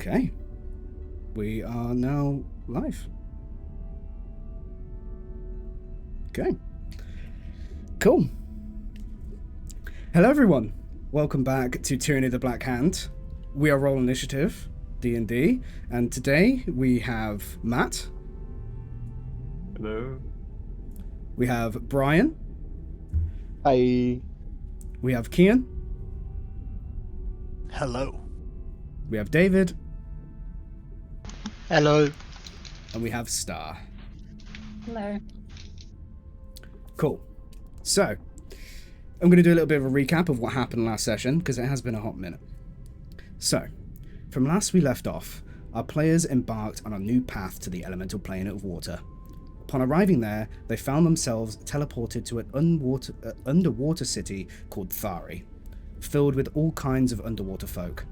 Okay. We are now live. Okay. Cool. Hello, everyone. Welcome back to Tyranny of the Black Hand. We are Roll Initiative, D&D, and today we have Matt. Hello. We have Brian. Hi. We have Kian. Hello. We have David. Hello. And we have Star. Hello. Cool. So, I'm going to do a little bit of a recap of what happened last session, because it has been a hot minute. So, from last we left off, our players embarked on a new path to the elemental plane of water. Upon arriving there, they found themselves teleported to an underwater city called Thari, filled with all kinds of underwater folk.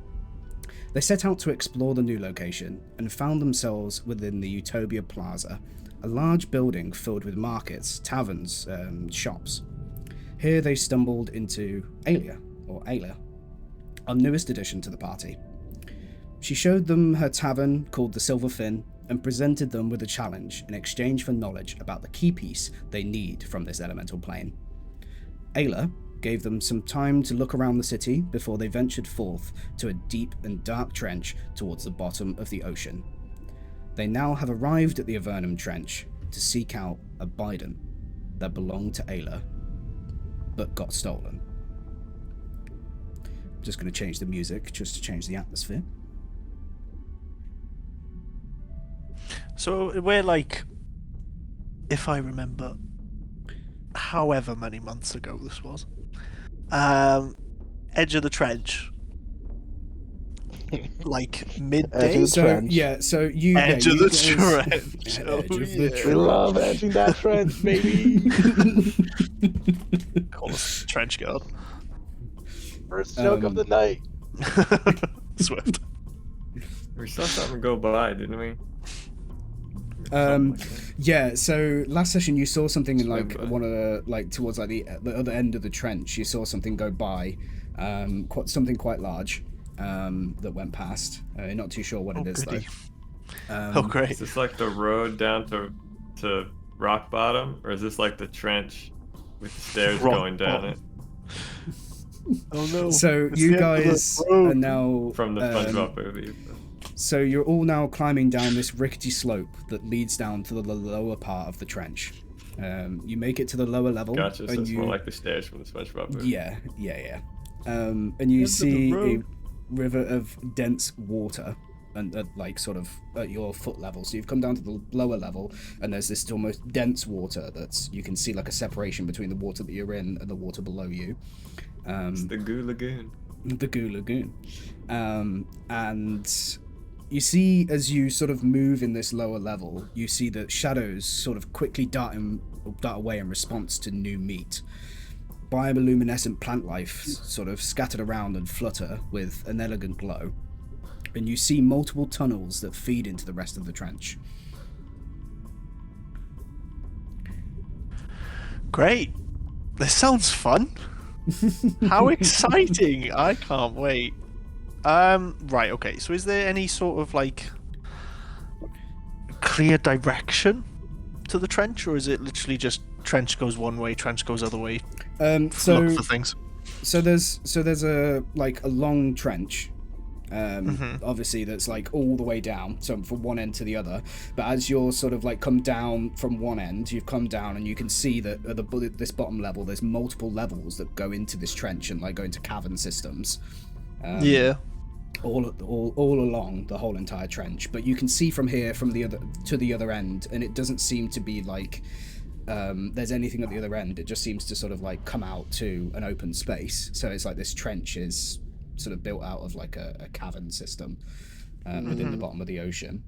They set out to explore the new location and found themselves within the Utopia Plaza, a large building filled with markets, taverns, shops. Here they stumbled into Ayla, our newest addition to the party. She showed them her tavern called the Silver Fin and presented them with a challenge in exchange for knowledge about the key piece they need from this elemental plane. Ayla gave them some time to look around the city before they ventured forth to a deep and dark trench towards the bottom of the ocean. They now have arrived at the Avernum Trench to seek out a Bidon that belonged to Ayla, but got stolen. I'm just going to change the music just to change the atmosphere. So we're like, if I remember, however many months ago this was, edge of the trench, like midday. So you edge of the trench. We love edging that trench, baby. Call us trench guard. First joke of the night. Swift. We saw something go by, didn't we? Yeah, so last session you saw something in like one of the, towards like the other end of the trench. You saw something go by, something quite large, that went past. You're not too sure what it is goody. though. Oh great. Is this like the road down to rock bottom, or is this like the trench with the stairs going down it? Oh no. So you guys are now From the SpongeBob movie. So you're all now climbing down this rickety slope that leads down to the lower part of the trench. You make it to the lower level. Gotcha, so and it's more like the stairs from the SpongeBob movie. Yeah. And you see a river of dense water, and at your foot level. So you've come down to the lower level, and there's this almost dense water that's, you can see like a separation between the water that you're in and the water below you. It's the Goo Lagoon. The Goo Lagoon. And you see, as you sort of move in this lower level, you see that shadows sort of quickly dart away in response to new meat. Bioluminescent plant life sort of scattered around and flutter with an elegant glow. And you see multiple tunnels that feed into the rest of the trench. Great. This sounds fun. How exciting! I can't wait. Right, okay, so is there any sort of like clear direction to the trench, or is it literally just trench goes one way, trench goes other way? Look for things. So there's a long trench, obviously that's like all the way down, so from one end to the other. But as you're sort of like come down from one end, you've come down and you can see that at this bottom level, there's multiple levels that go into this trench and like go into cavern systems. All along the whole entire trench, but you can see from here from the other end, and it doesn't seem to be like there's anything at the other end. It just seems to sort of like come out to an open space. So it's like this trench is sort of built out of like a cavern system within the bottom of the ocean.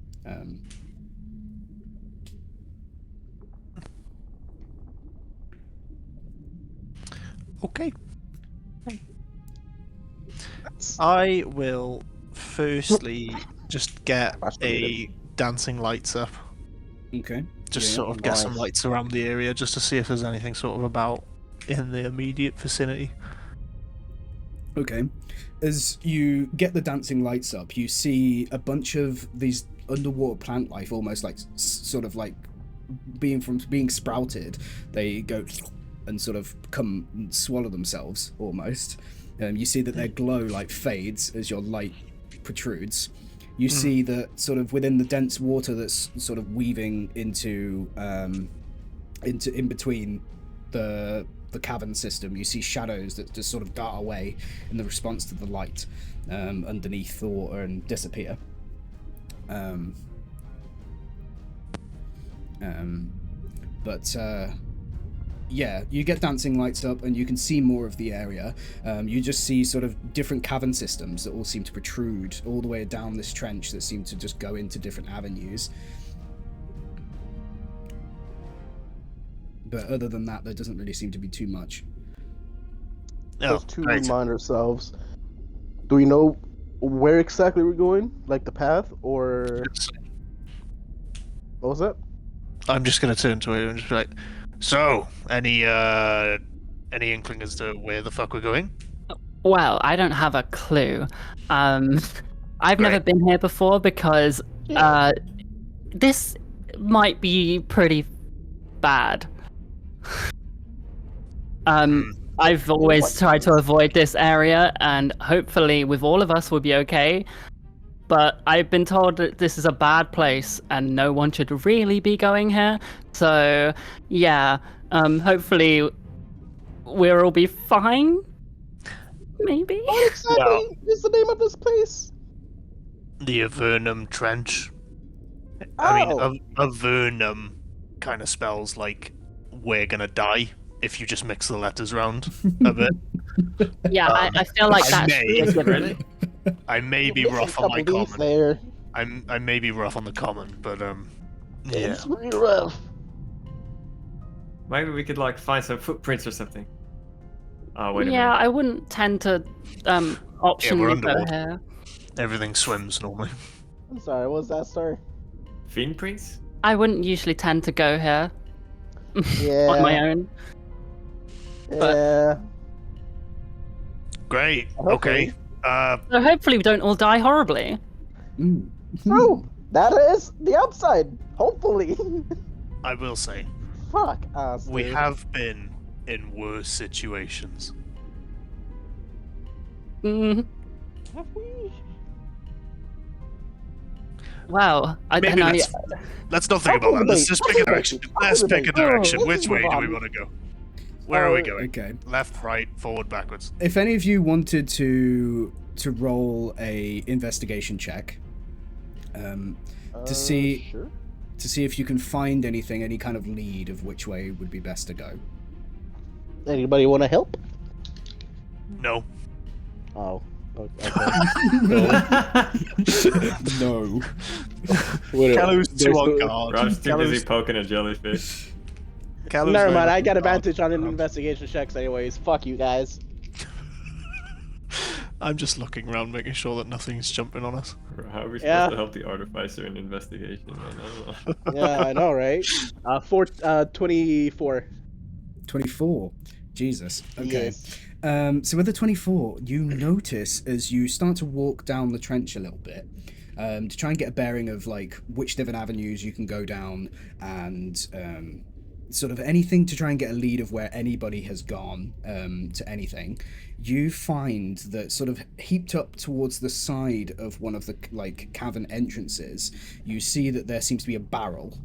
Okay. I will firstly just get a dancing lights up. Okay. Just sort of get some lights around the area just to see if there's anything sort of about in the immediate vicinity. Okay. As you get the dancing lights up, you see a bunch of these underwater plant life, almost like sort of like being sprouted. They go and sort of come and swallow themselves almost. You see that their glow like fades as your light protrudes. You see that sort of within the dense water that's sort of weaving into in between the cavern system, you see shadows that just sort of dart away in the response to the light underneath and disappear. Yeah, you get dancing lights up and you can see more of the area. You just see sort of different cavern systems that all seem to protrude all the way down this trench that seem to just go into different avenues. But other than that, there doesn't really seem to be too much. Just to remind ourselves, do we know where exactly we're going? Like the path, or what was that? I'm just gonna turn to it and just be like, so, any inkling as to where the fuck we're going? Well, I don't have a clue. I've never been here before because this might be pretty bad. I've always tried to avoid this area, and hopefully with all of us we'll be okay. But I've been told that this is a bad place and no one should really be going here. So, yeah, hopefully we'll all be fine. Maybe. What exactly is the name of this place? The Avernum Trench. Oh. I mean, Avernum kind of spells like we're gonna die if you just mix the letters around a bit. Yeah, I feel like that's Really? I may be rough on my common. There. I may be rough on the common, but yeah. It's pretty rough. Maybe we could like find some footprints or something. Oh wait a Yeah, minute. I wouldn't tend to option we're to go underwater. here. Everything swims normally. I'm sorry, what was that story? Fiend prints? I wouldn't usually tend to go here Yeah. on my own. Yeah. Great. Okay. Okay. So hopefully we don't all die horribly. True. That is the upside. Hopefully. I will say, Fuck us. we dude. have been in worse situations. Mm, Have we? wow. Maybe let's not think about that. Let's just pick a direction. Let's pick a direction. Let's Which way move do we on. want to go? Where are we going? Okay. Left, right, forward, backwards. If any of you wanted to roll a investigation check, to see Sure. if you can find anything, any kind of lead of which way would be best to go. Anybody want to help? No. Oh. Okay. No. Callum's too on guard. Rob's too busy poking a jellyfish. Callum's Never very mind. I on got guard. advantage on investigation checks, anyways. Fuck you guys. I'm just looking around, making sure that nothing's jumping on us. How are we supposed Yeah. to help the artificer in investigation? Man? I don't know. Yeah, I know, right? 24. 24. Jesus. Okay. Yes. So with the 24, you notice as you start to walk down the trench a little bit, to try and get a bearing of like which different avenues you can go down, and sort of anything to try and get a lead of where anybody has gone to anything. You find that sort of heaped up towards the side of one of the like cavern entrances, you see that there seems to be a barrel.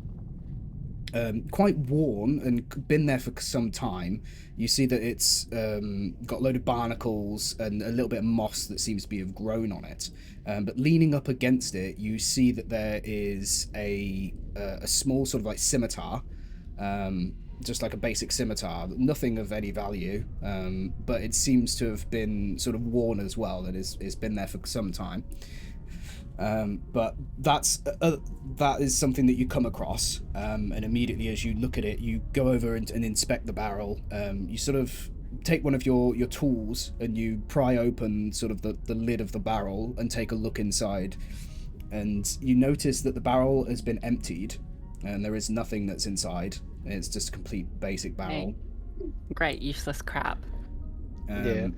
Quite worn and been there for some time. You see that it's got a load of barnacles and a little bit of moss that seems to be have grown on it. But leaning up against it, you see that there is a small sort of like scimitar, just like a basic scimitar, nothing of any value, but it seems to have been sort of worn as well, and it's been there for some time. But that is something that you come across, and immediately as you look at it, you go over and inspect the barrel. You sort of take one of your tools and you pry open sort of the lid of the barrel and take a look inside, and you notice that the barrel has been emptied and there is nothing that's inside. It's just a complete basic barrel. Great, useless crap. Yeah.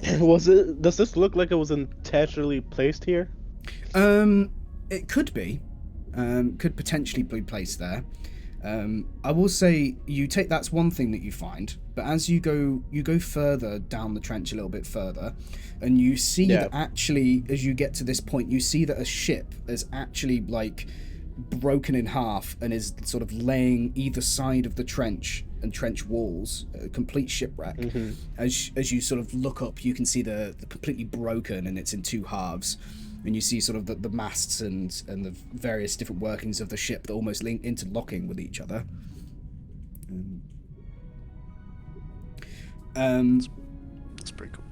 Does this look like it was intentionally placed here? It could be. Could potentially be placed there. I will say that's one thing that you find, but as you go further down the trench a little bit further, and you see that actually, as you get to this point, you see that a ship is actually like broken in half and is sort of laying either side of the trench and trench walls, a complete shipwreck. As you sort of look up, you can see the completely broken, and it's in two halves. And you see sort of the masts and the various different workings of the ship that almost link interlocking with each other. That's pretty cool.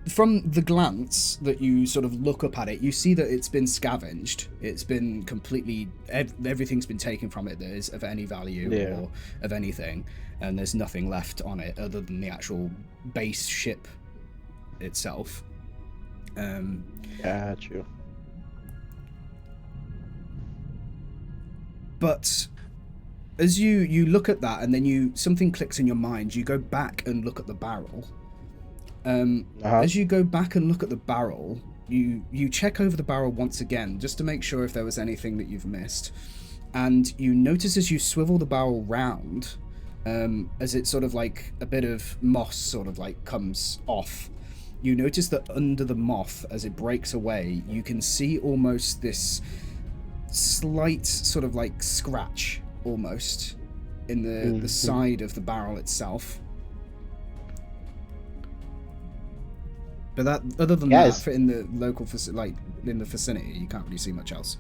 From the glance that you sort of look up at it, you see that it's been scavenged. It's been completely... everything's been taken from it that is of any value or of anything. And there's nothing left on it other than the actual base ship itself. Got you. But as you look at that, and then something clicks in your mind, you go back and look at the barrel. As you go back and look at the barrel, you check over the barrel once again, just to make sure if there was anything that you've missed. And you notice as you swivel the barrel round, as it sort of like a bit of moss sort of like comes off, you notice that under the moth, as it breaks away, you can see almost this slight sort of like scratch almost in the side of the barrel itself. But that, other than that, in the local in the vicinity, you can't really see much else.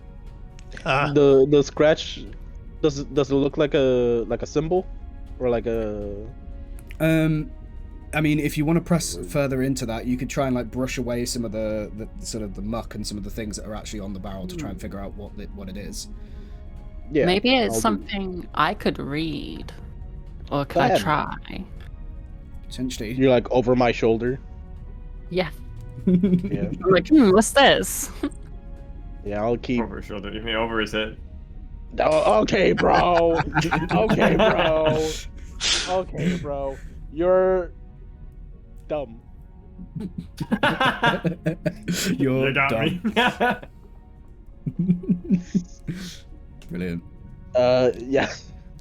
The scratch, does it look like a symbol, or like a? I mean, if you want to press further into that, you could try and like brush away some of the sort of the muck and some of the things that are actually on the barrel to try and figure out what it is. Yeah. Maybe it's something I could read, or could I try? Potentially. You're like over my shoulder. Yeah. Yeah. I'm like, what's this? Yeah, I'll keep over his shoulder. You mean over his head? Oh, okay, bro. Okay, bro. Okay, bro. You're dumb. You're You got dumb. me. Brilliant. Yeah.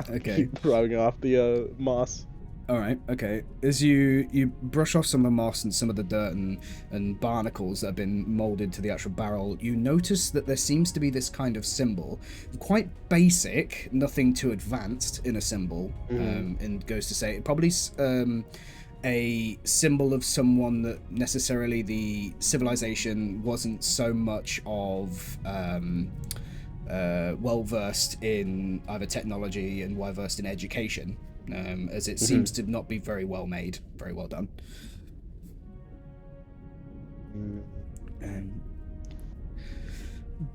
Okay. Keep throwing off the moss. All right. Okay. As you brush off some of the moss and some of the dirt and barnacles that have been molded to the actual barrel, you notice that there seems to be this kind of symbol, quite basic, nothing too advanced in a symbol, and goes to say it probably a symbol of someone that necessarily the civilization wasn't so much of well versed in either technology and well versed in education. As it seems to not be very well made, very well done.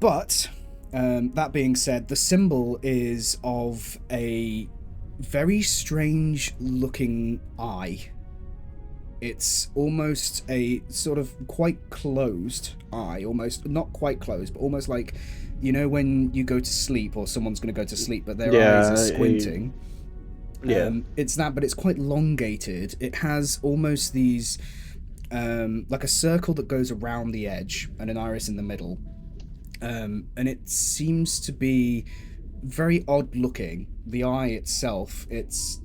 But that being said, the symbol is of a very strange looking eye. It's almost a sort of quite closed eye, almost not quite closed, but almost like, you know, when you go to sleep or someone's going to go to sleep, but their eyes are squinting. It's that, but it's quite elongated. It has almost these like a circle that goes around the edge and an iris in the middle, and it seems to be very odd looking. The eye itself, it's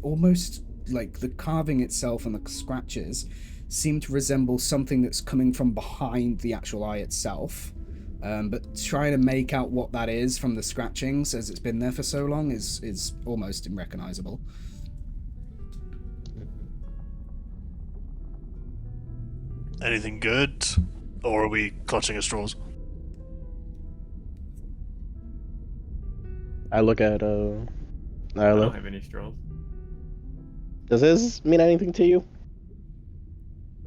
almost like the carving itself and the scratches seem to resemble something that's coming from behind the actual eye itself. But trying to make out what that is from the scratchings, as it's been there for so long, is almost unrecognizable. Anything good, or are we clutching at straws? I look at I don't have any straws. Does this mean anything to you?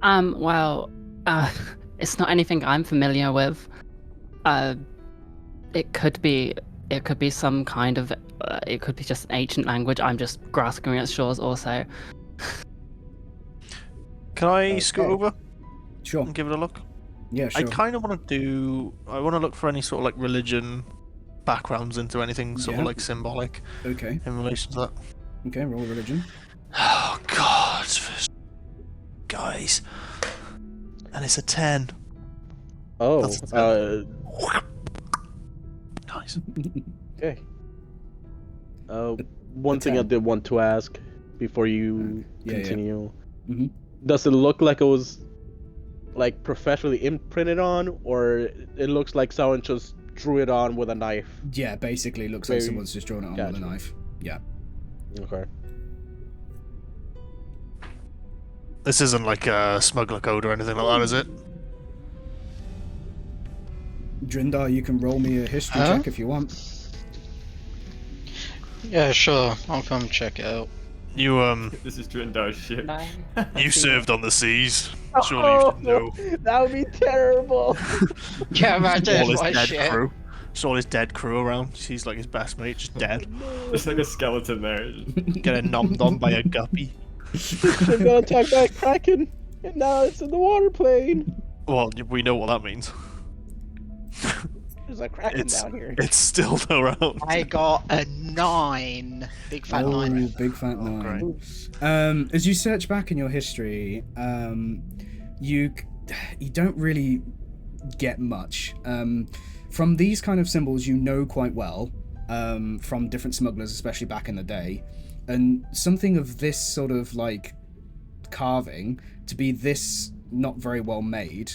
Well, it's not anything I'm familiar with. It could be some kind of, it could be just an ancient language. I'm just grasping at straws also. Can I scoot over Sure. and give it a look? Yeah, sure. I kind of want to look for any sort of like religion backgrounds into anything sort of like symbolic Okay. in relation to that. Okay, roll religion. Oh God. guys. And it's a 10. Oh, Nice. okay. One thing I did want to ask before you continue. Yeah. Mm-hmm. Does it look like it was like professionally imprinted on, or it looks like someone just drew it on with a knife? Yeah, basically it looks like someone's just drawn it on with a knife. Yeah. Okay. This isn't like a smuggler code or anything like that, is it? Drindar, you can roll me a history check if you want. Yeah, sure. I'll come check it out. You This is Drindar's ship. you served on the seas. Surely you should know. That would be terrible. Yeah, imagine All his my dead shit. crew. Saw his dead crew around. He's like his best mate, just dead. There's like a skeleton there. Getting nommed on by a guppy. They're gonna attack by a kraken, and now it's in the water plane. Well, we know what that means. There's a kraken down here. It's still around. I got a 9. Big fat 9. Big fat 9. Great. As you search back in your history, you don't really get much. From these kind of symbols you know quite well, from different smugglers, especially back in the day. And something of this sort of like carving to be this not very well made,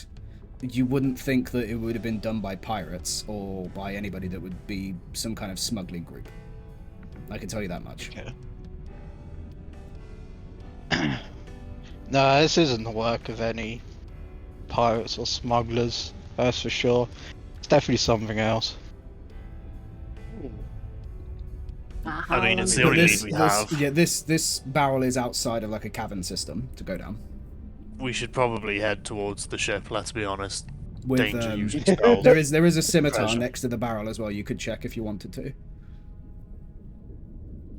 you wouldn't think that it would have been done by pirates or by anybody that would be some kind of smuggling group. I can tell you that much. Okay. No, this isn't the work of any pirates or smugglers, that's for sure. It's definitely something else. I mean, it's the But only lead we have. Yeah, this barrel is outside of like a cavern system to go down. We should probably head towards the ship, let's be honest. With, Danger using spells. there is a scimitar Treasure. next to the barrel as well. You could check if you wanted to.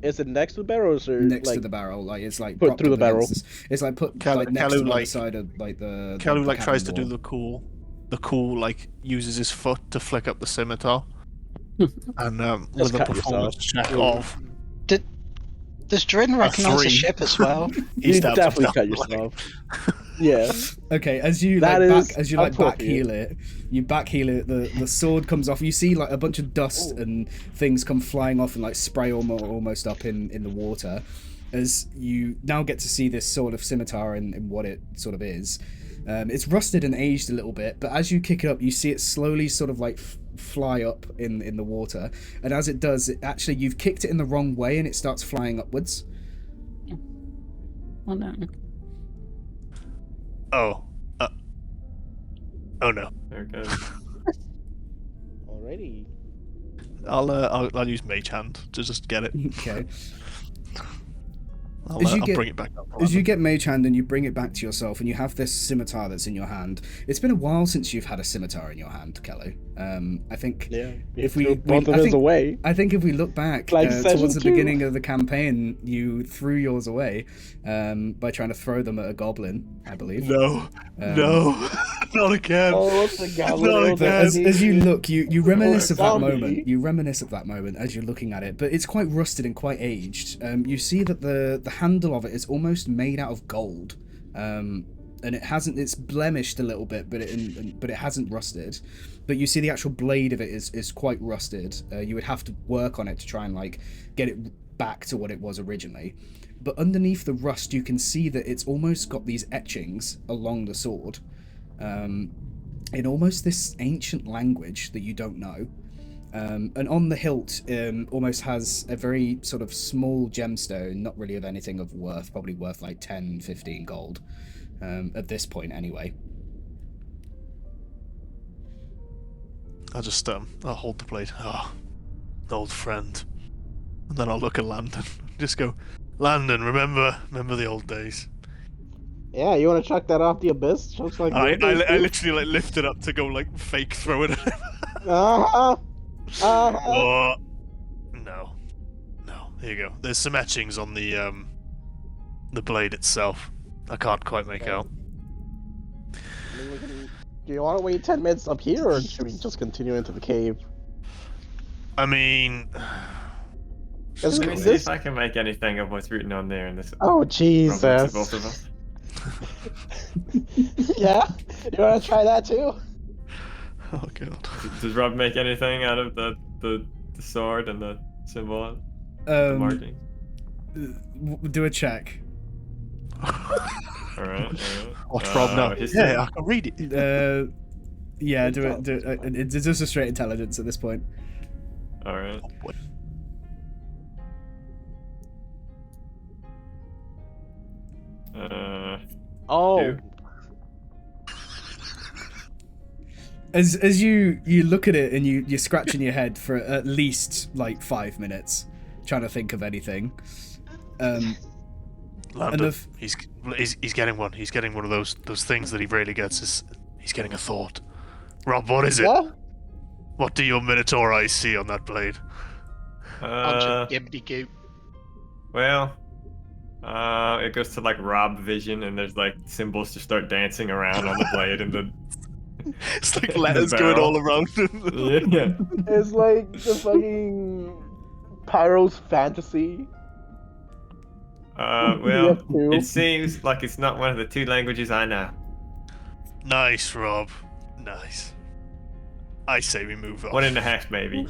Is it next to the barrel, or is it Next like to the barrel, like it's like put propped through up the barrel? against It's like put like next to the other side of like the. Kelly the like tries to cabin do wall. the cool like uses his foot to flick up the scimitar. And with a cut performance yourself. check of Does Drin recognise the 3. ship as well? You stabs definitely himself cut in the leg. yourself. Yeah. Okay, as you That like is back as you like back appropriate. heal it, you back heal it. The sword comes off. You see like a bunch of dust and things come flying off and like spray almost up in the water. As you now get to see this sort of scimitar and what it sort of is. It's rusted and aged a little bit, but as you kick it up, you see it slowly sort of like fly up in the water. And as it does, you've kicked it in the wrong way and it starts flying upwards. Oh no. Oh. Oh no. There it goes. Alrighty. I'll use Mage Hand to just get it. Okay. I'll As you bring it back up. As you get Mage Hand and you bring it back to yourself and you have this scimitar that's in your hand. It's been a while since you've had a scimitar in your hand, Kelly. I think Yeah. if we both of us away. I think if we look back Like session towards the 2. beginning of the campaign, you threw yours away by trying to throw them at a goblin, I believe. No. No. Not again. Oh, what's the Not goblin? again. As you look, you reminisce of that zombie. moment. You reminisce of that moment as you're looking at it, but it's quite rusted and quite aged. You see that the handle of it is almost made out of gold, and it's blemished a little bit, but it hasn't rusted. But you see the actual blade of it is quite rusted. You would have to work on it to try and like get it back to what it was originally. But underneath the rust, you can see that it's almost got these etchings along the sword. In almost this ancient language that you don't know. And on the hilt almost has a very sort of small gemstone, not really of anything of worth, probably worth like 10, 15 gold at this point anyway. I'll just I'll hold the blade. Oh, old friend. And then I'll look at Landon. Just go, Landon, remember the old days. Yeah, you want to chuck that off the abyss? Just like I the others do? literally like lift it up to go like fake throw it at him. Uh-huh. Uh-huh. Oh, no. Here you go. There's some etchings on the blade itself. I can't quite make out. I mean, do you want to wait 10 minutes up here, or should we just continue into the cave? I mean, Is Let me it- see this- if I can make anything of what's written on there in this. Oh, Probably to Jesus. both of us. Yeah? You wanna try that too? Oh god. Does Rob make anything out of the sword and the symbol, the marking? Do a check. All right. Watch Rob now. History. Yeah, I can read it. Yeah, do it. It's just a straight intelligence at this point. All right. Oh. Two. As you look at it and you're scratching your head for at least like 5 minutes, trying to think of anything. Landon, he's getting one. He's getting one of those things that he rarely gets. He's getting a thought. Rob, what is it? What? What do your Minotaur eyes see on that blade? Gimpy goop. Well, it goes to like Rob vision, and there's like symbols just start dancing around on the blade, and the It's like letters going all around him. yeah. It's like the fucking Pyro's fantasy. Well, too. it seems like it's not one of the 2 languages I know. Nice, Rob. Nice. I say we move on. 1.5 maybe.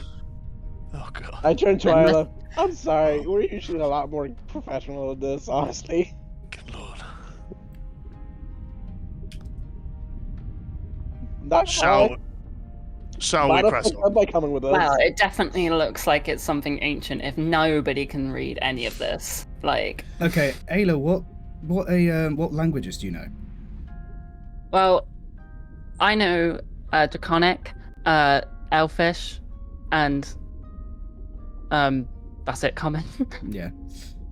Oh god. I turned to Isla. I'm sorry, we're usually a lot more professional than this, honestly. Good lord. Not Shall we Not press up on? by coming with us. Well, it definitely looks like it's something ancient if nobody can read any of this. Like, Okay, Ayla, what languages do you know? well, I know Draconic, Elfish, and that's it, Common. Yeah.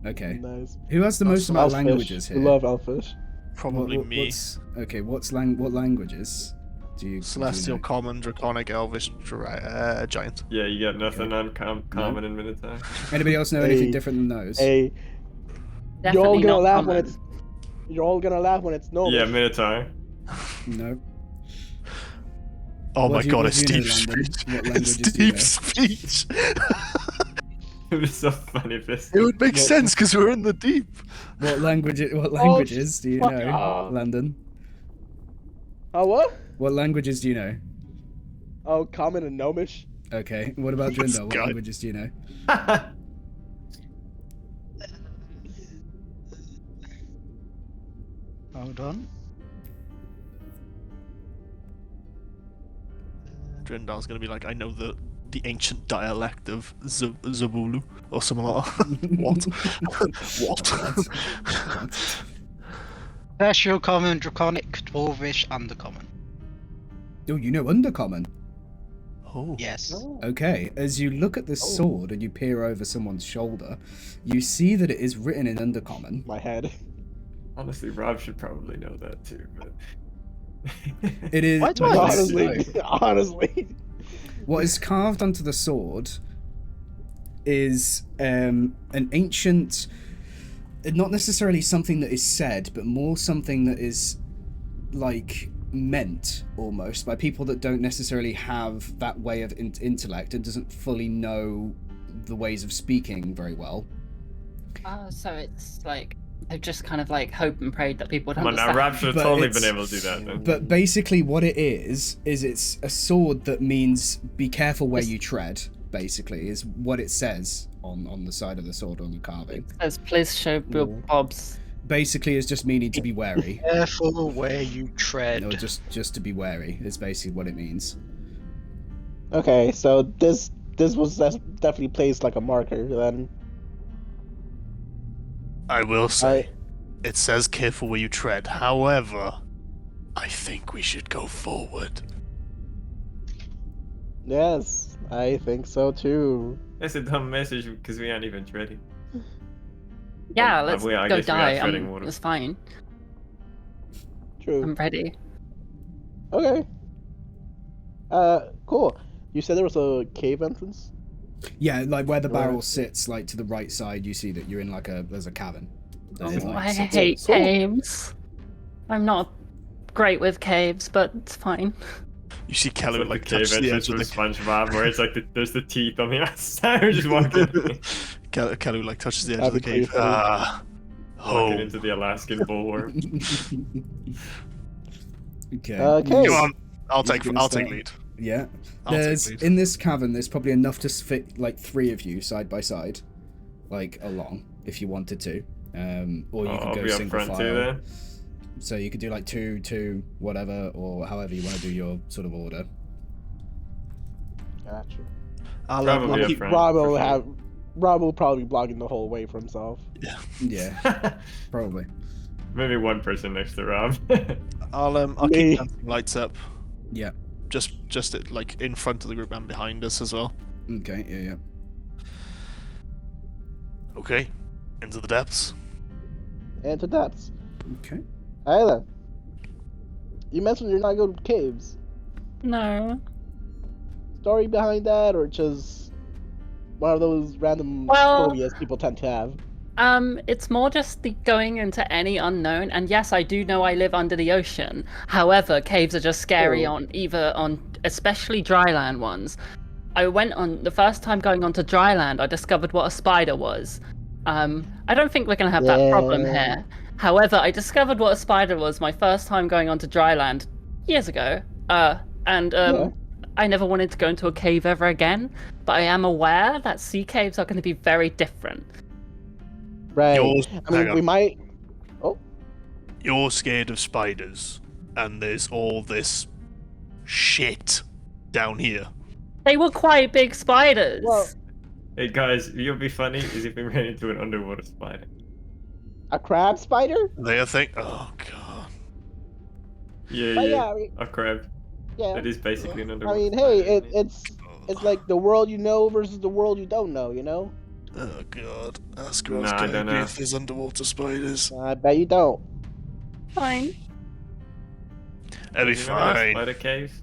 Okay. Nice. Who has the most amount of Elfish. languages here? We love Elfish. Probably me. What languages do you? Celestial, do you know? Common, Draconic, Elvish, Giant. Yeah, you got nothing uncommon in Minotaur. Anybody else know anything different than those? Hey, you're all Definitely gonna not laugh common. when it's. You're all gonna laugh when it's normal. Yeah, Minotaur. No. Oh What my do you- god, what it's do you deep know, Landon? speech. What It's languages do you deep know? speech. It was so funny if this. It would make What- sense because we're in the deep. What languages do you fuck know, off. Landon? Oh, what? What languages do you know? Oh, Common and Gnomish. Okay. What about This Drindo? What guy. languages do you know? Hold on. Drendar's gonna be like, I know the ancient dialect of Zabulu or something like that. What? What? Terrestrial, Common, Draconic, Dwarvish, Undercommon. Oh, you know Undercommon. Oh. Yes. Okay, as you look at the sword and you peer over someone's shoulder, you see that it is written in Undercommon. My head. Honestly, Rob should probably know that too, but. It is. Why do I Honestly, honestly. What is carved onto the sword is an ancient, not necessarily something that is said, but more something that is like meant almost by people that don't necessarily have that way of intellect and doesn't fully know the ways of speaking very well. Oh, so it's like they've just kind of like hoped and prayed that people would Come on now, understand. Rob should have But totally it's- been able to do that then. But basically what it is it's a sword that means be careful where you tread, basically, is what it says on the side of the sword on the carving. It says, please show Bill Bob's. Basically is just meaning to be wary. Careful where you tread. No, just to be wary is basically what it means. Okay, so this was definitely placed like a marker then. I will say, it says careful where you tread. However, I think we should go forward. Yes, I think so too. That's a dumb message because we aren't even ready. Yeah, Oh, let's I go guess we are die. treading water. It's fine. True. I'm ready. Okay. Cool. You said there was a cave entrance? Yeah, like where the Right. barrel sits, like to the right side, you see that you're in like there's a cavern. That is, Oh, like, I sits- hate Cool. caves. I'm not great with caves, but it's fine. You see Kelly It's like the cave touch the entrance edge of from the SpongeBob, where it's like there's the teeth on the outside. We're just walking. Kelly like touches the edge of That'd the be cave. pretty funny. Walking Home. into the Alaskan bullworm. Okay. Okay. Come on, I'll He's take gonna I'll take start. lead. Yeah. I'll take There's lead. in this cavern. There's probably enough to fit like 3 of you side by side, like along, if you wanted to. Or you could I'll go be up single front file. too then. So you could do like 2, whatever, or however you want to do your sort of order. Gotcha. Probably up Keep- front. Rob for will sure. have. Rob will probably be blocking the whole way for himself. Yeah, probably. Maybe one person next to Rob. I'll Me. keep dancing lights up. Yeah. Just like in front of the group and behind us as well. Okay. Yeah. Okay, into the depths. And to depths. Okay. Hey then. You mentioned you're not going to caves. No. Story behind that, or just one of those random Well- phobias people tend to have? It's more just the going into any unknown, and yes, I do know I live under the ocean. However, caves are just scary Oh. especially dryland ones. I went on the first time going onto dryland, I discovered what a spider was. I don't think we're gonna have that problem Yeah. here. However, I discovered what a spider was my first time going onto dryland years ago. Yeah. I never wanted to go into a cave ever again, but I am aware that sea caves are going to be very different. Right. Yours- I mean, hang we on. might. You're scared of spiders, and there's all this shit down here. They were quite big spiders. Well- Hey guys, you'll be funny is if we ran into an underwater spider. A crab spider? They are think. Oh god. Yeah, But yeah. yeah, I mean, A crab. yeah. That is basically an I underwater mean, spider. hey, isn't it? it's like the world you know versus the world you don't know. You know? Oh god. Ask Nah, I don't know. if there's underwater spiders. I bet you don't. Fine. It'll be You remember those fine. spider caves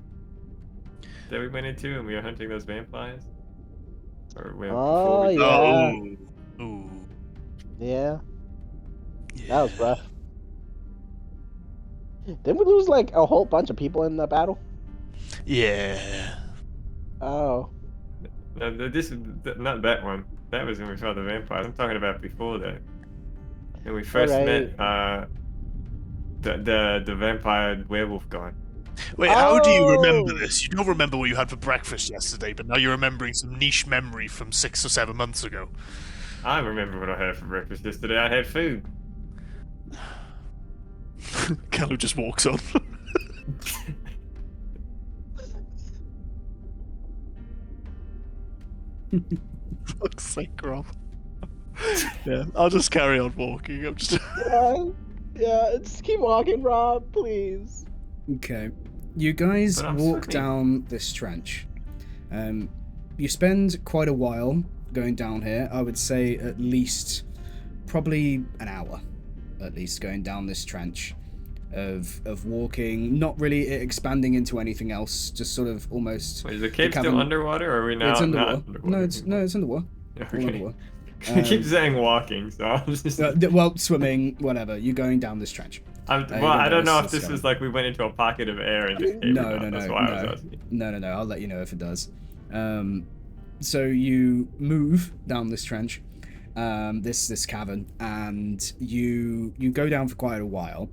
that we went into and we were hunting those vampires? Or Oh, before we yeah. Oh. Ooh. Yeah, Yeah. that was rough. Didn't we lose like a whole bunch of people in the battle? Yeah. Oh, No, not that one. That was when we fought the vampires. I'm talking about before that. When we first Alright. met the vampire werewolf guy. Wait, how do you remember Oh! this? You don't remember what you had for breakfast yesterday, but now you're remembering some niche memory from 6 or 7 months ago. I remember what I had for breakfast yesterday. I had food. Kalu just walks on. Fuck's sake, Rob. Yeah, I'll just carry on walking. I'm just. yeah. Just keep walking, Rob, please. Okay. You guys But I'm walk swimming. down this trench. You spend quite a while going down here. I would say at least probably an hour, at least, going down this trench of walking, not really expanding into anything else, just sort of almost. Wait, is the cave cavern- still underwater, or are we now it's underwater. not underwater? No, it's underwater. All Okay. underwater. You keep saying walking, so I'm just. Well, swimming, whatever. You're going down this trench. Well, you I go don't know down if this this was like we went into a pocket of air and just came No, out. no, That's no, why I no. was asking. No. I'll let you know if it does. So you move down this trench, this cavern, and you go down for quite a while.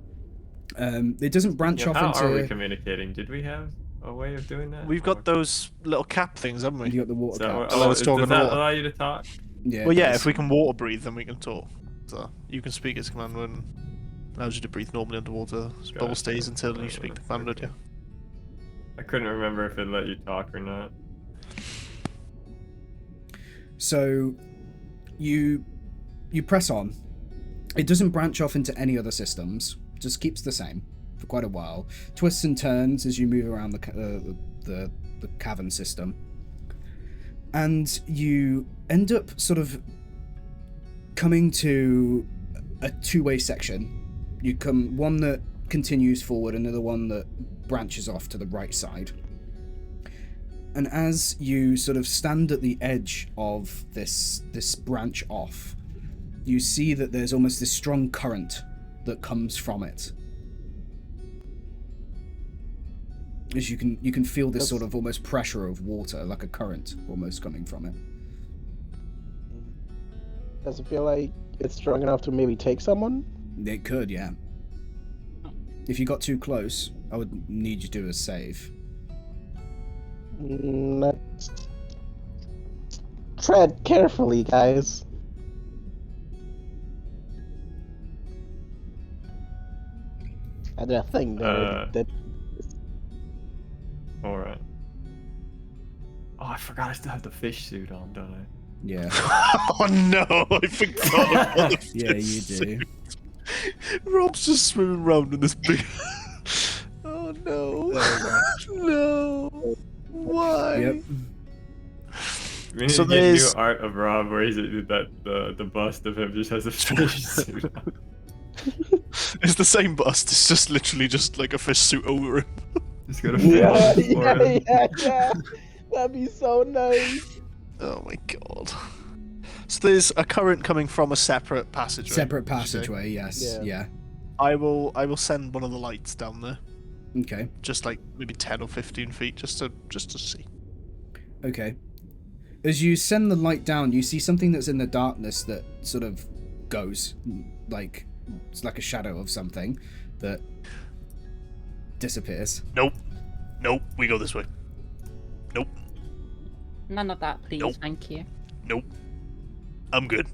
It doesn't branch Yeah, off how into. are we communicating? Did we have a way of doing that? We've got those little cap things, haven't we? You got the water So, caps. Let us talk does in the that water. allow you to talk? Yeah. Well, it yeah, does. if we can water breathe, then we can talk. So you can speak as command when allows you to breathe normally underwater. Bubble stays until you speak to command, yeah. I couldn't remember if it let you talk or not. So you press on. It doesn't branch off into any other systems. Just keeps the same for quite a while. Twists and turns as you move around the cavern system, and you end up sort of coming to a two-way section. You come one that continues forward, another one that branches off to the right side. And as you sort of stand at the edge of this branch off, you see that there's almost this strong current that comes from it. As you can feel this sort of almost pressure of water, like a current almost coming from it. Does it feel like it's strong enough to maybe take someone? It could, yeah. If you got too close, I would need you to do a save. Let's tread carefully, guys. I did a thing there that... Alright. Oh, I forgot I still have the fish suit on, don't I? Yeah. Oh no, I forgot about the Yeah, you fish do. suit. Rob's just swimming around in this big... Oh no. No. Why? Yep. We need So to get there's- new art of Rob where he's the bust of him just has a fish suit on. It's the same bust, it's just literally just like a fish suit over him. He's got a fish Yeah, for him. yeah. That'd be so nice. Oh my god. So there's a current coming from a separate passageway. Separate did you say? passageway, yes. Yeah. I will send one of the lights down there. Okay. Just like maybe 10 or 15 feet, just to see. Okay. As you send the light down, you see something that's in the darkness that sort of goes, like, it's like a shadow of something that disappears. Nope. Nope, we go this way. Nope. None of that, please. Nope. Thank you. Nope. I'm good.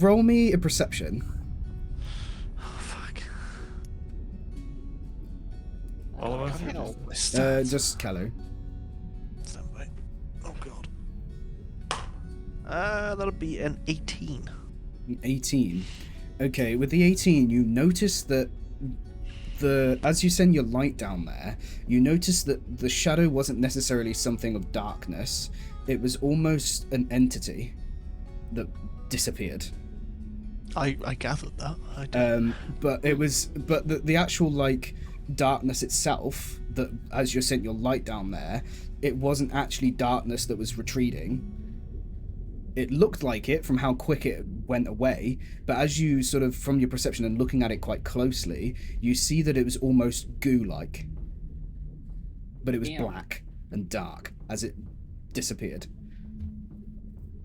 Roll me a perception. Oh, fuck. All of us? I are don't know just- my stats. Just Kello. Stand by. Oh god. That'll be an 18. 18. Okay, with the 18, you notice that as you send your light down there, you notice that the shadow wasn't necessarily something of darkness. It was almost an entity that disappeared. I gathered that. I did. But the actual like darkness itself, that as you sent your light down there, it wasn't actually darkness that was retreating. It looked like it from how quick it went away, but as you sort of, from your perception and looking at it quite closely, you see that it was almost goo-like. But it was black and dark as it disappeared.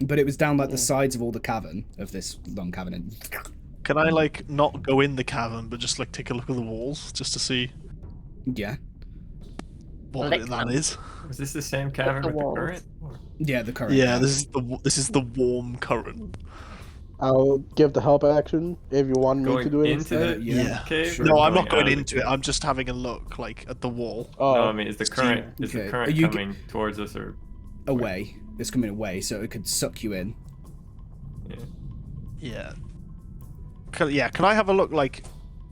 But it was down like the sides of all the cavern, of this long cavern. And Can I like not go in the cavern, but just like take a look at the walls, just to see yeah. what Lick that them. is? Was this the same cavern the with the walls. current? Or- Yeah, the current. Yeah, this is the warm current. I'll give the help action if you want me Going to do it into instead. the yeah, cave? sure. or No, I'm going not going out of into the it. cave? I'm just having a look like at the wall. Oh, No, I mean, is the current Okay. current You coming towards us or? Away. It's coming away, so it could suck you in. Yeah. Yeah. Can I have a look like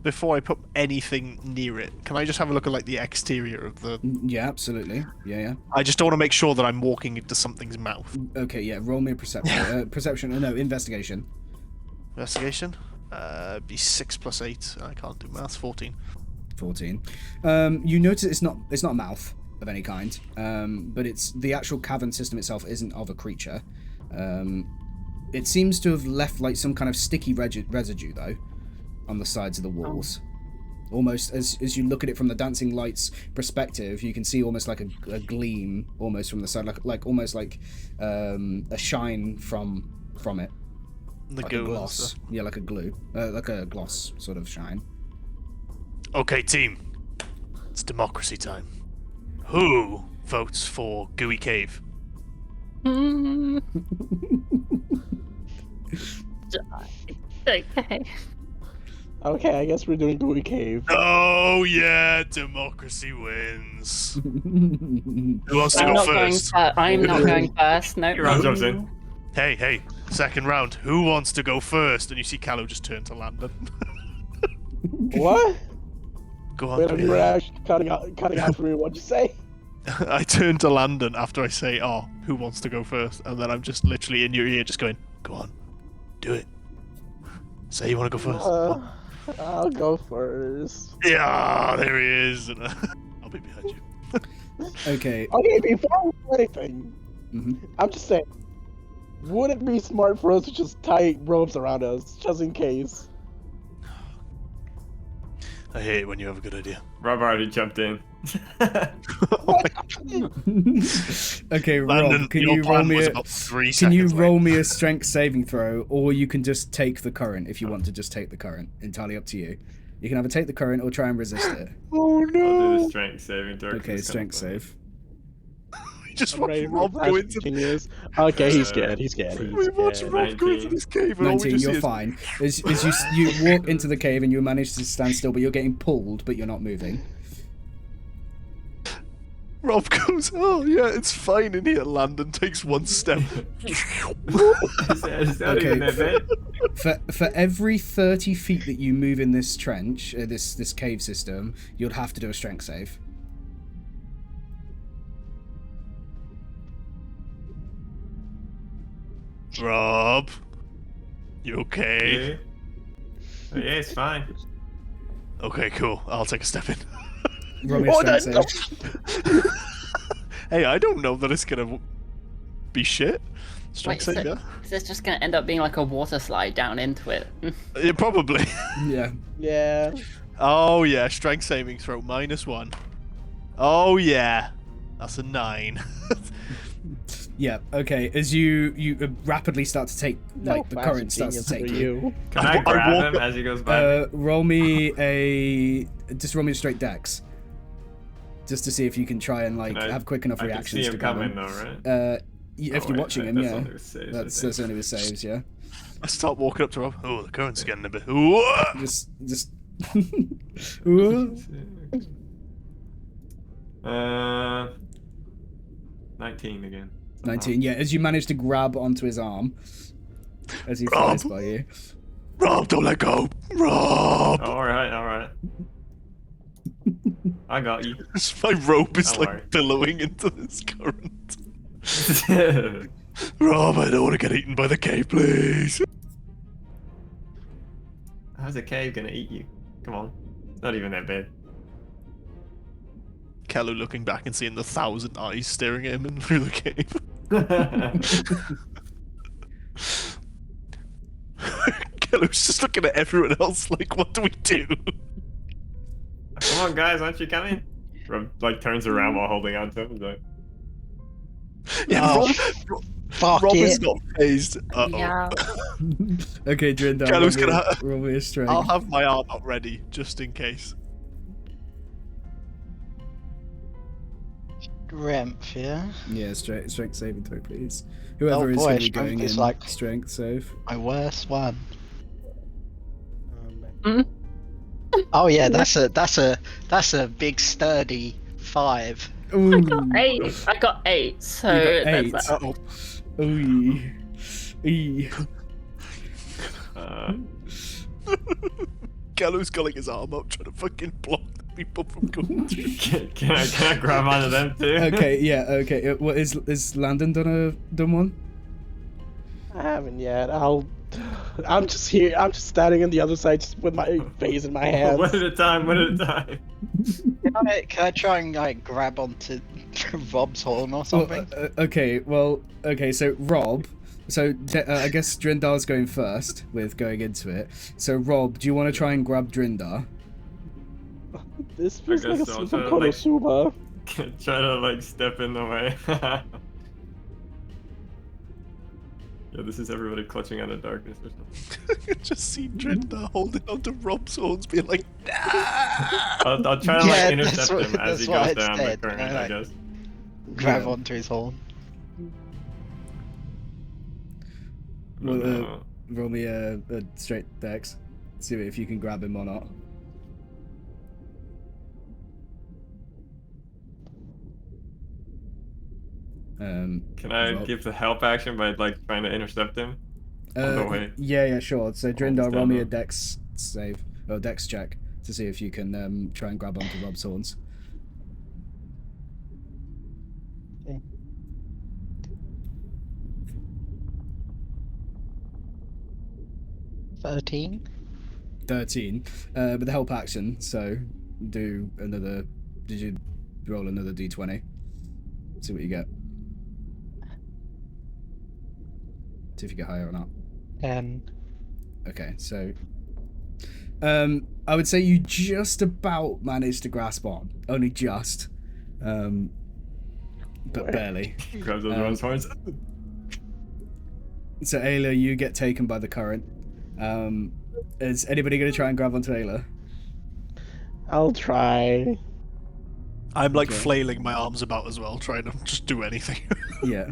before I put anything near it? Can I just have a look at like the exterior of the? Yeah, absolutely. Yeah. I just don't want to make sure that I'm walking into something's mouth. Okay, yeah. Roll me a perception. Perception. No, investigation. Investigation. Be 6 + 8. I can't do maths. 14. 14. You notice it's not a mouth of any kind, but it's the actual cavern system itself isn't of a creature. It seems to have left like some kind of sticky residue though on the sides of the walls. Almost as you look at it from the dancing lights perspective, you can see almost like a gleam almost from the side, like almost like a shine from it. The Like goo a and gloss. stuff. Yeah, like a glue. Like a gloss sort of shine. Okay, team. It's democracy time. Who votes for Gooey Cave? Okay. Okay, I guess we're doing Gooey Cave. Oh yeah, democracy wins. Who wants to I'm go not going. first? I'm not going first. No. Rob jumps in. Hey, second round. Who wants to go first? And you see Callow just turn to Landon. What? Go on. Wait, Joey. you were actually cutting out for me. What'd you say? I turn to Landon after I say, "Oh, who wants to go first?" And then I'm just literally in your ear, just going, "Go on, do it. Say you want to go first." Go on. I'll go first. Yeah, there he is. And, I'll be behind you. Okay. Okay, before we do anything, hmm I'm just saying, would it be smart for us to just tie ropes around us, just in case? I hate it when you have a good idea. Rob already jumped in. Okay, Landon, Rob, can your you roll plan me was a about 3 can you seconds away. roll me a strength saving throw, or you can just take the current if you want to just take the current. Entirely up to you. You can either take the current or try and resist it. Oh I'll do the no! strength saving throw. 'cause Okay, it's kinda strength funny. save. We just I'm watched ready for Rob Flash go into. Genius. Okay, he's Uh, scared. He's scared. He's We watched scared. Rob go into 19. this cave, and all we 19, just you're see is fine. As you walk into the cave and you manage to stand still, but you're getting pulled, but you're not moving. Rob goes, "Oh yeah, it's fine in here." Landon takes 1 step. It's not even that bad. For every 30 feet that you move in this trench, this cave system, you'll have to do a strength save. Rob, you okay? Yeah. Oh, yeah, it's fine. Okay, cool. I'll take a step in. Roll me a strength save. Hey, I don't know that it's gonna be shit. Strength Wait, save, yeah? Is this just gonna end up being like a water slide down into it? Yeah, probably. Yeah. Yeah. Oh yeah, strength saving throw -1. Oh yeah, that's a 9. Yeah, okay. As you rapidly start to take, like, the Flash current starts to Genius take for you. Can I I walk grab him up- as he goes by? Roll me a straight dex. Just to see if you can try and, like, Can I- have quick enough I can reactions see to him grab coming him. though, right? If Oh, you're wait, watching wait, him, that's yeah. only with saves, I That's think. only with saves, yeah. I start walking up to Rob. Oh, the current's getting a bit. Whoa! Just Ooh. 19 again. 19, yeah, as you manage to grab onto his arm as he Rob. flies by you. Rob, don't let go. Rob. All right. I got you. My rope is Don't like worry. billowing into this current. Rob, I don't want to get eaten by the cave, please. How's a cave gonna eat you? Come on, it's not even that bad. Kello looking back and seeing the 1,000 eyes staring at him in through the cave. Kello's just looking at everyone else like, what do we do? Come on, guys, aren't you coming? Rob like turns around while holding on to him. He's like, Yeah, Oh, Fuck Rob is it. not phased. Uh-oh. Yeah. Okay, Drindar, Gallows gonna roll me a strength. I'll have my arm up ready, just in case. Remph, yeah? Yeah, strength saving throw, please. Whoever Oh is boy, going to be strength going is in, like- strength save. My worst one. Um, Oh yeah, that's a big sturdy 5. Ooh. I got 8, so You got 8. that's Uh-oh. Ooh. Eee. Gallows got like his arm up trying to fucking block the people from going through. can I grab onto them too? Okay, yeah, okay. What is Landon done one? I haven't yet. I'm just here. I'm just standing on the other side, just with my face in my hands. One at a time. Can I try and like grab onto Rob's horn or something? Okay, so Rob, I guess Drindar's going first with going into it. So Rob, do you want to try and grab Drindar? This feels like a guess so. Super So, like- Konosuba. Try to like step in the way. Yeah, this is everybody clutching out of darkness or something. Just see Drinda holding onto Rob's horns, being like, nah! I'll try to Yeah, like intercept that's what- him as he that's what goes I down said, the current, you know, I like- guess. Grab Yeah. onto his horn. Well, roll me a straight dex. See if you can grab him or not. Can I Rob. give the help action by like trying to intercept him? On the way. Yeah, sure. So Drindar, roll down me there. a dex save or dex check to see if you can try and grab onto Rob's horns. Okay. 13. 13. But the help action, so do another. Did you roll another d20? See what you get. See if you get higher or not. 10. Okay, so I would say you just about managed to grasp on. Only just. But barely. Grabs those one's horns. So Ayla, you get taken by the current. Is anybody going to try and grab onto Ayla? I'll try. I'm like Okay. flailing my arms about as well, trying to just do anything. Yeah.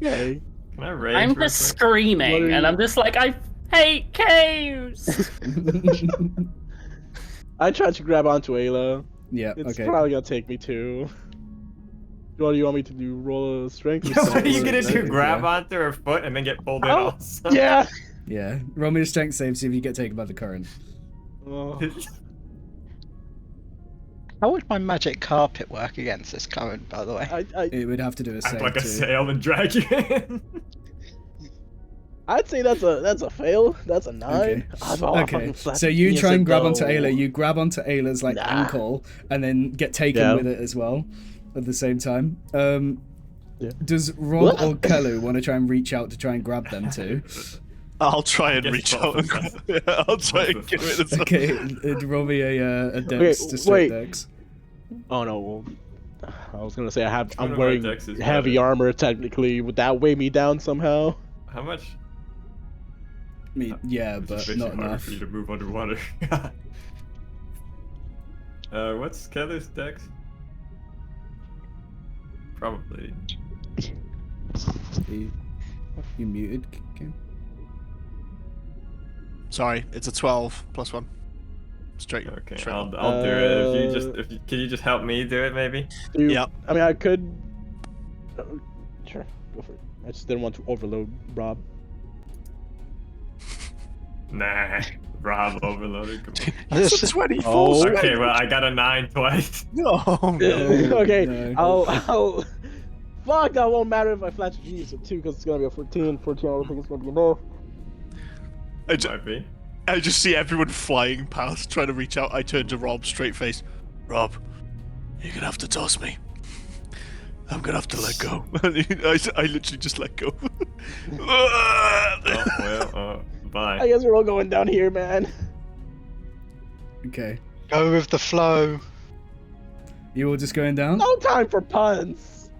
Okay. Can I rage? I'm real quick? just screaming, and I'm just like, I hate caves! I tried to grab onto Ayla. Yeah, It's okay. probably gonna take me two. What do you want me to do? Roll a strength? Yeah, what are you gonna Yeah. do? Grab onto her foot and then get pulled in Oh, also? Yeah. Yeah. Roll me a strength save, see if you get taken by the current. Oh. How would my magic carpet work against this current, by the way? It would have to do a Act save like a too. sail and drag you in. I'd say that's a fail. That's a 9. Okay. Oh, Okay, so you try and grab onto Ayla. You grab onto Ayla's like ankle and then get taken with it as well at the same time. Does Rob or Kelu want to try and reach out to try and grab them too? I'll try and Guess reach both out and of us. grab. Yeah, I'll try and give it a shot. Okay, roll me a dex to straight wait. dex. Oh no. Well, I was gonna say I'm One of wearing my dex is heavy better. armor. Technically, would that weigh me down somehow? How much? I mean, yeah, It's but basically not harder enough. for you to move underwater. What's Kelly's dex? Probably. You muted, Kim? Sorry, it's a 12 plus 1. Straight. Okay, straight I'll on. do it. Can you just help me do it maybe? Yep. I mean, I could. Sure, go for it. I just didn't want to overload Rob. Nah, Rob overloaded. Come on. It's a 24. Oh. Okay, well I got a 9 twice. No, no. Okay, no. I'll. Fuck, that won't matter if I flash a genius with 2 because it's gonna be a 14. 14, I don't think it's gonna be enough. Might be. I just see everyone flying past, trying to reach out. I turn to Rob, straight face. Rob, you're gonna have to toss me. I'm gonna have to let go. I literally just let go. Oh, well, bye. I guess we're all going down here, man. Okay. Go with the flow. You all just going down? No time for puns.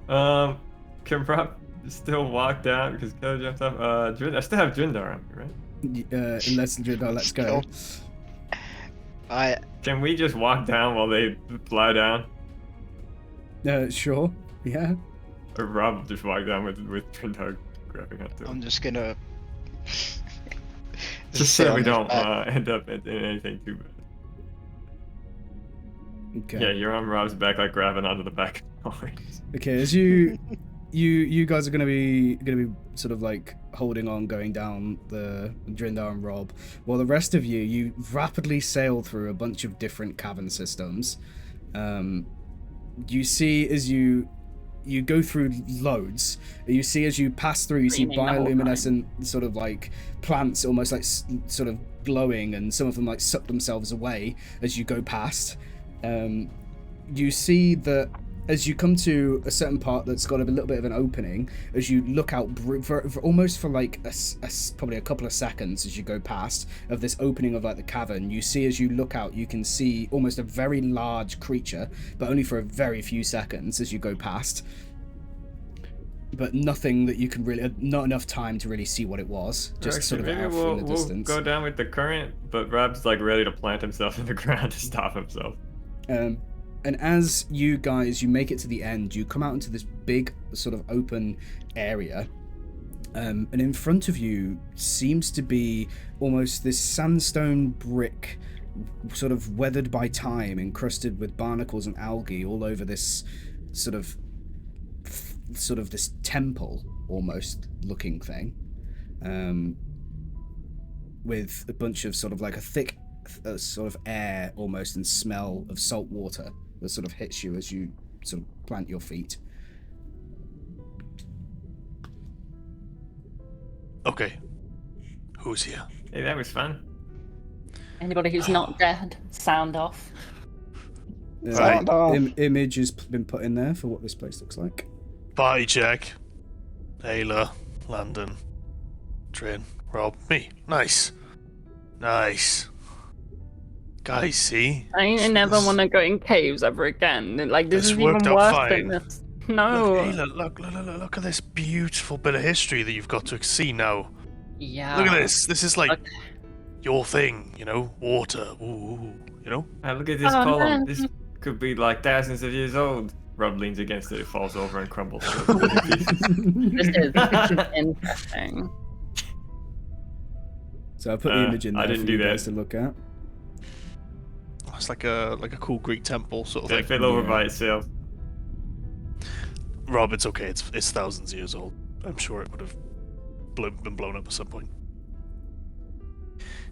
Can Rob still walk down because Kelly jumped up? I still have Jindar on me, right? Unless let's go. Can we just walk down while they fly down? Sure. Yeah. Or Rob just walk down with Jindar grabbing onto him? I'm just gonna. Just sit so on we his don't back. end up in anything too bad. Okay. Yeah, you're on Rob's back, like grabbing onto the back of the horse. Okay, as you guys are gonna be sort of like holding on, going down the Drindar and Rob, while the rest of you rapidly sail through a bunch of different cavern systems. You see as you go through loads, you see as you pass through, you see Screaming the whole time. bioluminescent sort of like plants, almost like sort of glowing, and some of them like suck themselves away as you go past. You see that as you come to a certain part that's got a little bit of an opening, as you look out for almost for like probably a couple of seconds as you go past of this opening of like the cavern, you see as you look out, you can see almost a very large creature, but only for a very few seconds as you go past. But nothing that you can really, not enough time to really see what it was. Just Actually, sort of maybe out we'll from the distance. go down with the current, but Rob's like ready to plant himself in the ground to stop himself. And as you guys, you make it to the end, you come out into this big sort of open area. And in front of you seems to be almost this sandstone brick, sort of weathered by time, encrusted with barnacles and algae all over this sort of this temple almost looking thing. With a bunch of sort of like a thick sort of air almost and smell of salt water that sort of hits you as you sort of plant your feet. Okay. Who's here? Hey, that was fun. Anybody who's not dead, sound off. Sound off. Image has been put in there for what this place looks like. Bye, Jack. Ayla, Landon, Trin, Rob, me. Nice. Nice. Guys, see? I never want to go in caves ever again. Like, this This is worked even out worse fine. than this. No. Look, Ayla, look at this beautiful bit of history that you've got to see now. Yeah. Look at this. This is like Okay. your thing, you know? Water. Ooh, you know? Look at this Oh, column. no. This could be like thousands of years old. Rob leans against it, it falls over and crumbles to a million pieces. This is interesting. So I put the image in I there didn't for you do that. guys to look at. It's like a cool Greek temple sort of It thing. fell over Yeah. by itself. Rob, it's okay. It's thousands of years old. I'm sure it would have been blown up at some point.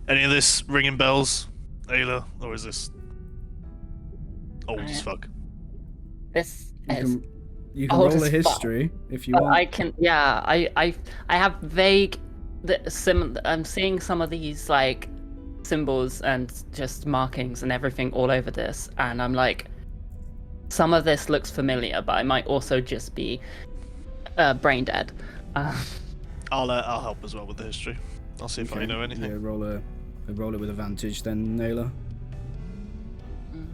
Any of this ringing bells, Ayla, or is this old as fuck? This You is. you can old roll a as fuck. history if you But want. I can. Yeah. I have vague. I'm seeing some of these like symbols and just markings and everything all over this, and I'm like, some of this looks familiar, but I might also just be brain dead. I'll help as well with the history. I'll see if I Okay, know anything. Yeah, roll it with advantage then, Naylor. Mm.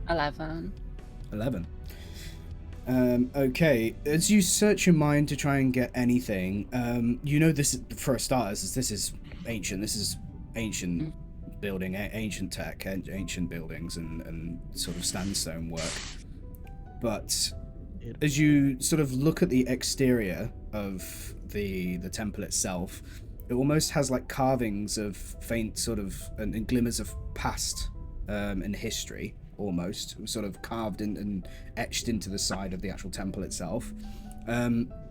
11. 11. Okay, as you search your mind to try and get anything, you know this is, for starters, this is ancient. This is ancient building, ancient tech, ancient buildings, and sort of sandstone work. But as you sort of look at the exterior of the temple itself, it almost has like carvings of faint sort of and glimmers of past and history, almost sort of carved in and etched into the side of the actual temple itself.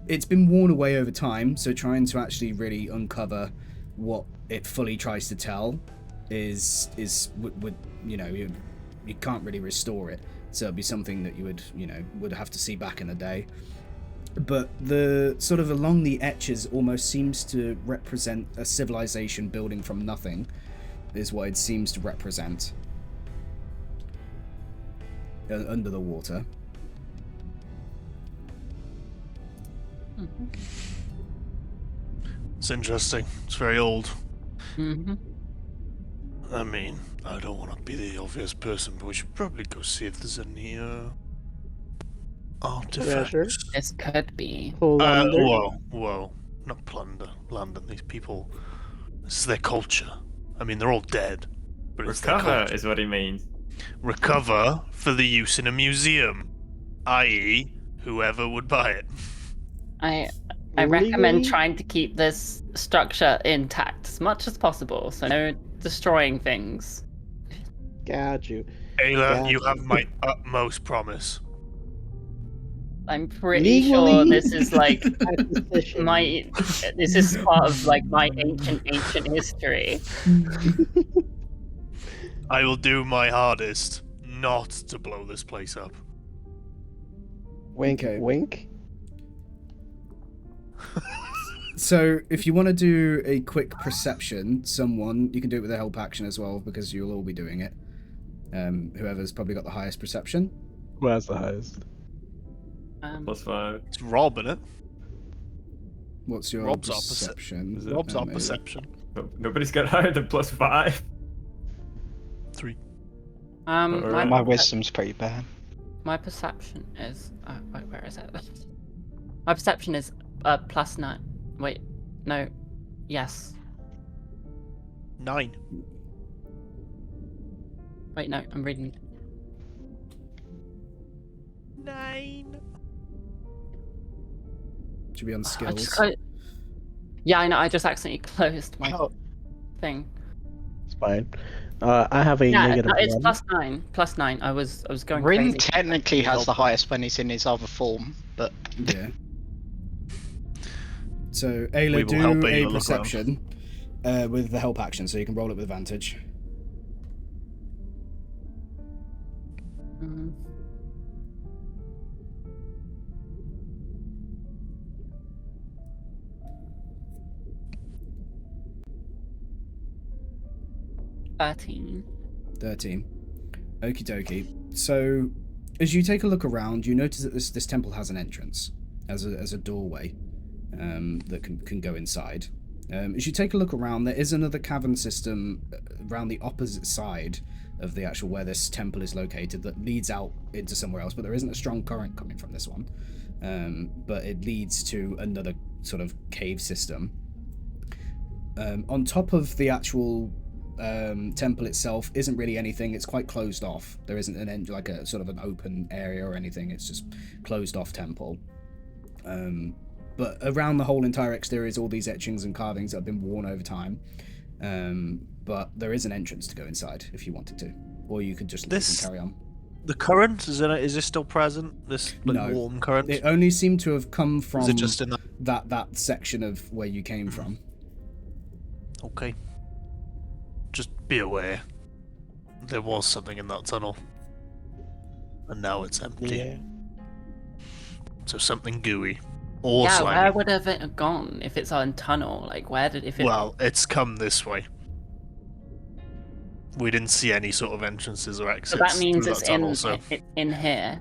It's been worn away over time, so trying to actually really uncover what it fully tries to tell would you know, you can't really restore it, so it'd be something that you would have to see back in the day. But the sort of along the etches almost seems to represent a civilization building from nothing, is what it seems to represent. Under the water. Mm-hmm. It's interesting. It's very old. Mm-hmm. I mean, I don't want to be the obvious person, but we should probably go see if there's any artifacts. Yeah, sure. This could be. Whoa, not plunder, Landon. These people, this is their culture. I mean, they're all dead, but it's their Recover culture. is what he means. Recover for the use in a museum, i.e., whoever would buy it. I recommend Legally? trying to keep this structure intact as much as possible, so no destroying things. Got you. Ayla, Yeah. you have my utmost promise. I'm pretty Legally? sure this is like Acquisition. this is part of like my ancient history. I will do my hardest not to blow this place up. Wink, Okay. wink. So if you want to do a quick perception, you can do it with a help action as well, because you'll all be doing it. Whoever's probably got the highest perception. Who has the highest? +5. It's Rob, innit? What's your Rob's our perception? Is it? Rob's our Maybe. perception. Nobody's got higher than +5. 3. Alright. My wisdom's pretty bad. My perception is wait, where is it? My perception is +9. Wait, no, yes. 9. Wait, no, I'm reading. 9. Should be on I skills. just yeah, I know. I just accidentally closed my Oh, thing. it's fine. I have a Yeah, negative no, it's 1. +9. +9. I was going Rin crazy. technically has the highest when he's in his other form, but Yeah. So We Ayla, will help do Ayla a look perception with the help action, so you can roll it with advantage. Mhm. $13. 13. Okie dokie. So, as you take a look around, you notice that this temple has an entrance, as a doorway that can go inside. As you take a look around, there is another cavern system around the opposite side of the actual where this temple is located that leads out into somewhere else, but there isn't a strong current coming from this one. But it leads to another sort of cave system. On top of the actual temple itself isn't really anything. It's quite closed off. There isn't an end, like a sort of an open area or anything. It's just closed off temple. But around the whole entire exterior is all these etchings and carvings that have been worn over time. But there is an entrance to go inside if you wanted to, or you could just leave and carry on. The current is this still present? This warm current? It only seemed to have come from is it just in that section of where you came from. Okay. Just be aware. There was something in that tunnel, and now it's empty. Yeah. So something gooey. Or yeah, slimy. where would have it gone if it's a tunnel? Like, where did if it? Well, it's come this way. We didn't see any sort of entrances or exits. So that means through it's that tunnel, so... in here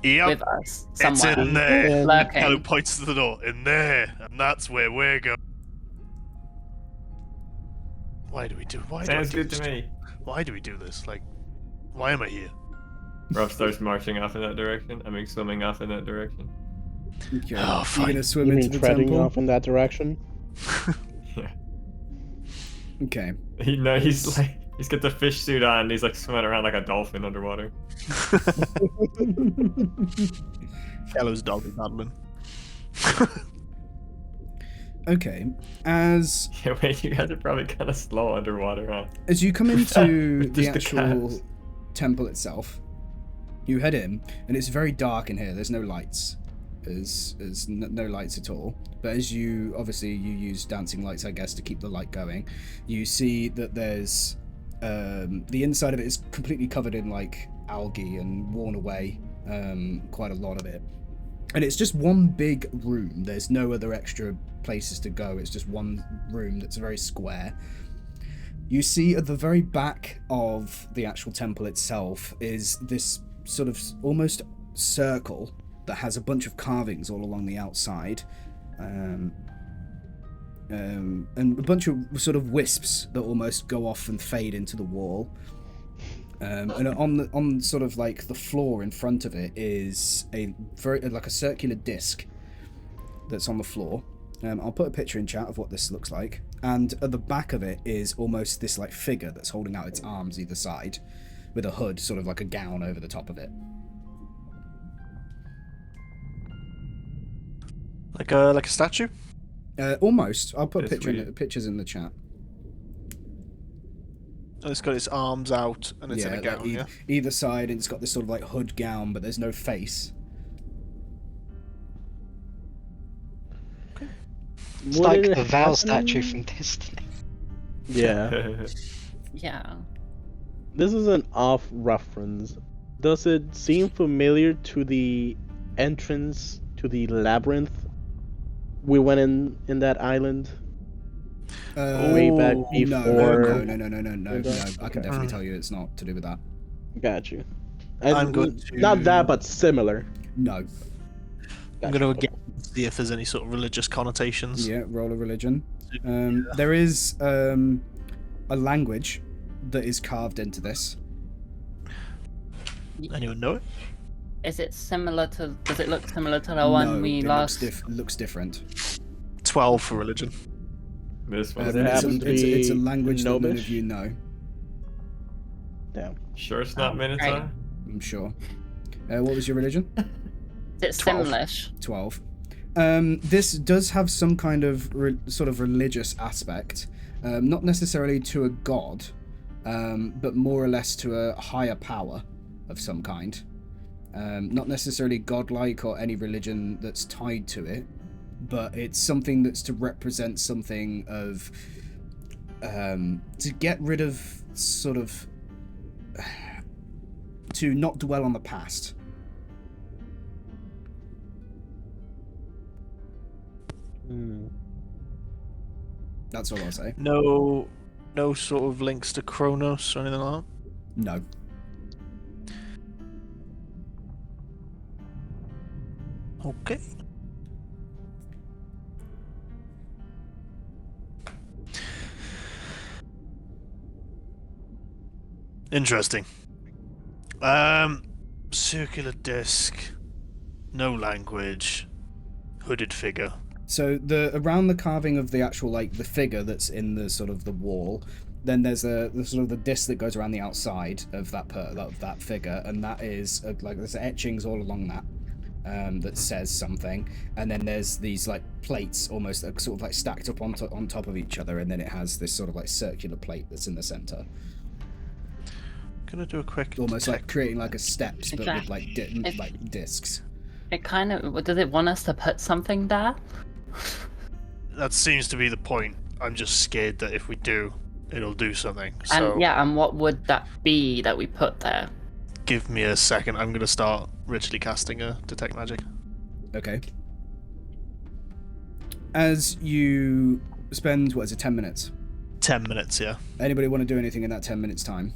Yep, with us it's somewhere. in there. Lurking. Hello points to the door. In there, and that's where we're going. Why do we do? Sounds good to me. Why do we do this? Like, why am I here? Rob starts marching off in that direction. I mean, swimming off in that direction. Okay. Oh, You're fine. gonna swim You into mean the treading temple? off in that direction? Yeah. Okay. He's got the fish suit on. And he's like swimming around like a dolphin underwater. Yellow's dog is paddling. Okay. As Yeah, wait, you guys are probably kind of slow underwater, huh? As you come into With the just the actual cats. temple itself, you head in, and it's very dark in here. There's no lights. There's no lights at all. But as you use dancing lights, I guess, to keep the light going, you see that there's the inside of it is completely covered in like algae and worn away, quite a lot of it. And it's just one big room. There's no other extra places to go. It's just one room that's very square. You see at the very back of the actual temple itself is this sort of almost circle that has a bunch of carvings all along the outside, and a bunch of sort of wisps that almost go off and fade into the wall. And on sort of like the floor in front of it is a circular disc that's on the floor. I'll put a picture in chat of what this looks like. And at the back of it is almost this like figure that's holding out its arms either side, with a hood, sort of like a gown over the top of it. Like a statue? Almost. I'll put It's weird. pictures in the chat. And it's got its arms out and it's in a like gown, yeah? either side, and it's got this sort of like hood gown, but there's no face. It's What like did the it Val happen? statue from Destiny. Yeah. Yeah. This is an off reference. Does it seem familiar to the entrance to the labyrinth we went in that island? Way back before. No. I can definitely tell you it's not to do with that. Got you. I'm going to... Not that, but similar. No. I'm going to again see if there's any sort of religious connotations. Yeah, roll a religion. There is a language that is carved into this. Anyone know it? Is it similar to? Does it look similar to the one we it last? looks different. 12 for religion. This Does one. it It's happen to it's a be language that none of Gnomish? you know, Damn. Sure it's not Right. Minotaur? I'm sure. What was your religion? Is it 12. Simlish? 12. This does have some kind of sort of religious aspect, not necessarily to a god, but more or less to a higher power of some kind. Not necessarily godlike or any religion that's tied to it, but it's something that's to represent something of, to get rid of sort of, to not dwell on the past. That's all I'll say. No sort of links to Kronos or anything like that? No. Okay. Interesting. Circular disc, no language, hooded figure. So around the carving of the actual like the figure that's in the sort of the wall, then there's the sort of the disc that goes around the outside of that figure, and that is like there's etchings all along that. That says something, and then there's these like plates almost sort of like stacked up on top of each other, and then it has this sort of like circular plate that's in the center, Gonna do a quick almost like detect. creating like a steps but with like It's- like discs. It kind of does it want us to put something there? That seems to be the point. I'm just scared that if we do, it'll do something. So And and what would that be that we put there? give me a second. I'm gonna start ritually casting a detect magic. Okay. As you spend 10 minutes. 10 minutes, yeah. Anybody want to do anything in that 10 minutes time?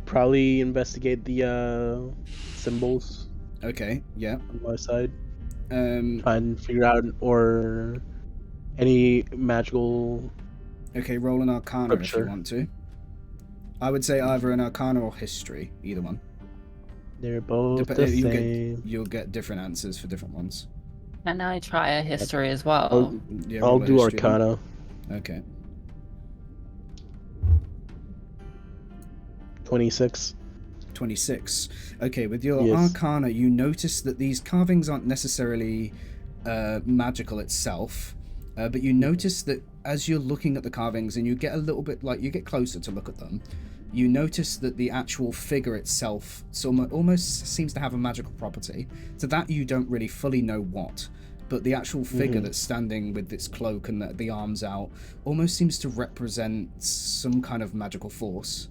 Probably investigate the symbols Okay. Yeah. on my side. Um. And figure out or any magical. Okay. Roll an Arcana if you Scripture. want to. I would say either an Arcana or History. Either one. They're both Dep- the you'll same. you'll get different answers for different ones. Can I try a history as well? Yeah, I'll roll a do history then. Arcana. Okay. 26. 26. Okay, with your Yes. Arcana, you notice that these carvings aren't necessarily magical itself, but you notice that as you're looking at the carvings and you get a little bit you get closer to look at them, you notice that the actual figure itself almost seems to have a magical property. To that you don't really fully know what, but the actual figure that's standing with its cloak and the arms out almost seems to represent some kind of magical force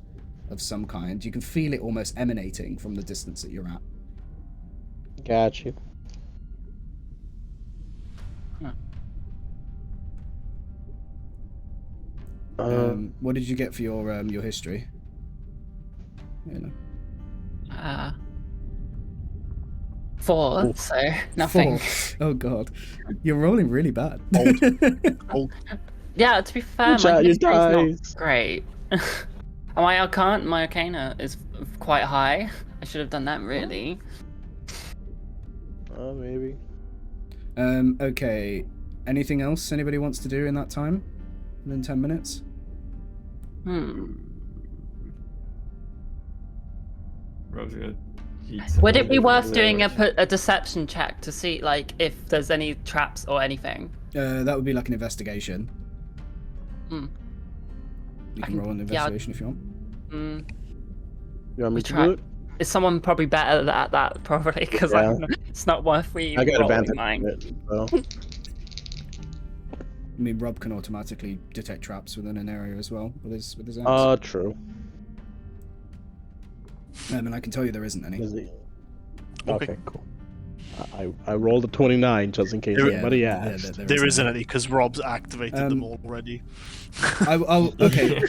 of some kind. You can feel it almost emanating from the distance that you're at. Got you. What did you get for your history? You know. 4, so nothing. 4. Oh god, you're rolling really bad. Yeah, to be fair, Good my job, you history's guys. not great. And my Arcana is quite high. I should have done that really. Oh, maybe. Okay. Anything else anybody wants to do in that time? Within 10 minutes? Rob's gonna eat Would it be something. worth doing a deception check to see like if there's any traps or anything? That would be like an investigation. Hmm. You I can can- roll an yeah. investigation if you want. You want me We to try. do it? Is someone probably better at that probably? Because Yeah. it's not worth me I got rolling advantage. mine. on it, so. I mean, Rob can automatically detect traps within an area as well with his axe. True. And I can tell you there isn't any. Is it? Okay. Okay, cool. I rolled a 29 just in case anybody asked. There isn't any because Rob's activated them already. I'll okay.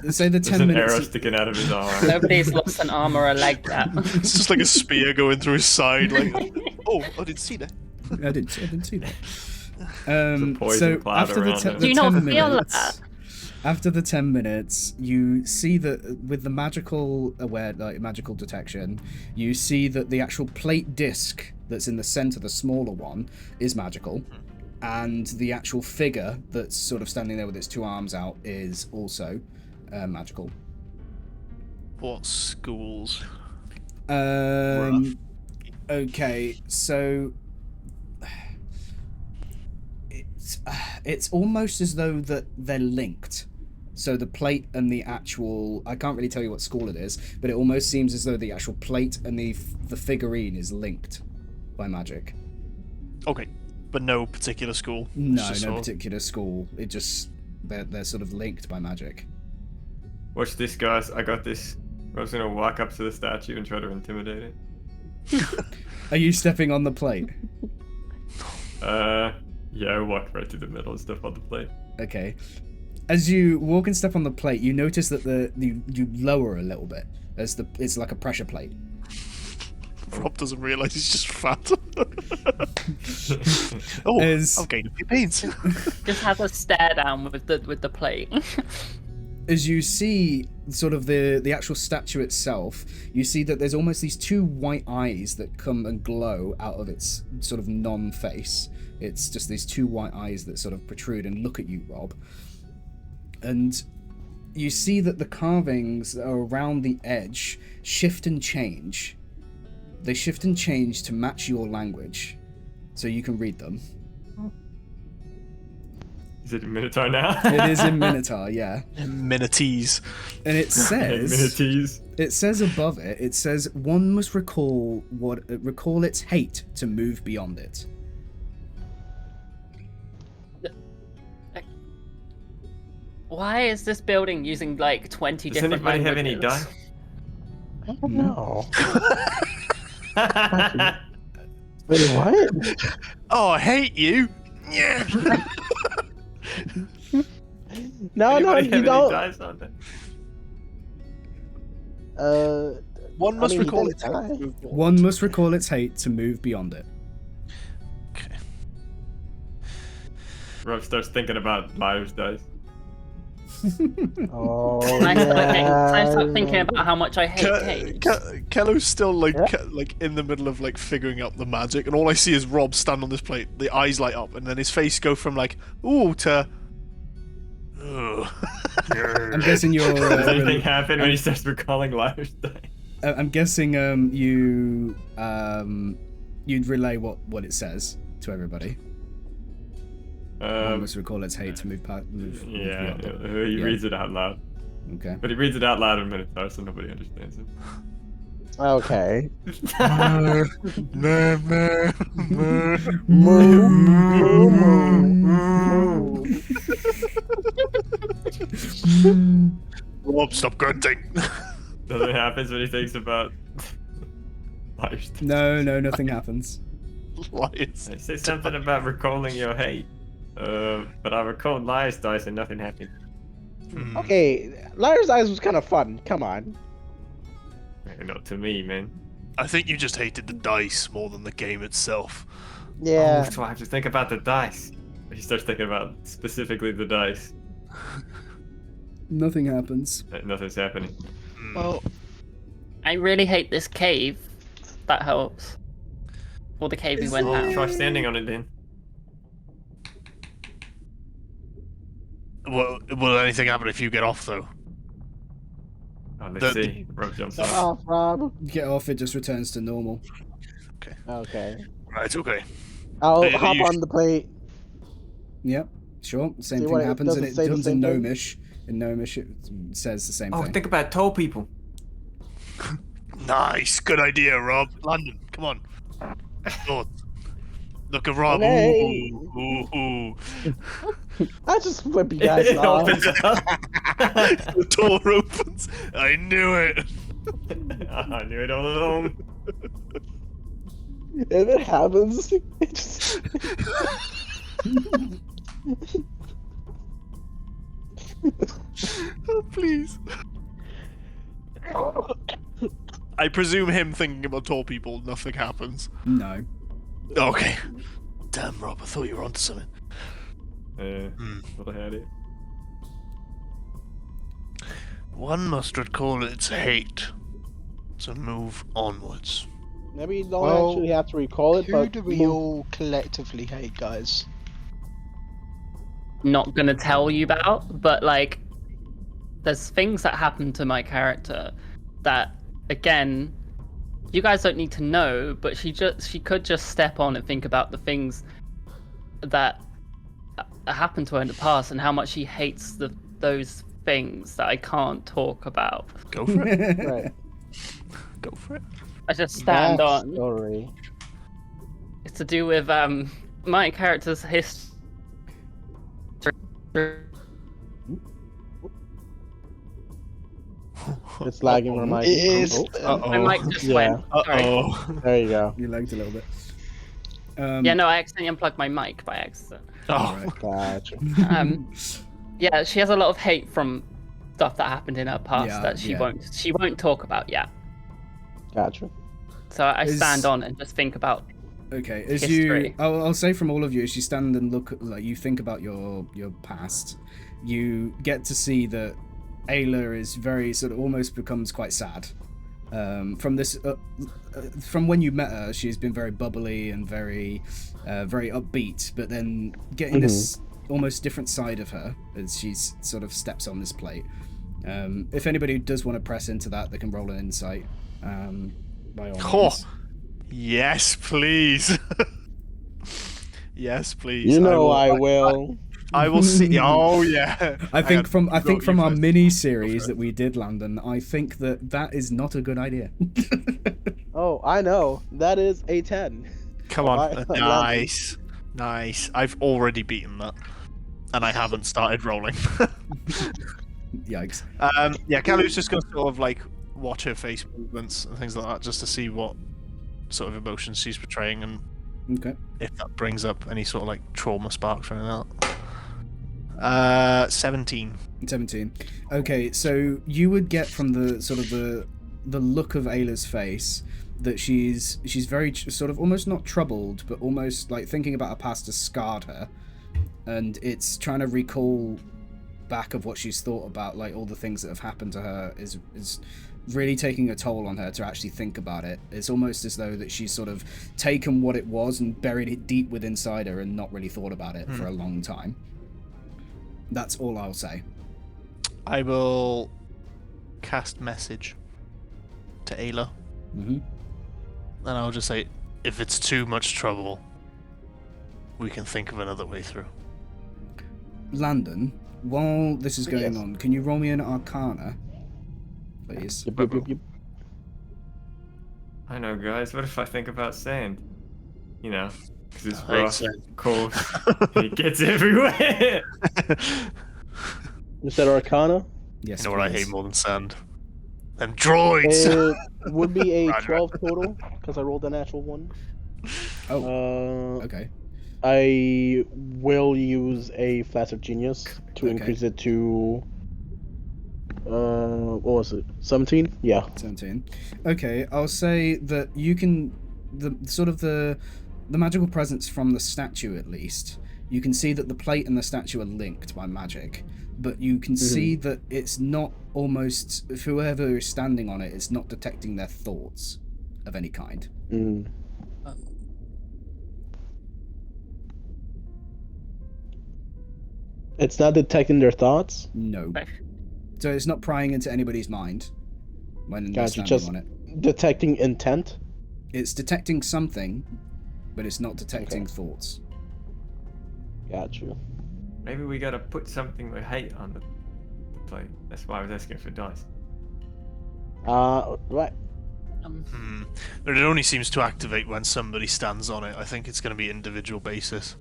Say the There's 10 an minutes. arrow sticking out of his arm. Nobody's lost an arm or a leg yet. It's just like a spear going through his side. Like, oh, I didn't see that. I didn't see that. poison So cloud after the, around him. the Do you not 10 feel minutes, that? after the 10 minutes, you see that with the magical magical detection, you see that the actual plate disc that's in the center, the smaller one, is magical, and the actual figure that's sort of standing there with its two arms out is also magical. What schools? Okay, so it's almost as though that they're linked. So the plate and the actual, I can't really tell you what school it is, but it almost seems as though the actual plate and the figurine is linked by magic. Okay, but no particular school. No, It's just no sort of- particular school. It just they're sort of linked by magic. Watch this, guys. I got this. I was gonna walk up to the statue and try to intimidate it. Are you stepping on the plate? Yeah, I walked right through the middle and stuff on the plate. Okay. As you walk and step on the plate, you notice that you lower a little bit as it's like a pressure plate. Rob doesn't realise he's just fat. Oh, I've gained a few pains. Just has a stare down with the plate. As you see sort of the actual statue itself, you see that there's almost these two white eyes that come and glow out of its sort of non-face. It's just these two white eyes that sort of protrude and look at you, Rob. And you see that the carvings around the edge shift and change. They shift and change to match your language, so you can read them. Is it in Minotaur now? It is in Minotaur, yeah. Minotees. And it says, Minotees. it says above it, it says, one must recall its hate to move beyond it. Why is this building using like 20 Does different anybody languages? have any die? I don't know. Wait, what? Oh, I hate you. Yeah. No, Anybody you have any don't. dice on there? One must he recall did its die. hate. One must recall its hate to move beyond it. Okay. Rob starts thinking about Myers dice. Oh, Can I start yeah. thinking about how much I hate caves? Kello's still like Yeah. like in the middle of like figuring out the magic, and all I see is Rob stand on this plate. The eyes light up, and then his face go from like ooh to. Ugh. I'm guessing you're... Does anything happen when he starts recalling Myers dice? I'm guessing you'd relay what it says to everybody. One must recall its hate to move Yeah, beyond it. he Yeah. reads it out loud. Okay. But he reads it out loud in Minotaur, so nobody understands it. Okay. Rob, stop grunting. Nothing happens when he thinks about Myers dice. No, nothing happens. Lions. I say something about recalling your hate. But I recalled Myers dice and nothing happened. Okay, Liar's Eyes was kind of fun. Come on. Not to me, man. I think you just hated the dice more than the game itself. Yeah. Oh, so I have to think about the dice. He starts thinking about specifically the dice. Nothing happens. Nothing's happening. Well, I really hate this cave. That helps. Or the cave we went out. Try standing on it then. Well, will anything happen if you get off though? Oh, let's The- see. Rob jumps Get off. off, Rob. Get off, it just returns to normal. Okay. Right, okay. I'll Hey, hop you- on the plate. Yep, sure. Same See thing what it happens, and doesn't it say the comes in same thing? Gnomish. In Gnomish, it says the same Oh, thing. think about tall people. Nice, good idea, Rob. London, come on. Lord. Look at Rob. Hey. Ooh. I just flip you guys It off. opens up. The door opens. I knew it. I knew it all along. If it happens, it just... Oh, please. I presume him thinking about tall people, nothing happens. No. Okay. Damn, Rob, I thought you were onto something. What I had it. One must recall its hate to move onwards. Maybe you don't Well, actually have to recall it, who but do we all collectively hate, guys? Not gonna tell you about, but like, there's things that happen to my character that, again, you guys don't need to know, but she could just step on and think about the things that happened to her in the past and how much she hates those things that I can't talk about. Go for it. right. Go for it. I just stand on. Story. It's to do with my character's history. It's lagging when my It is. My mic just Yeah. went. Sorry. There you go. You lagged a little bit. Yeah, no, I accidentally unplugged my mic by accident. Oh. Gotcha. Yeah, she has a lot of hate from stuff that happened in her past Yeah, that she yeah. won't talk about yet. Gotcha. So I Is- stand on and just think about. Okay, as History. I'll say from all of you, as you stand and look, like you think about your past, you get to see that Ayla is very sort of almost becomes quite sad. From this, from when you met her, she's been very bubbly and very upbeat. But then getting this almost different side of her as she sort of steps on this plate. If anybody does want to press into that, they can roll an insight. By all means. Yes, please. Yes, please. You know I will. I will see. Oh yeah. I think from our first. mini series that we did, Landon, I think that is not a good idea. Oh, I know. That is a 10. Come on. I- Nice. Nice. I've already beaten that. And I haven't started rolling. Yikes. Yeah, Kalu's just going to sort of like watch her face movements and things like that just to see what sort of emotions she's portraying and Okay. if that brings up any sort of like trauma sparks or anything like that. 17. 17. Okay, so you would get from the sort of the look of Ayla's face that she's very sort of almost not troubled, but almost like thinking about her past has scarred her, and it's trying to recall back of what she's thought about, like all the things that have happened to her is really taking a toll on her to actually think about it. It's almost as though that she's sort of taken what it was and buried it deep within inside her and not really thought about it for a long time. That's all I'll say. I will cast message to Ayla. Mm-hmm. And I'll just say, if it's too much trouble, we can think of another way through. Landon, while this is going Yes. on, can you roll me an Arcana, please? Yep. I know, guys. What if I think about sand? You know, because it's I hate rough, sand. cold, and it gets everywhere. You said Arcana? Yes. You know what I please. hate more than sand? Them droids! It would be a Roger. 12 total, because I rolled a natural one. Oh, okay. I will use a Flash of Genius to Okay. increase it to... what was it? 17? Yeah. 17. Okay, I'll say that you can the magical presence from the statue, at least. You can see that the plate and the statue are linked by magic, but you can see that it's not almost whoever is standing on it is not detecting their thoughts of any kind. Mm. It's not detecting their thoughts? No. So it's not prying into anybody's mind when they're Gotcha, standing just on it. detecting intent? It's detecting something, but it's not detecting Okay. thoughts. Gotcha. Maybe we gotta put something we hate on the plate. That's why I was asking for dice. Right. But it only seems to activate when somebody stands on it. I think it's going to be individual basis.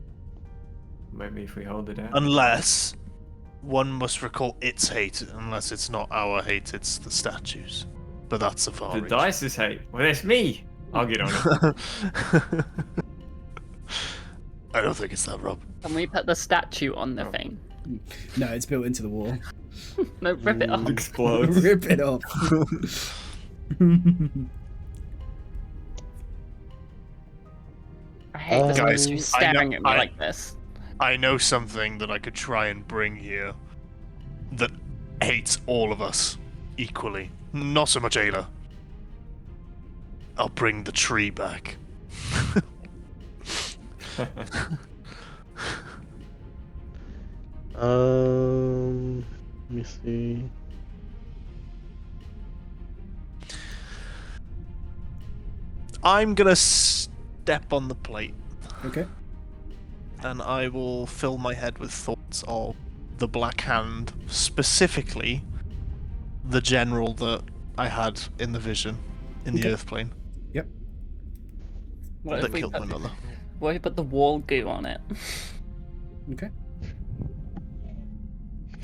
Maybe if we hold it out. Unless one must recall its hate, unless it's not our hate, it's the statues. But that's a far The reach. dice is hate. Well, that's me. I'll get on it. I don't think it's that, Rob. Can we put the statue on the thing? No, it's built into the wall. No, rip it off. Explodes. Rip it off. I hate this Guys, statue I staring know- at me I- like this. I know something that I could try and bring here that hates all of us equally. Not so much Ayla. I'll bring the tree back. Let me see. I'm gonna step on the plate Okay. and I will fill my head with thoughts of the Black Hand, specifically the general that I had in the vision in the Okay. Earth Plane Yep. What that if we killed my put, mother. what if we put the wall goo on it? Okay.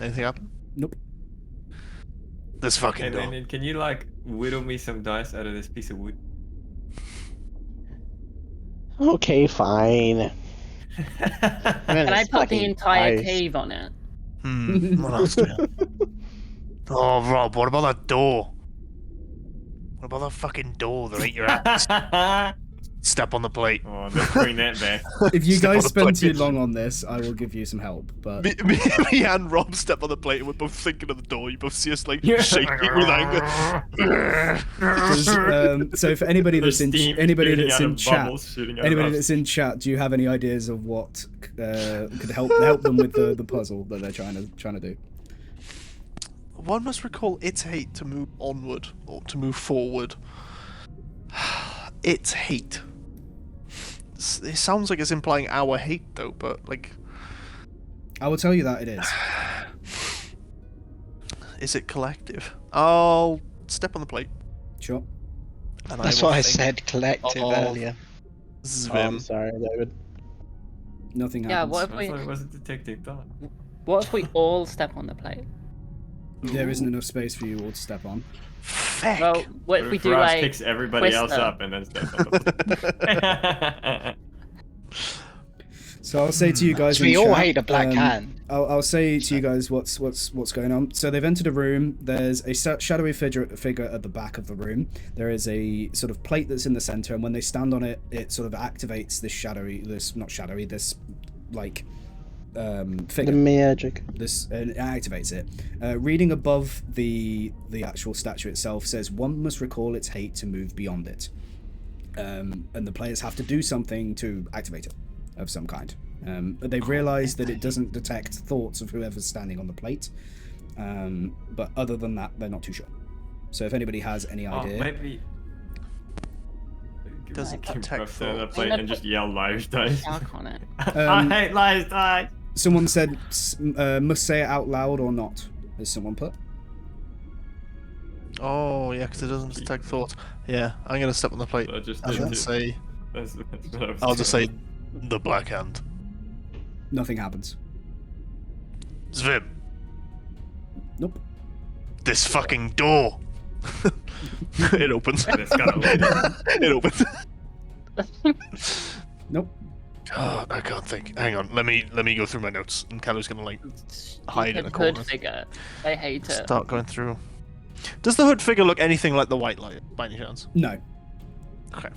Anything happen? Nope. This fucking And door. then can you like whittle me some dice out of this piece of wood? Okay, fine. Can I put the entire cave on it? What else do we have? Oh, Rob, what about that door? What about that fucking door that ate your ass? Step on the plate. Oh, let's bring that back. If you Step on guys the spend too plate. long on this, I will give you some help. But Me and Rob step on the plate and we're both thinking of the door. You both see us like shaking with anger. so for anybody There's that's in steam anybody shooting that's out in of chat, bubbles shooting out of anybody us. that's in chat, do you have any ideas of what could help them with the puzzle that they're trying to do? One must recall its hate to move onward or to move forward. Its hate. It sounds like it's implying our hate though, but like, I will tell you that it is. is it collective? I'll step on the plate. Sure. And That's will what I think said collective of earlier. I'm Zvim. sorry, David. Nothing Yeah, happens. what I if thought we it was a detective thought. what if we all step on the plate? There isn't enough space for you all to step on. Feck. Well, what if we do Ross like picks everybody else Twister? up and then steps on the So I'll say to you guys, We in all chat, hate a black hand. I'll say to you guys what's going on. So they've entered a room. There's a shadowy figure at the back of the room. There is a sort of plate that's in the center, and when they stand on it, it sort of activates this like figure. The magic. This it activates it. Reading above the actual statue itself says, "One must recall its hate to move beyond it," and the players have to do something to activate it of some kind. But they've realised that it doesn't detect thoughts of whoever's standing on the plate. But other than that, they're not too sure. So if anybody has any Oh, idea, maybe. Does it Keep detect Russ on the thoughts? plate and just yell lies dice. Mark on it. Um, I hate lies dice. someone said must say it out loud or not. Has someone put? Oh yeah, because it doesn't detect thoughts. Yeah, I'm gonna step on the plate. I just And did then it. say, That's what I was I'll just say, doing. the black hand. Nothing happens. Zvim, Nope. this fucking door. It opens. And it's got a lid. It opens. Nope. God, I can't think. Hang on, let me go through my notes. And Callum's gonna like hide in a Stupid corner. hood figure. I hate it. Start going through. Does the hood figure look anything like the white light by any chance? No. Okay.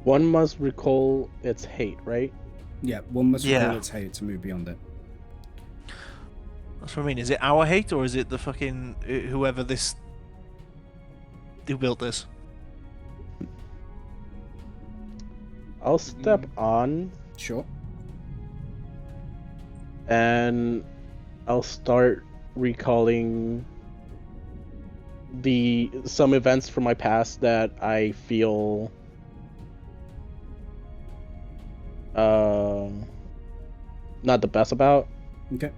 One must recall its hate, right? Yeah. One must Yeah. recall its hate to move beyond it. That's what I mean. Is it our hate or is it the fucking whoever this who built this? I'll step on Sure. and I'll start recalling some events from my past that I feel not the best about. Okay.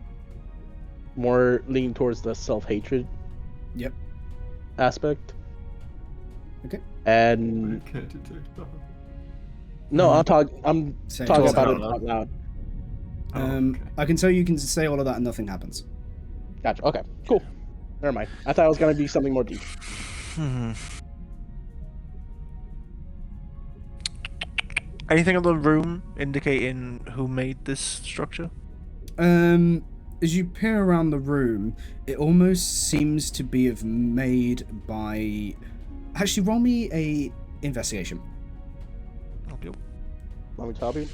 More leaning towards the self-hatred Yep. aspect. Okay. And Can't detect thought. no, I'm Say talking it about out it loud. out loud. Oh, okay. I can tell you can say all of that and nothing happens. Gotcha. Okay. Cool. Never mind. I thought it was gonna be something more deep. Anything on the room indicating who made this structure? As you peer around the room, it almost seems to be made by. Actually, roll me a investigation. Okay. Want me to help you?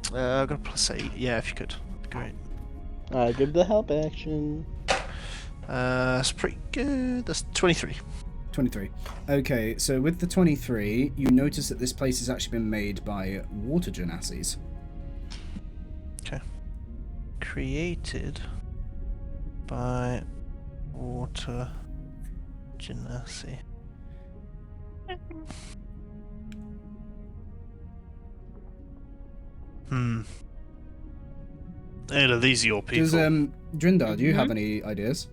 I got a +8. Yeah, if you could. Great. Give the help action. That's pretty good. That's 23. 23. Okay, so with the 23, you notice that this place has actually been made by water genassis. Created by water genasi. Are these your people? Does Drindar, do you have any ideas?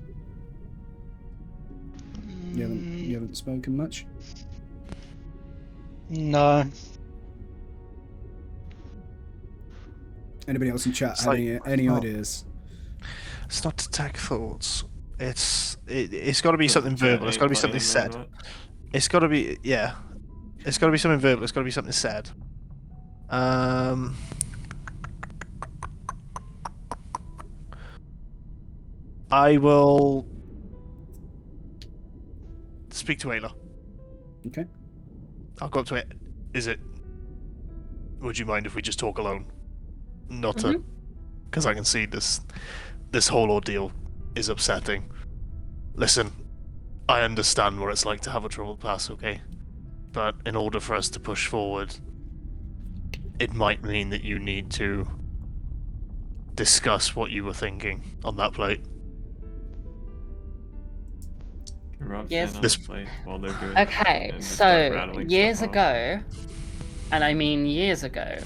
You haven't spoken much. No. Anybody else in chat It's have like- any oh. ideas? It's not detect thoughts. It's got to be something verbal. It's got to be something said. It's got to be It's got to be something verbal. It's got to be something said. I will speak to Ayla. Okay. I'll go up to it. Is it? Would you mind if we just talk alone? Not to, because I can see this whole ordeal is upsetting. Listen, I understand what it's like to have a troubled past, okay? But in order for us to push forward, it might mean that you need to discuss what you were thinking on that plate. Rob Yes. stand on This- the plate while they're good. Okay, and just start so rattling years stuff off. ago, and I mean years ago,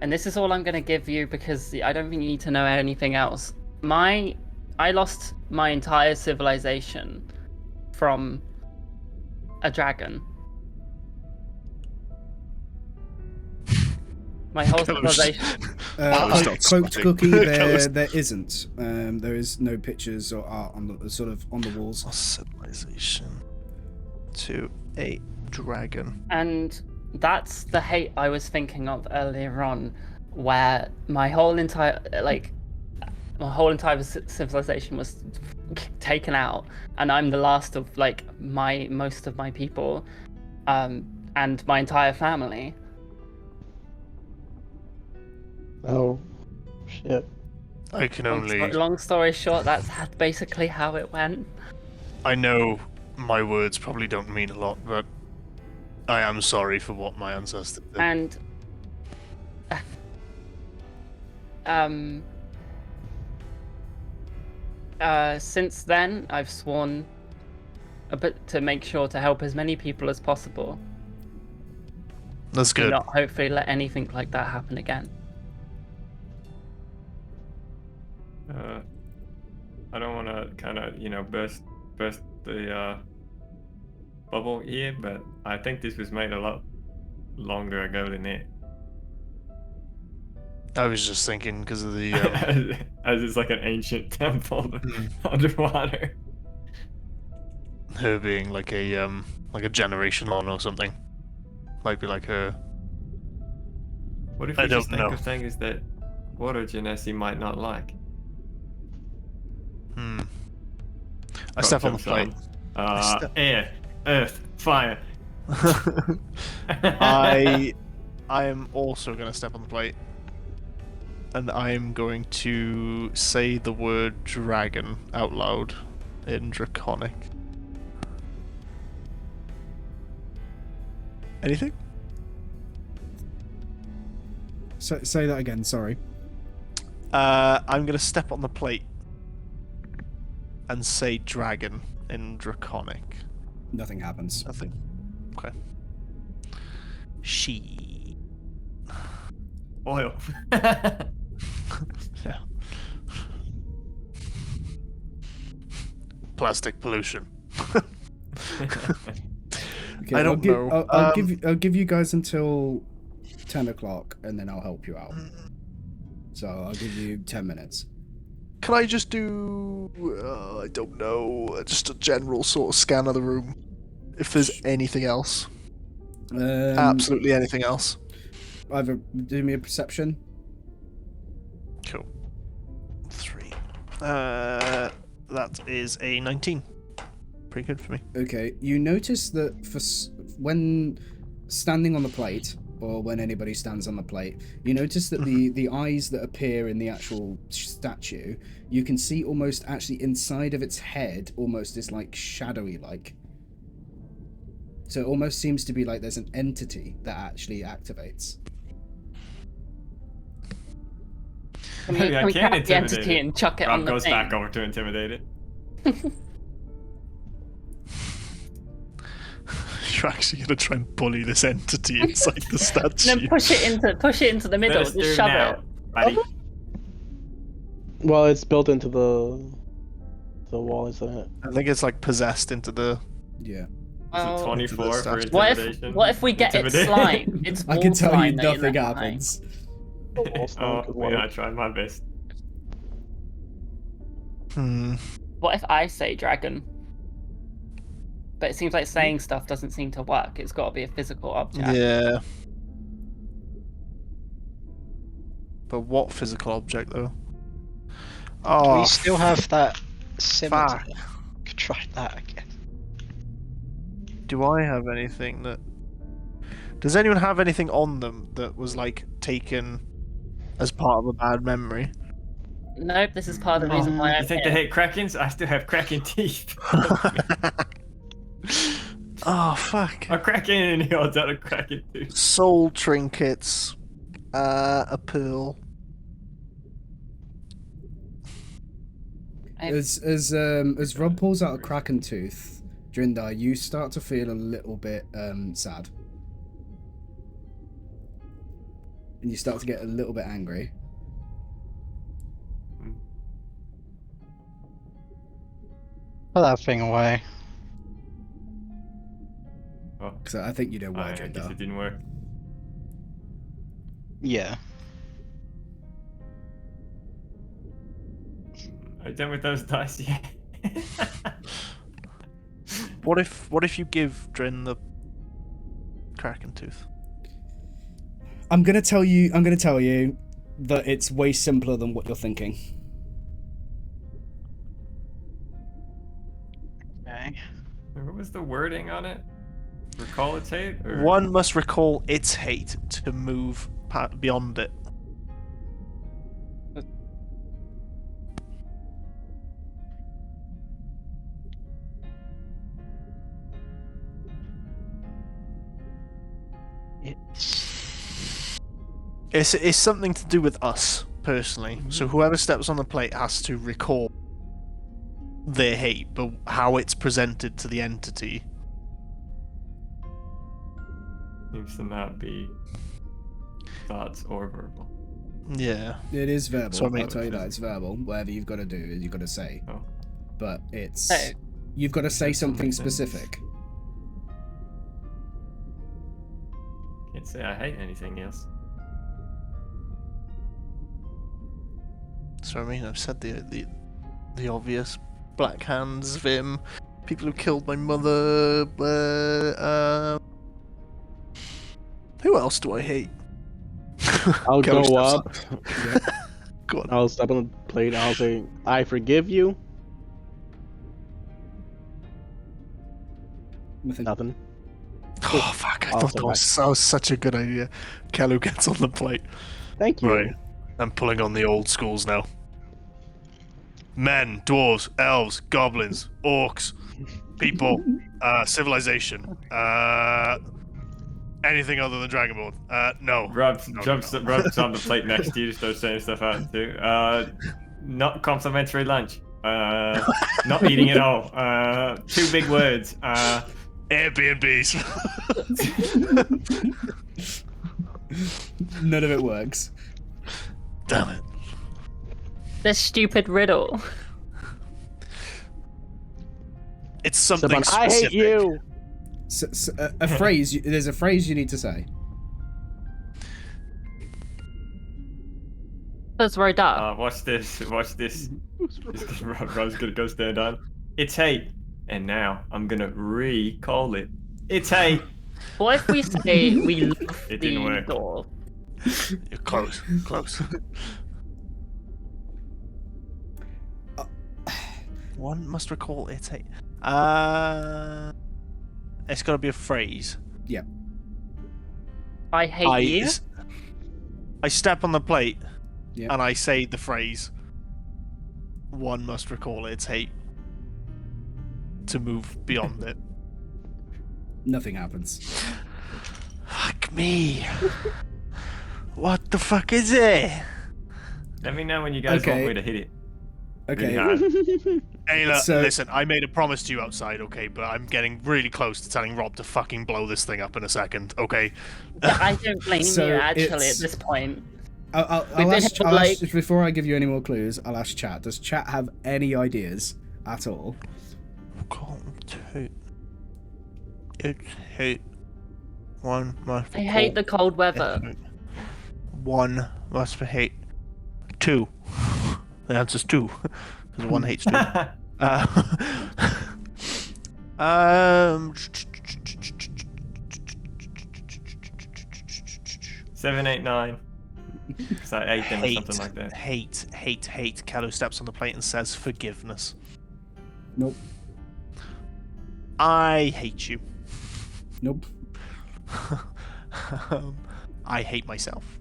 and this is all I'm gonna give you because I don't think you need to know anything else. I lost my entire civilization from a dragon. My whole civilization. Cloaked sweating. cookie. Colours- There isn't. There is no pictures or art on the sort of on the walls. Civilization to a dragon. And that's the hate I was thinking of earlier on, where my whole entire civilization was taken out, and I'm the last of most of my people, and my entire family. Oh, shit. I can only. Long story short, that's basically how it went. I know my words probably don't mean a lot, but I am sorry for what my ancestors did. And since then, I've sworn a bit to make sure to help as many people as possible, That's and good. not hopefully let anything like that happen again. I don't want to kind of, burst the bubble here, but I think this was made a lot longer ago than it. I was just thinking because of the. As it's like an ancient temple underwater. Her being like a generation on or something. Might be like her. What if I we just don't think know. of things that water genasi might not like? I step on the Jumps plate. step- Air, earth, fire. I am also going to step on the plate. And I am going to say the word dragon out loud in Draconic. Anything? So, say that again. Sorry. I'm going to step on the plate and say dragon in Draconic. Nothing happens. Nothing. Okay. She. Oil. Yeah. Plastic pollution. Okay, I don't know. I'll give you guys until 10 o'clock, and then I'll help you out. So I'll give you 10 minutes. Can I just do, I don't know, just a general sort of scan of the room? If there's anything else. Absolutely anything else. Either do me a perception. Cool. 3. That is a 19. Pretty good for me. Okay, you notice that when standing on the plate, or when anybody stands on the plate, you notice that the eyes that appear in the actual statue, you can see almost actually inside of its head, almost this like shadowy like. So it almost seems to be like there's an entity that actually activates. Can we, Maybe I can we can grab the entity intimidate it. and chuck it Rob on the goes thing? back over to intimidate it. You're actually gonna try and bully this entity inside the And statue. then push it into the middle. Let us Just do shove now, it. buddy. Well, it's built into the wall, isn't it? I think it's like possessed into the. Yeah. Is it Well, 24 for What intimidation? if we get it Intimidate? slime? It's I wall can tell you slime that you nothing left behind. happens. I tried my best. What if I say dragon? But it seems like saying stuff doesn't seem to work. It's got to be a physical object. Yeah. But what physical object though? Oh, we still have that scimitar. fuck. Could try that again. Do I have anything that... Does anyone have anything on them that was, like, taken as part of a bad memory? Nope, this is part of the reason why You I'm think here. they hate Krakens? I still have Kraken teeth. Oh, fuck. A Kraken in the odds out of Kraken tooth. Soul trinkets. A pearl. As Rob pulls out a Kraken tooth, Drindar, you start to feel a little bit sad. And you start to get a little bit angry. Put that thing away. Oh, Because I think you know why, I guess it Drindar. didn't work. Yeah. Are you done with those dice yet? What if you give Drin the Kraken tooth? I'm gonna tell you that it's way simpler than what you're thinking. Okay. What was the wording on it? Recall its hate? Or... One must recall its hate to move beyond it. It's something to do with us, personally. So whoever steps on the plate has to recall their hate, but how it's presented to the entity. Seems to not be thoughts or verbal. Yeah. It is verbal. So, I mean- I'll tell you that, it's verbal. Whatever you've got to do is you've got to say. Oh. But it's... Oh. You've got to say something Makes sense. specific. Can't say I hate anything else. So I mean, I've said the obvious: Black Hands, Vim, people who killed my mother. Who else do I hate? I'll Kelly go steps up. Go on. I'll step on the plate. I'll say, "I forgive you." Nothing. Oh fuck! I I'll thought step that was such a good idea. Kalu gets on the plate. Thank you. Right. I'm pulling on the old schools now. Men, dwarves, elves, goblins, orcs, people, civilization, anything other than Dragonborn. No. Rob's No, jumps no. Rob's on the plate next to you, starts saying stuff out too. Not complimentary lunch. Not eating at all. Two big words. Airbnbs. None of it works. Damn it. This stupid riddle. It's something Someone, I specific. hate you. A phrase. There's a phrase you need to say. Let's write up. Watch this. Watch this. Rob's gonna go stand on. It's hate. And now I'm gonna recall it. It's hate. What if we say we love It didn't the work. door? You're close. Close. One must recall its hate. It's got to be a phrase. Yeah. I hate you. I step on the plate, Yeah. and I say the phrase. One must recall its hate to move beyond it. Nothing happens. Fuck me. What the fuck is it? Let me know when you guys Okay. want me to hit it. Okay. Really Ayla, So- listen, I made a promise to you outside, okay, but I'm getting really close to telling Rob to fucking blow this thing up in a second, okay? I don't blame So you actually it's- at this point. I'll been ask, held, I'll ask like- before I give you any more clues. I'll ask chat. Does chat have any ideas at all? It's hate. One must I hate the cold weather. One must be hate. Two. The answer's two. Because one hates two. Um. 7, 8, 9. Because I ate them or something like that. Hate. Kalu steps on the plate and says forgiveness. Nope. I hate you. Nope. I hate myself.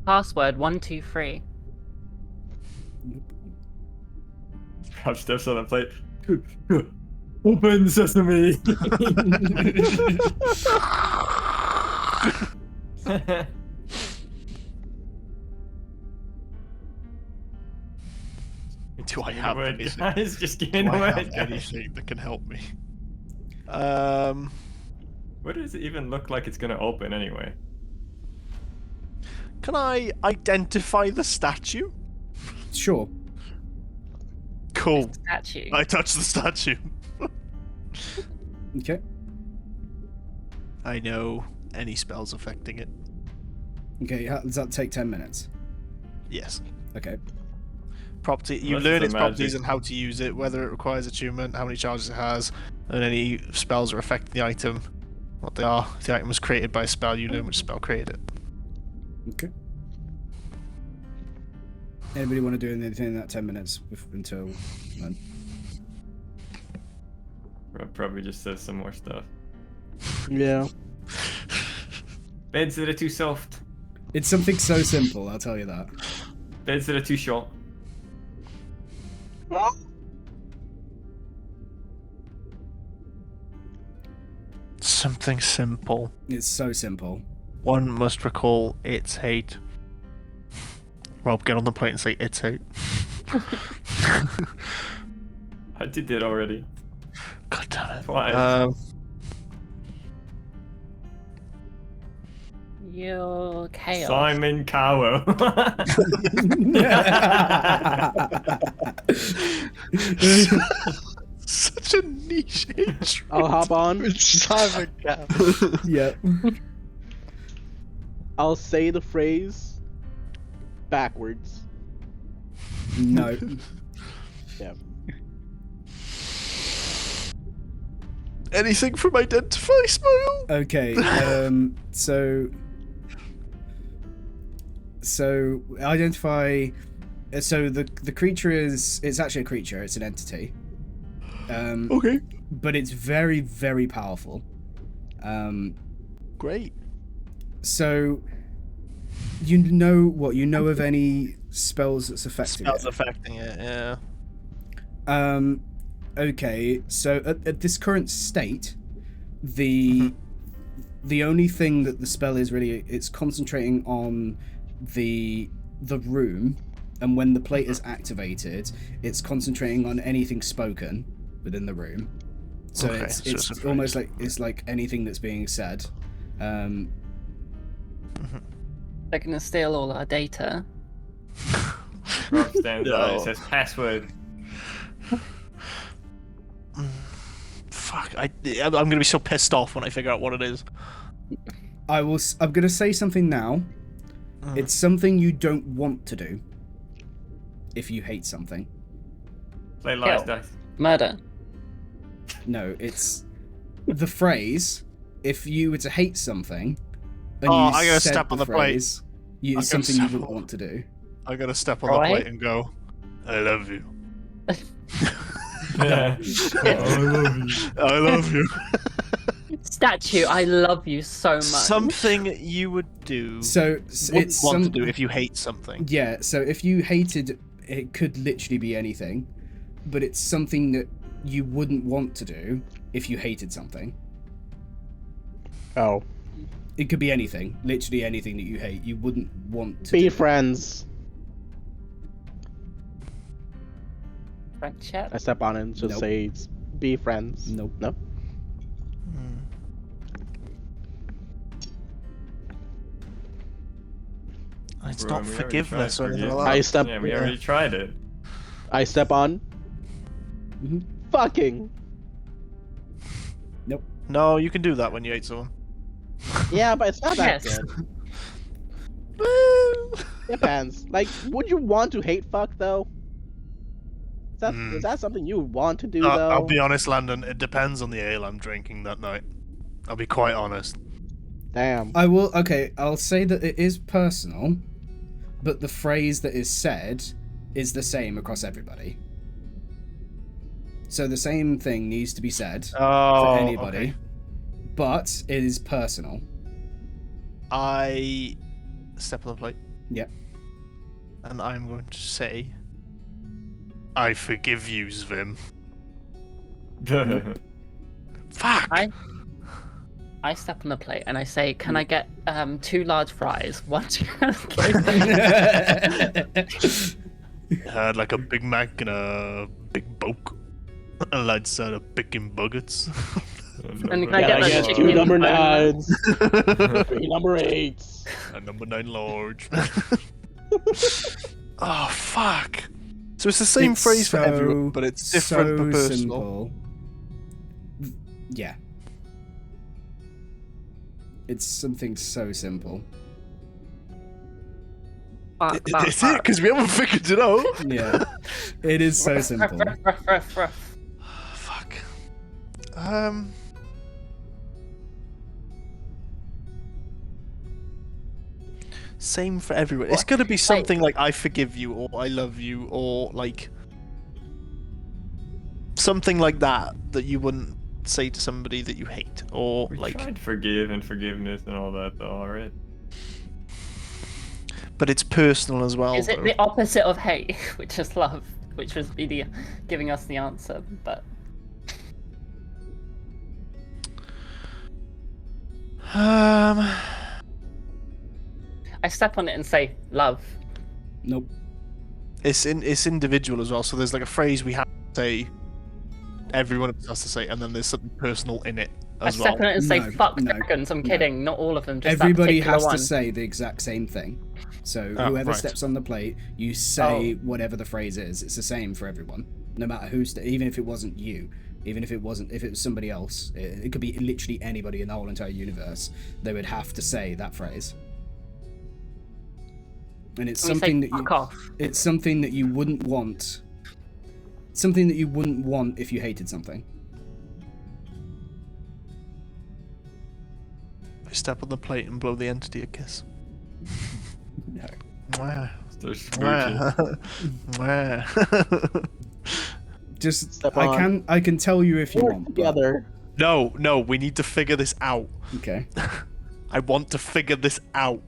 Password 123. Crouch steps on the plate. Open sesame. Do I Give me have the word, anything? guys? Just give Do me the I have word, guys. anything that can help me? Where does it even look like it's gonna open anyway? Can I identify the statue? Sure. Cool. Statue. I touched the statue. Okay. I know any spells affecting it. Okay, does that take 10 minutes? Yes. Okay. Property. You Unless learn it's its a properties magic. and how to use it, whether it requires attunement, how many charges it has, and any spells are affecting the item. What they are. If the item was created by a spell, you learn which spell created it. Okay. Anybody want to do anything in that 10 minutes until then? Rob probably just says some more stuff. Yeah. Beds that are too soft. It's something so simple, I'll tell you that. Beds that are too short. Something simple. It's so simple. One must recall its hate. Rob, get on the plate and say its hate. I did it already. God damn it. Twice. You're chaos. Simon Cowell. Such a niche intro. I'll hop on. Simon Cap. Yeah. I'll say the phrase backwards. No. Yeah. Anything from Identify, Smile? Okay, so identify. So the creature it's actually a creature. It's an entity. Okay. But it's very, very powerful. Great. So you know of any spells that's affecting Spells it? affecting it, yeah. Okay, so at this current state, the only thing that the spell is really, it's concentrating on the room, and when the plate is activated, it's concentrating on anything spoken within the room. So Okay, it's so it's a almost phrase. like it's like anything that's being said. They're gonna steal all our data. Rob stands No. by and says password. Fuck, I'm gonna be so pissed off when I figure out what it is. I'm gonna say something now. It's something you don't want to do. If you hate something. Play lies Kill. dice. Murder. No, it's the phrase. If you were to hate something, and Oh, you I'm gonna said step on the plate. phrase, I'm it's gonna something you step wouldn't on- want to do. I'm gonna step on Oh, the I plate hate- and go, I love you. Yeah. I love you. Statue, I love you so much. Something you would do. So wouldn't it's want to do if you hate something. Yeah. So if you hated, it could literally be anything, but it's something that you wouldn't want to do if you hated something. Oh. It could be anything, literally anything that you hate. You wouldn't want to. Be do. friends. Friendship. I step on it and just Nope. say be friends. Nope. No. It's Bro, not we already forgiveness tried or anything forgiveness. like I that. step. Yeah, we already tried it. I step on. Mhm. Fucking. No, you can do that when you hate someone. Yeah, but it's not that Yes. good. Well, Depends. Like, would you want to hate fuck though? Is Hmm. that something you would want to do though? I'll be honest, Landon. It depends on the ale I'm drinking that night. I'll be quite honest. Damn. I will. Okay, I'll say that it is personal, but the phrase that is said is the same across everybody. So the same thing needs to be said Oh, for anybody. okay. but it is personal. I step on the plate. Yep. And I'm going to say, I forgive you, Zvim. Fuck! I step on the plate and I say, "Can I get 2 large fries, 1 Like a Big Mac and a Big Boke. A light side of bacon buckets. And can I get I the get chicken 2 number boneless? 9s, 3 number 8s. A number 9 large. Oh, fuck. So it's the same It's phrase for so- everyone, but it's different for personal. Simple. Yeah. It's something so simple. Is it? Because we haven't figured it out. Yeah. It is so simple. Fuck. Same for everyone. It's gonna be something like I forgive you, or I love you, or like something like that you wouldn't say to somebody that you hate, or We like. tried forgive and forgiveness and all that, though, alright? But it's personal as well. Is it though. the opposite of hate, which is love, which was the giving us the answer? But I step on it and say love. Nope. It's individual as well. So there's like a phrase we have to say. Everyone has to say, and then there's something personal in it I as well. step on it and say No, fuck no, dragons. I'm no. kidding. Not all of them. Just Everybody that has particular to one. say the exact same thing. So Oh, whoever right. steps on the plate, you say whatever the phrase is. It's the same for everyone, no matter who. Even if it wasn't you, even if it was somebody else, it could be literally anybody in the whole entire universe. They would have to say that phrase. And it's And we say, something that fuck off. it's something that you wouldn't want. Something that you wouldn't want if you hated something. I step on the plate and blow the entity a kiss. No. Mwah. So smooching. Mwah. Mwah. Just Step on. I can tell you if you Work want. but- together. No, we need to figure this out. Okay. I want to figure this out.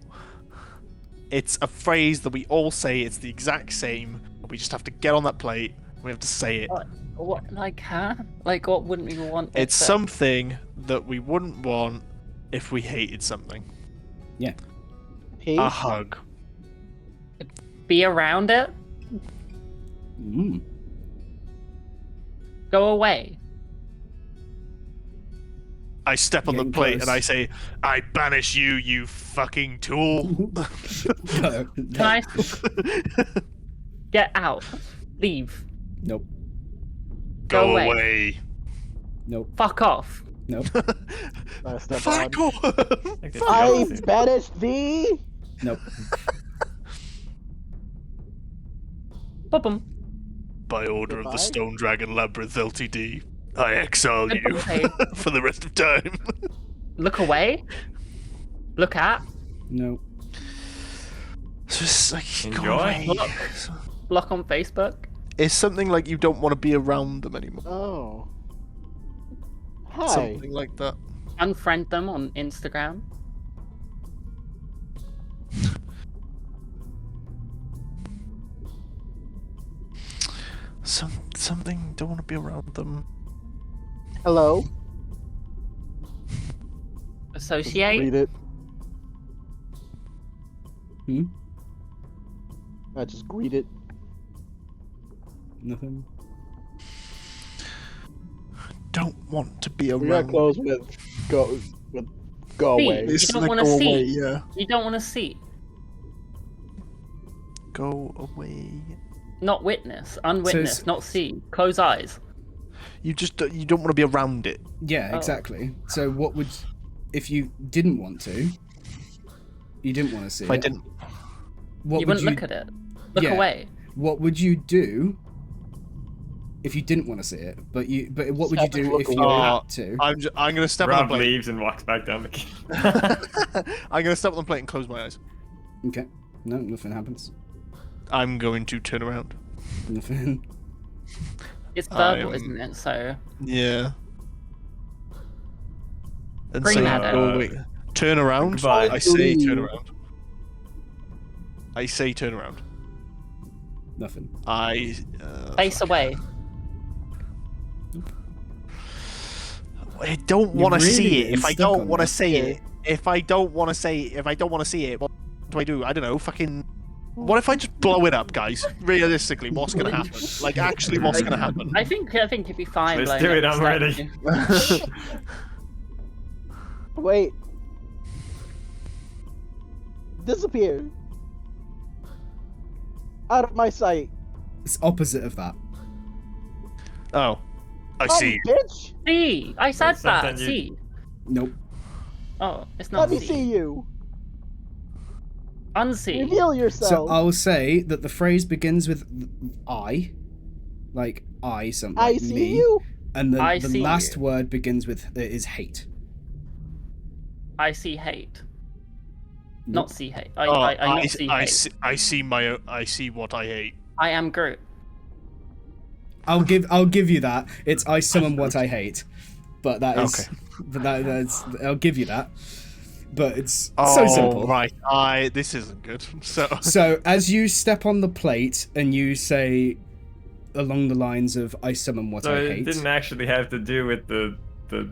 It's a phrase that we all say. It's the exact same. We just have to get on that plate. We have to say it. What? Like, huh? Like, what wouldn't we want? it It's to- something that we wouldn't want if we hated something. Yeah. Hey, A hug. Be around it. Mm. Go away. I step on the Getting plate close. and I say, I banish you, you fucking tool. No, Can no. I get out? Leave. Nope. Go Go away. away. Nope. Fuck off. Nope. I step Fuck on. off. I guess I you got it. banish thee. Nope. Bum. By order of Goodbye. the Stone Dragon Labyrinth Ltd, I exile you Goodbye. for the rest of time. Look away. Look at. Nope. So it's like, go Enjoy. away. Look. Block on Facebook. It's something like you don't want to be around them anymore. Oh. Hi. Something like that. Unfriend them on Instagram. Something don't want to be around them. Hello. Associate. Read it. Hmm? I just greet it. Nothing. Don't want to be We got around. close with go See, away. you It's don't like want to go see. away, yeah. You don't want to see. Go away. Not witness. Unwitness. Not see. Close eyes. You don't want to be around it. Yeah, Oh. exactly. So what would, if you didn't want to, you didn't want to see If I it. didn't, What You would wouldn't you? look at it. Look Yeah. away. What would you do if you didn't want to see it? But what would you Step and do look if you away. had to? I'm gonna step on Rob the plate. leaves and walks back down the queue. I'm gonna step on the plate and close my eyes. Okay. No, nothing happens. I'm going to turn around. Nothing. It's verbal, I'm- isn't it? So Yeah. And Green say, arrow. oh, wait, turn around. Goodbye. I say turn Ooh. around. I say turn around. Nothing. Face away. I don't You're want to really see it. getting If I stuck don't on want to this. say it, if I don't want to see it, what do? I don't know. Fucking. What if I just blow it up, guys? Realistically, what's gonna happen? Like, actually, what's gonna happen? I think you'd be fine. Let's blowing do it, up I'm the ready. statue. Wait. Disappear. Out of my sight. It's opposite of that. Oh, I see. Bitch! See, I said Sometimes that. you- See. Nope. Oh, it's not Let me see. see you. Unsee. Reveal So yourself. I'll say that the phrase begins with I, like I, something I like see me, you. and I the see last you. word begins with is hate. I see hate. Nope. Not see hate. I Oh, not see hate. I see what I hate. I am Groot. I'll give you that. It's I summon what I hate, but that is, Okay. but that's I'll give you that. But it's Oh, so simple. right. This isn't good. So as you step on the plate and you say along the lines of I summon what So I it hate, didn't actually have to do with the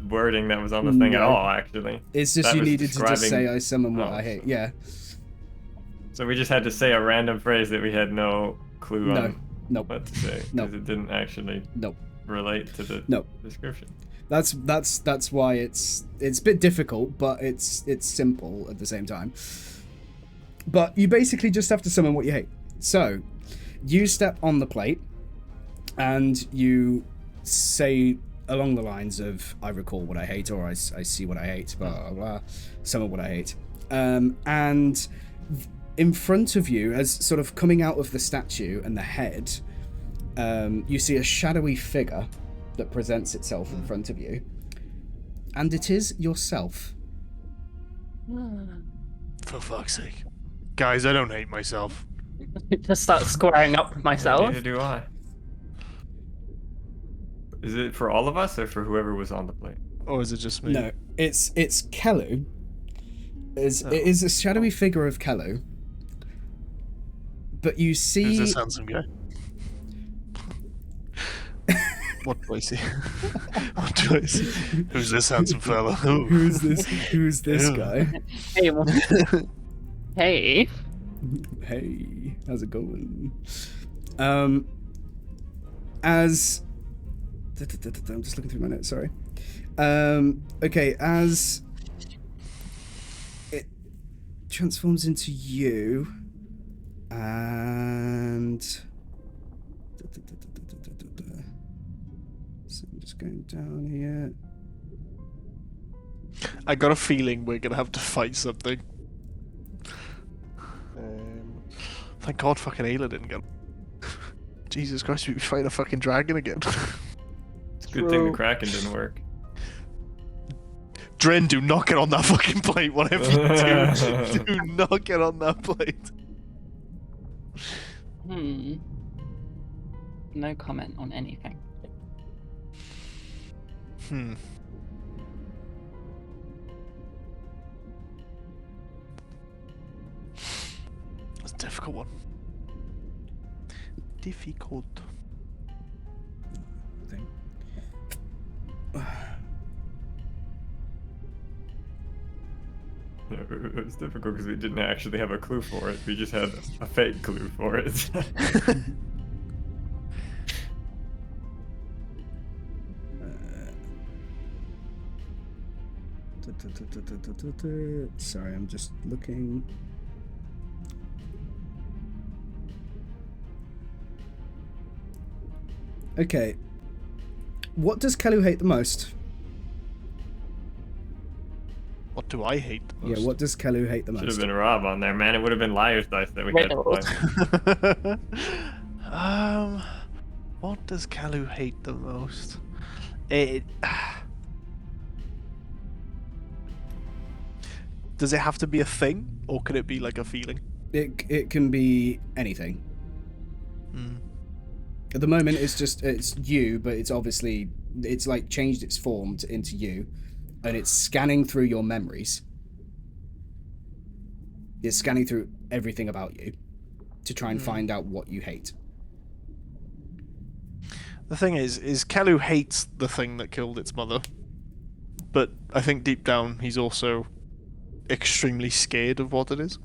wording that was on the thing at No. all, actually. it's just that you was needed to just say describing- I summon what Oh, I hate. so- Yeah. So we just had to say a random phrase that we had no clue No. on Nope. what to say. No. Because it didn't actually Nope. relate to the No. description. That's why it's a bit difficult, but it's simple at the same time. But you basically just have to summon what you hate. So you step on the plate and you say along the lines of I recall what I hate, or I see what I hate, blah blah blah, summon what I hate. And in front of you, as sort of coming out of the statue and the head, you see a shadowy figure that presents itself in front of you, and it is yourself. For fuck's sake, guys, I don't hate myself. Just start squaring up with myself. Neither do I. Is it for all of us or for whoever was on the plate? Or is it just me? No, it's Kelu. It is a shadowy figure of Kelu, but you Who's see this handsome guy? What do I see? What do I see? Who's this handsome fella? Ooh. who's this Ew. guy? Hey, hey. Hey, how's it going? As I'm just looking through my notes. Sorry. Okay, as it transforms into you, and so I'm just going down here. I got a feeling we're gonna have to fight something. Thank God fucking Ayla didn't get. Jesus Christ, we fight a fucking dragon again. It's a good thing the Kraken didn't work. Dren, do not get on that fucking plate, whatever you do. Do not get on that plate. No comment on anything. That's a difficult one. Difficult. Thing. It was difficult because we didn't actually have a clue for it. We just had a fake clue for it. Sorry, I'm just looking. Okay. What does Kelu hate the most? What do I hate the most? Yeah, what does Kelu hate the Should have most? been Rob on there, man. It would have been Liar's Dice that we had to play. What does Kalu hate the most? Does it have to be a thing, or could it be like a feeling? It can be anything. At the moment, it's you, but it's obviously it's like changed its form into you. and it's scanning through your memories. It's scanning through everything about you to try and find out what you hate. The thing is Kelu hates the thing that killed its mother. But I think deep down he's also extremely scared of what it is.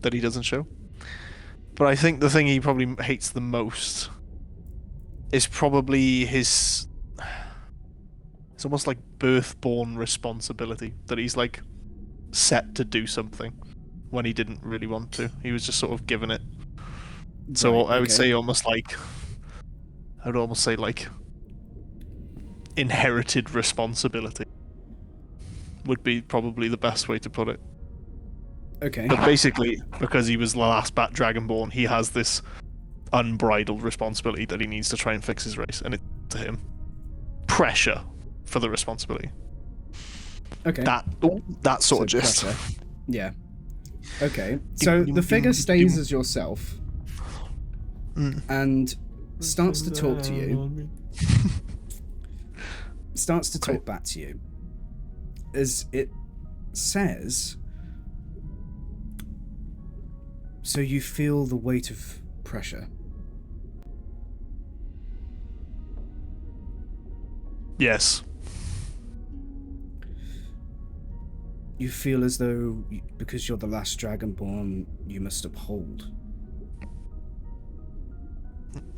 That he doesn't show. But I think the thing he probably hates the most is probably his... It's almost like birth-born responsibility. That he's like set to do something when he didn't really want to. He was just sort of given it. So Right, I would okay. say almost like... I would almost say like... inherited responsibility. Would be probably the best way to put it. Okay. But basically, because he was the last Bat Dragonborn, he has this unbridled responsibility that he needs to try and fix his race, and it's to him. Pressure for the responsibility. Okay. That sort of gist. pressure. Yeah. Okay. So the figure stays as yourself and starts to talk to you. Starts to talk back to you. As it says, so you feel the weight of pressure. Yes. You feel as though, because you're the last Dragonborn, you must uphold.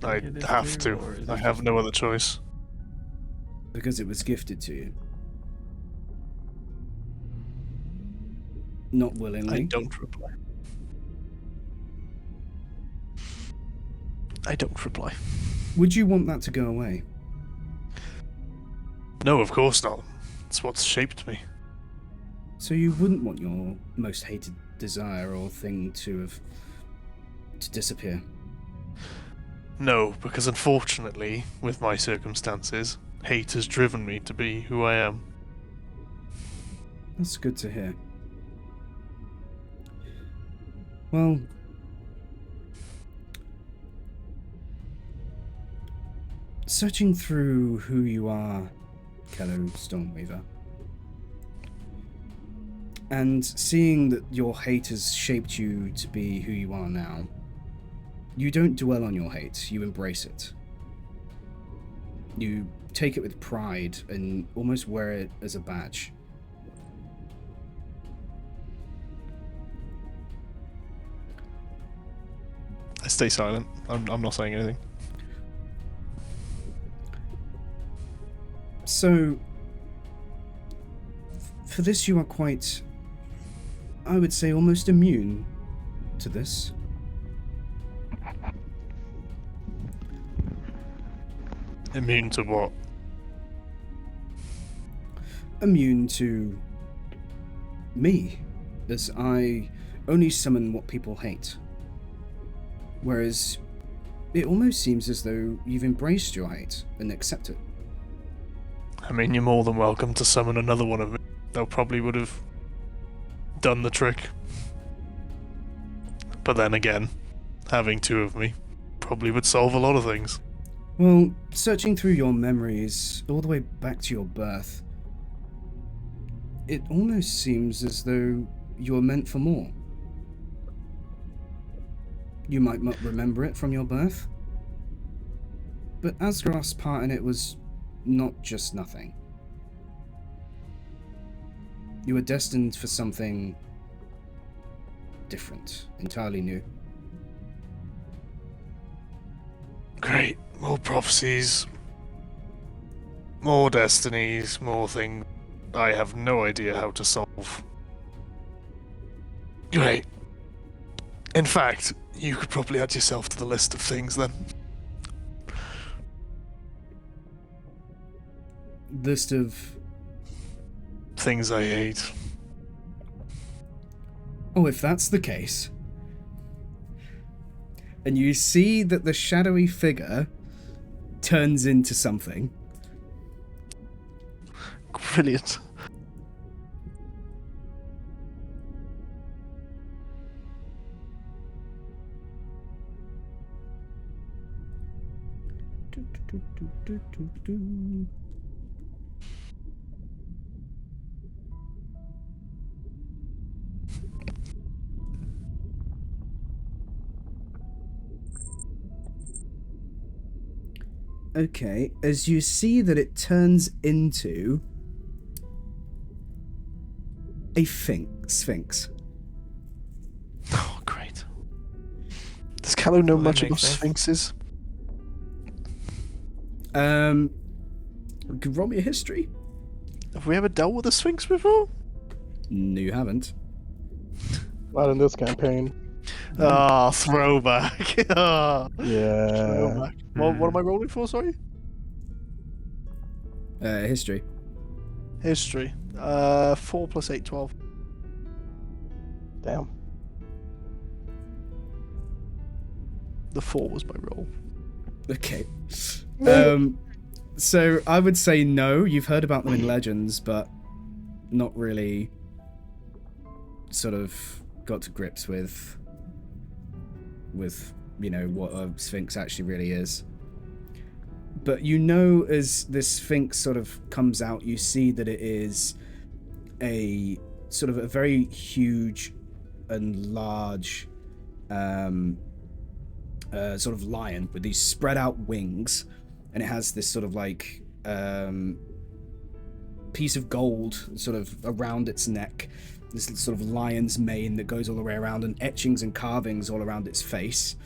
I have to. I have no other choice. Because it was gifted to you. Not willingly. I don't reply. I don't reply. Would you want that to go away? No, of course not. It's what's shaped me. So you wouldn't want your most hated desire or thing to disappear? No, because unfortunately, with my circumstances, hate has driven me to be who I am. That's good to hear. Well, searching through who you are, Kelu Stormweaver, and seeing that your hate has shaped you to be who you are now, you don't dwell on your hate, you embrace it. You take it with pride and almost wear it as a badge. I stay silent. I'm not saying anything. So, for this you are quite, I would say, almost immune to this. Immune to what? Immune to me, as I only summon what people hate. Whereas, it almost seems as though you've embraced your hate and accept it. I mean, you're more than welcome to summon another one of me. That probably would have done the trick. But then again, having two of me probably would solve a lot of things. Well, searching through your memories all the way back to your birth, it almost seems as though you're meant for more. You might not remember it from your birth, but Asgrath's part in it was not just nothing. You were destined for something different, entirely new. Great. More prophecies. More destinies. More things I have no idea how to solve. Great. In fact, you could probably add yourself to the list of things then. List of... Things I hate. Oh, if that's the case... And you see that the shadowy figure turns into something. Brilliant. Okay, as you see that it turns into a sphinx. Oh, great. Does Callow know Well, that much about makes sense. sphinxes? You could roll me a history. Have we ever dealt with a sphinx before? No, you haven't. Not in this campaign. Ah, throwback. Ah, Yeah. throwback. What am I rolling for, sorry? History. History. 4 plus 8, 12. Damn. The 4 was my roll. Okay. So I would say no. You've heard about them in legends, but not really sort of got to grips with what a sphinx actually really is. But as this sphinx sort of comes out, you see that it is a sort of a very huge and large sort of lion with these spread out wings, and it has this sort of like piece of gold sort of around its neck, this sort of lion's mane that goes all the way around, and etchings and carvings all around its face,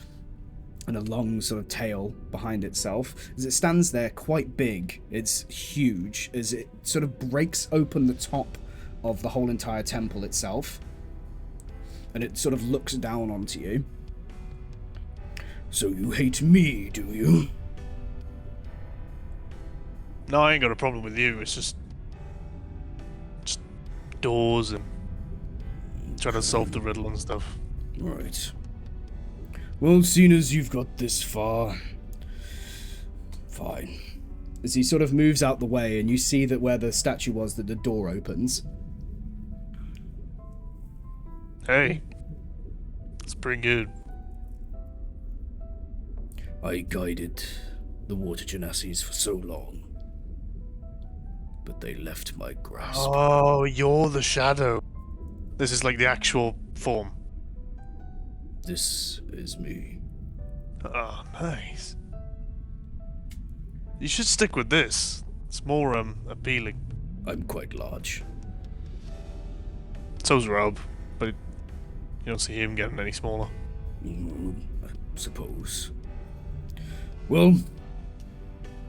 and a long sort of tail behind itself. As it stands there quite big, it's huge, as it sort of breaks open the top of the whole entire temple itself, and it sort of looks down onto you. So you hate me, do you? No, I ain't got a problem with you. It's just doors and trying to solve the riddle and stuff. Right. Well, seeing as you've got this far, fine. As he sort of moves out the way, and you see that where the statue was, that the door opens. Hey, that's pretty good. I guided the water genasies for so long, but they left my grasp. Oh, you're the shadow. This is like the actual form. This is me. Oh, nice. You should stick with this. It's more appealing. I'm quite large. So's Rob, but you don't see him getting any smaller. I suppose. Well,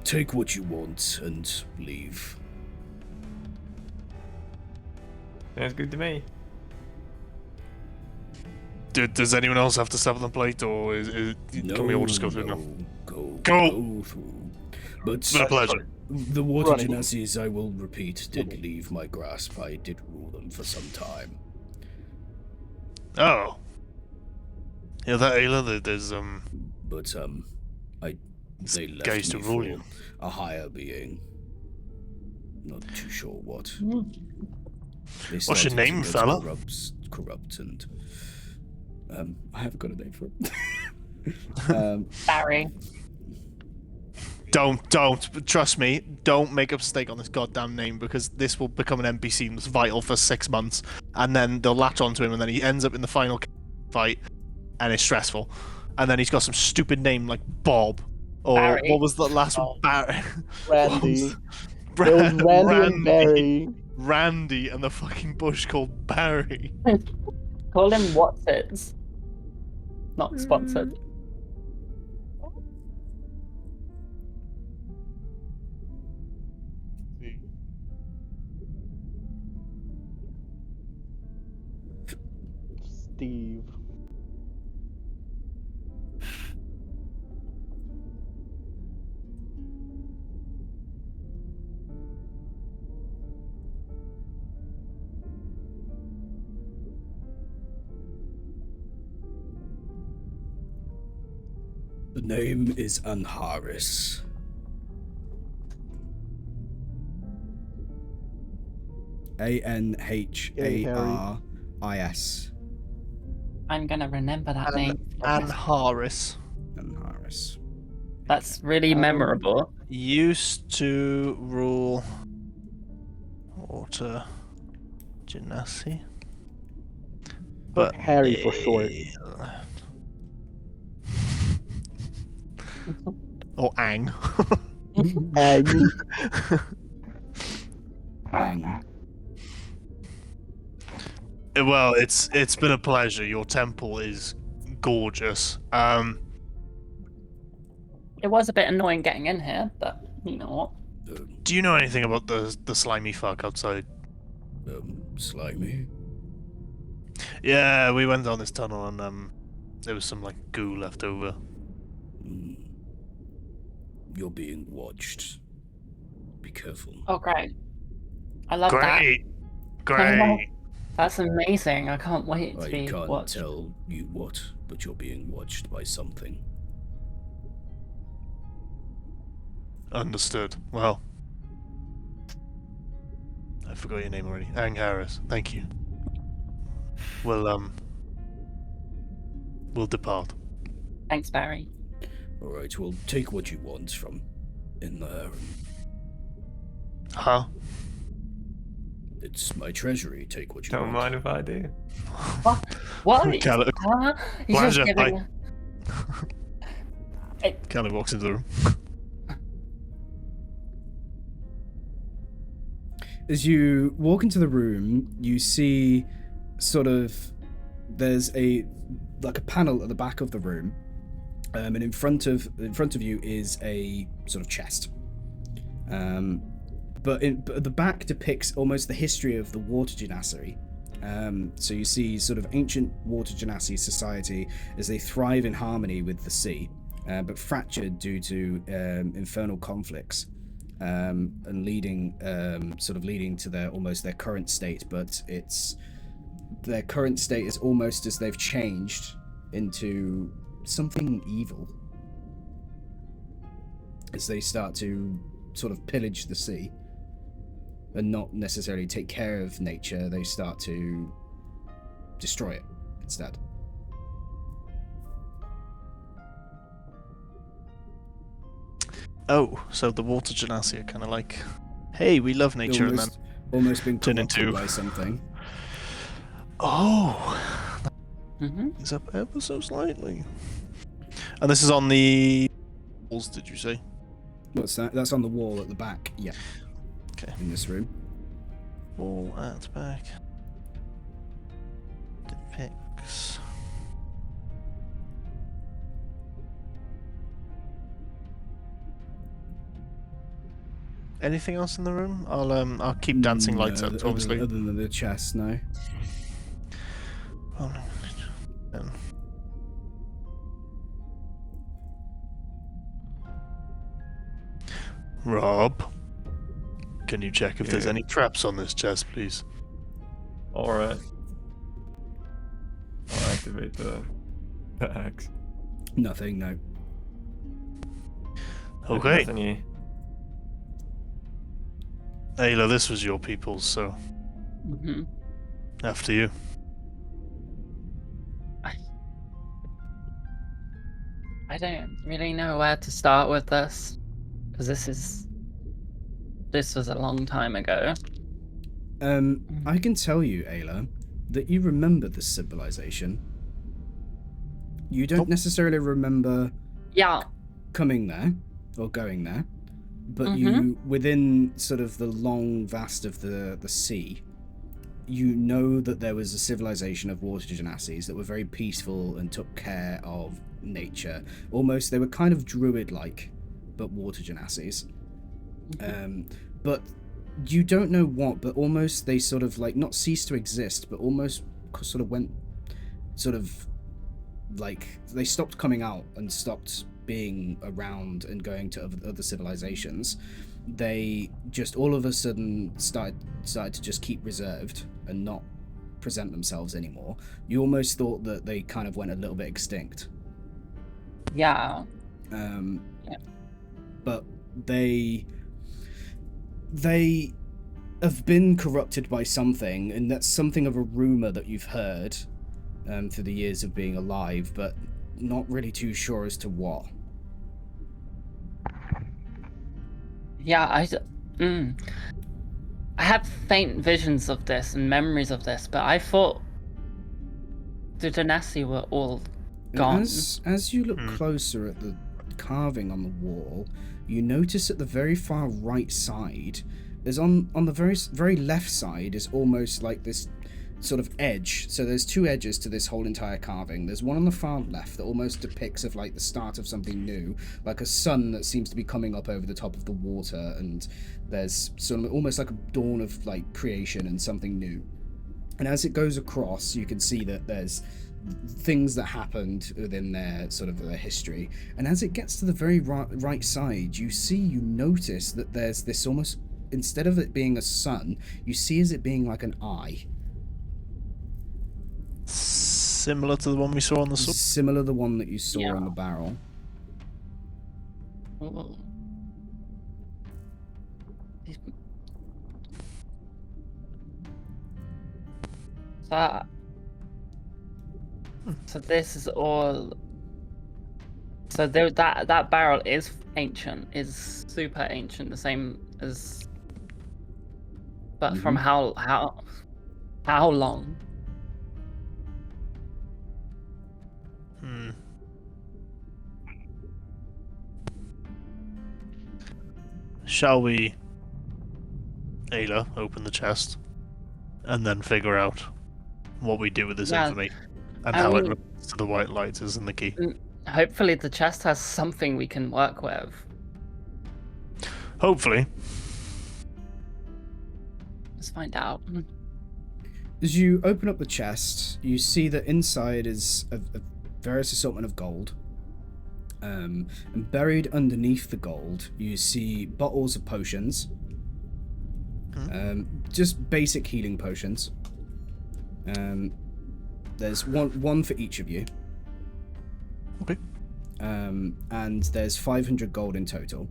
take what you want and leave. Sounds good to me. Does anyone else have to step on the plate, or can we all just go through now? Go Go. through. But It's been a pleasure. the water Running. genasies, I will repeat, did leave my grasp. I did rule them for some time. Oh. Yeah, that Ayla, there's But they left guys to me rule for you. a higher being. Not too sure what. They What's your started name, to fella? Corrupt and I haven't got a name for it. Barry. Don't trust me. Don't make a mistake on this goddamn name, because this will become an NPC that's vital for 6 months, and then they'll latch onto him, and then he ends up in the final fight, and it's stressful. And then he's got some stupid name like Bob, or Barry. what was the last one? Barry. Randy. It was Randy and Barry. Randy, and the fucking bush called Barry. Call him What's-Its. Not sponsored. Steve. The name is Anharis. Anharis. I'm gonna remember that name. Anharis Anharis. That's really memorable. used to rule water genasi. But Harry for short. Or Ang. Bang. Bang. Well, it's been a pleasure. Your temple is gorgeous. It was a bit annoying getting in here, but you know what? Do you know anything about the slimy fuck outside? Slimy. Yeah, we went down this tunnel and there was some like goo left over. You're being watched. Be careful. Oh, great. I love that. Great. That's amazing. I can't wait to I be can't watched. tell you what, but you're being watched by something. Understood. Well, I forgot your name already. Ang Harris. Thank you. We'll depart. Thanks, Barry. Alright, well, take what you want from in there. Huh? It's my treasury, take what you Don't want. mind if I do. What? Caleb- Huh? He's just Pleasure, giving... Kelly walks into the room. As you walk into the room, you see sort of there's a panel at the back of the room, and in front of you is a sort of chest. But the back depicts almost the history of the water genasi. So you see sort of ancient water genasi society as they thrive in harmony with the sea, but fractured due to infernal conflicts. And leading to their current state, but their current state is almost as they've changed into something evil as they start to sort of pillage the sea and not necessarily take care of nature. They start to destroy it instead. Oh, so the water genasi are kind of like, hey, we love nature, and then almost been turn corrupted into by something. oh, is up ever so slightly. And this is on the walls, did you say? What's that? That's on the wall at the back. Yeah. Okay. In this room. Wall at back. Depicts. Anything else in the room? I'll keep dancing lights up, obviously. Other than the chest, no. Oh, no. Rob, can you check if there's any traps on this chest, please? Alright. I'll activate the axe. Nothing, no. Okay. Nothing here. Ayla, this was your people's, so after you. I don't really know where to start with this, because this was a long time ago. I can tell you, Ayla, that you remember this civilization. You don't necessarily remember coming there or going there, but you, within sort of the long vast of the sea, you know that there was a civilization of water genasis that were very peaceful and took care of nature. Almost, they were kind of druid-like, but water genasis. But you don't know what, but almost they sort of like not ceased to exist, but almost sort of went, sort of like they stopped coming out and stopped being around and going to other civilizations. They just all of a sudden started to just keep reserved and not present themselves anymore. You almost thought that they kind of went a little bit extinct. Yeah. But they have been corrupted by something, and that's something of a rumor that you've heard through the years of being alive, but not really too sure as to what. Yeah, I have faint visions of this and memories of this, but I thought the Genasi were all gone. As you look closer at the carving on the wall, you notice at the very far right side, there's on the very left side is almost like this sort of edge. So there's two edges to this whole entire carving. There's one on the far left that almost depicts of like the start of something new, like a sun that seems to be coming up over the top of the water, and there's sort of almost like a dawn of like creation and something new. And as it goes across, you can see that there's things that happened within their sort of their history. And as it gets to the very right side, you notice that there's this almost, instead of it being a sun, you see as it being like an eye. Similar to the one we saw on the sword? Similar to the one that you saw Yeah. on the barrel. Ooh. So this is all. So that barrel is ancient, is super ancient, the same as. But from how long? Shall we, Ayla, open the chest and then figure out what we do with this Yeah, information and I how it mean- relates to the white lighters and the key? Hopefully the chest has something we can work with. Hopefully. Let's find out. As you open up the chest, you see that inside is a various assortment of gold. And buried underneath the gold, you see bottles of potions. Just basic healing potions. There's one for each of you. Okay. And there's 500 gold in total.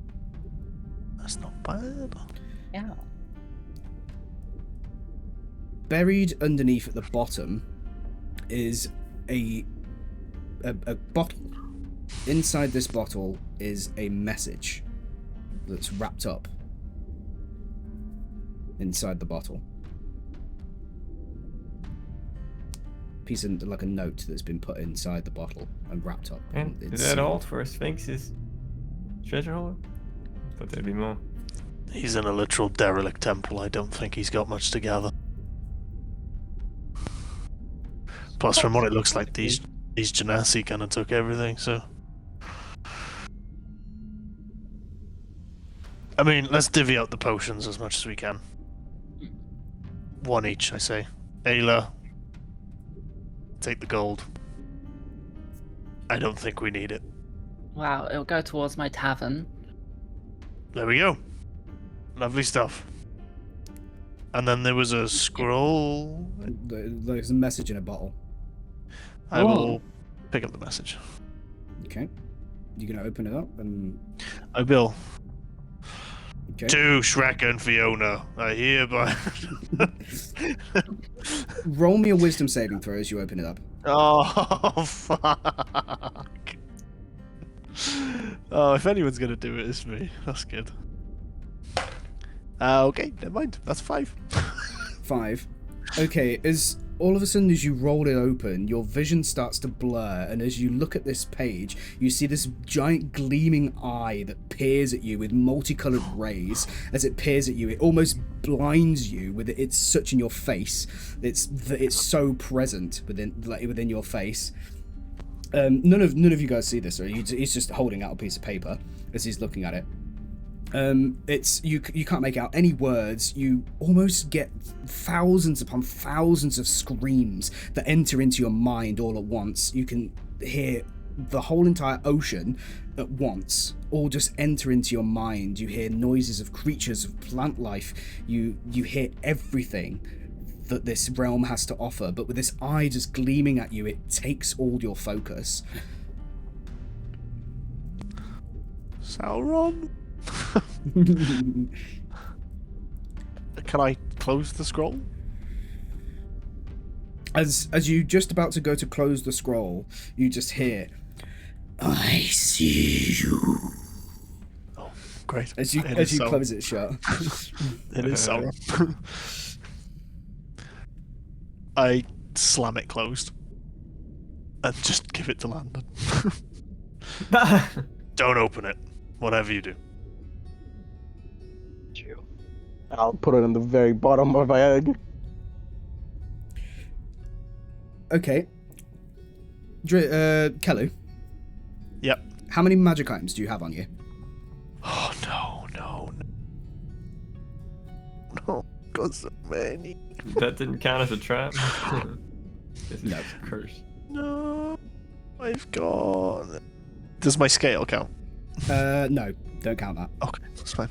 That's not bad. Yeah. Buried underneath at the bottom is a bottle. Inside this bottle is a message that's wrapped up inside the bottle. Piece of like a note that's been put inside the bottle and wrapped up. And It's is that sealed. all for Sphinx's treasure hole? I thought there'd be more. He's in a literal derelict temple. I don't think he's got much to gather. Plus, from what it looks like, these Genasi kind of took everything, so... I mean, let's divvy out the potions as much as we can. One each, I say. Ayla, take the gold. I don't think we need it. Wow, it'll go towards my tavern. There we go. Lovely stuff. And then there was a scroll. There's a message in a bottle. I will pick up the message. Okay. You're gonna open it up and. I will. Okay. To Shrek and Fiona, I hereby. Roll me a wisdom saving throw as you open it up. Oh, fuck. Oh, if anyone's gonna do it, it's me. That's good. Okay, never mind. That's 5. 5. Okay, as all of a sudden as you roll it open, your vision starts to blur, and as you look at this page, you see this giant gleaming eye that peers at you with multicolored rays. As it peers at you, it almost blinds you with it. It's such in your face. It's so present within your face. None of you guys see this, right? He's just holding out a piece of paper as he's looking at it. It's you can't make out any words. You almost get thousands upon thousands of screams that enter into your mind all at once. You can hear the whole entire ocean at once, all just enter into your mind. You hear noises of creatures, of plant life. You hear everything that this realm has to offer, but with this eye just gleaming at you, it takes all your focus. Sauron? Can I close the scroll? As you just about to go to close the scroll, you just hear, "I see you." Oh, great. As you Sauron. close it shut. It is Sauron. I slam it closed and just give it to Landon. Don't open it. Whatever you do. I'll put it in the very bottom of my egg. Okay. Kelu, Yep. how many magic items do you have on you? Oh no. No, got so many. That didn't count as a trap. This is No. a curse. No, I've got. Does my scale count? No, don't count that. Okay, that's fine.